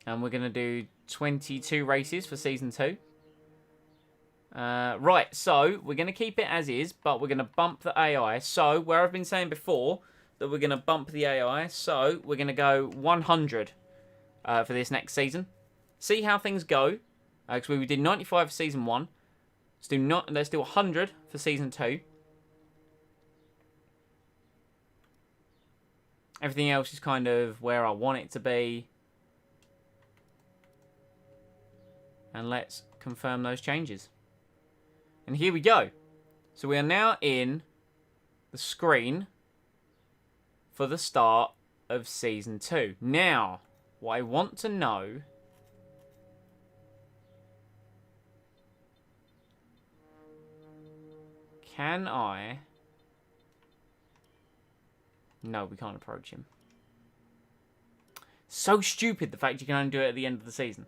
And we're going to do 22 races for Season 2. Right, so we're going to keep it as is, but we're going to bump the AI. So, where I've been saying before that we're going to bump the AI, so we're going to go 100 for this next season. See how things go. Because we did 95 for Season 1. Let's do 100 for Season 2. Everything else is kind of where I want it to be. And let's confirm those changes. And here we go. So we are now in the screen for the start of Season 2. Now, what I want to know... Can I... No, we can't approach him. So stupid, the fact you can only do it at the end of the season.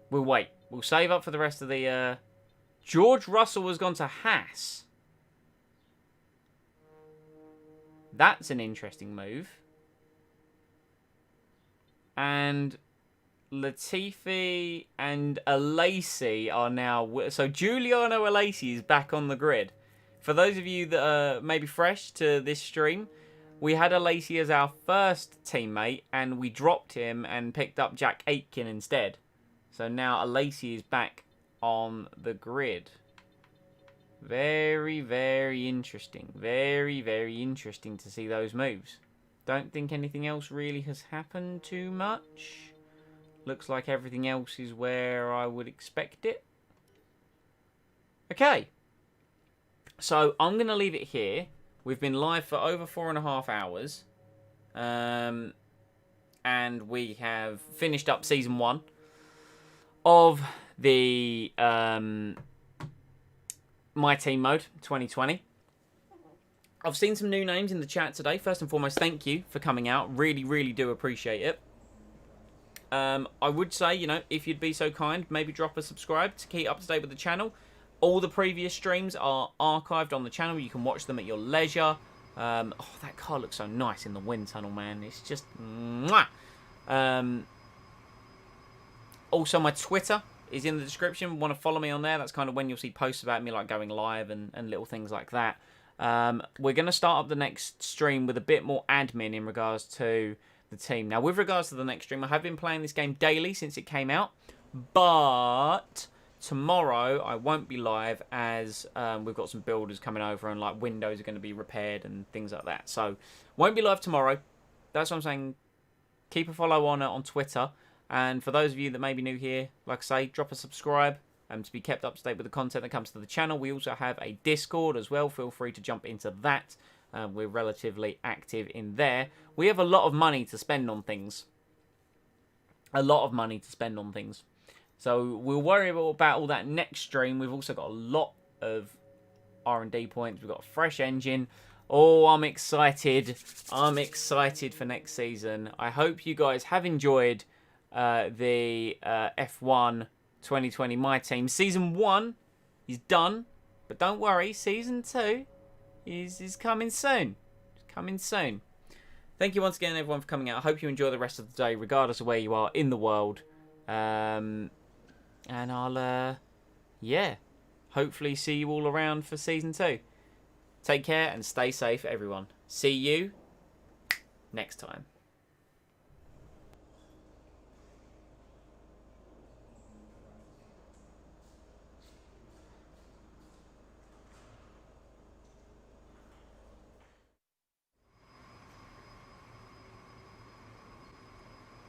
We'll wait. We'll save up for the rest of the... George Russell has gone to Haas. That's an interesting move. And Latifi and Alesi are now... So Giuliano Alesi is back on the grid. For those of you that are maybe fresh to this stream, we had Alesi as our first teammate, and we dropped him and picked up Jack Aitken instead. So now Alesi is back on the grid. Very, very interesting. Very, very interesting to see those moves. Don't think anything else really has happened too much. Looks like everything else is where I would expect it. Okay. So I'm going to leave it here. We've been live for over 4.5 hours. And we have finished up Season 1 of the My Team Mode 2020. I've seen some new names in the chat today. First and foremost, thank you for coming out. Really, really do appreciate it. I would say, you know, if you'd be so kind, maybe drop a subscribe to keep up to date with the channel. All the previous streams are archived on the channel. You can watch them at your leisure. Oh, that car looks so nice in the wind tunnel, man. It's just... Mwah! Also, my Twitter is in the description. Want to follow me on there? That's kind of when you'll see posts about me, like going live and little things like that. We're going to start up the next stream with a bit more admin in regards to the team. Now, with regards to the next stream, I have been playing this game daily since it came out. But tomorrow, I won't be live as we've got some builders coming over and like windows are going to be repaired and things like that. So, won't be live tomorrow. That's what I'm saying. Keep a follow on Twitter. And for those of you that may be new here, like I say, drop a subscribe to be kept up to date with the content that comes to the channel. We also have a Discord as well. Feel free to jump into that. We're relatively active in there. We have a lot of money to spend on things. A lot of money to spend on things. So we'll worry about all that next stream. We've also got a lot of R&D points. We've got a fresh engine. Oh, I'm excited. I'm excited for next season. I hope you guys have enjoyed the F1 2020 My Team. Season 1 is done. But don't worry, Season 2 is coming soon. It's coming soon. Thank you once again, everyone, for coming out. I hope you enjoy the rest of the day, regardless of where you are in the world. And I'll, yeah, hopefully see you all around for Season 2. Take care and stay safe, everyone. See you next time.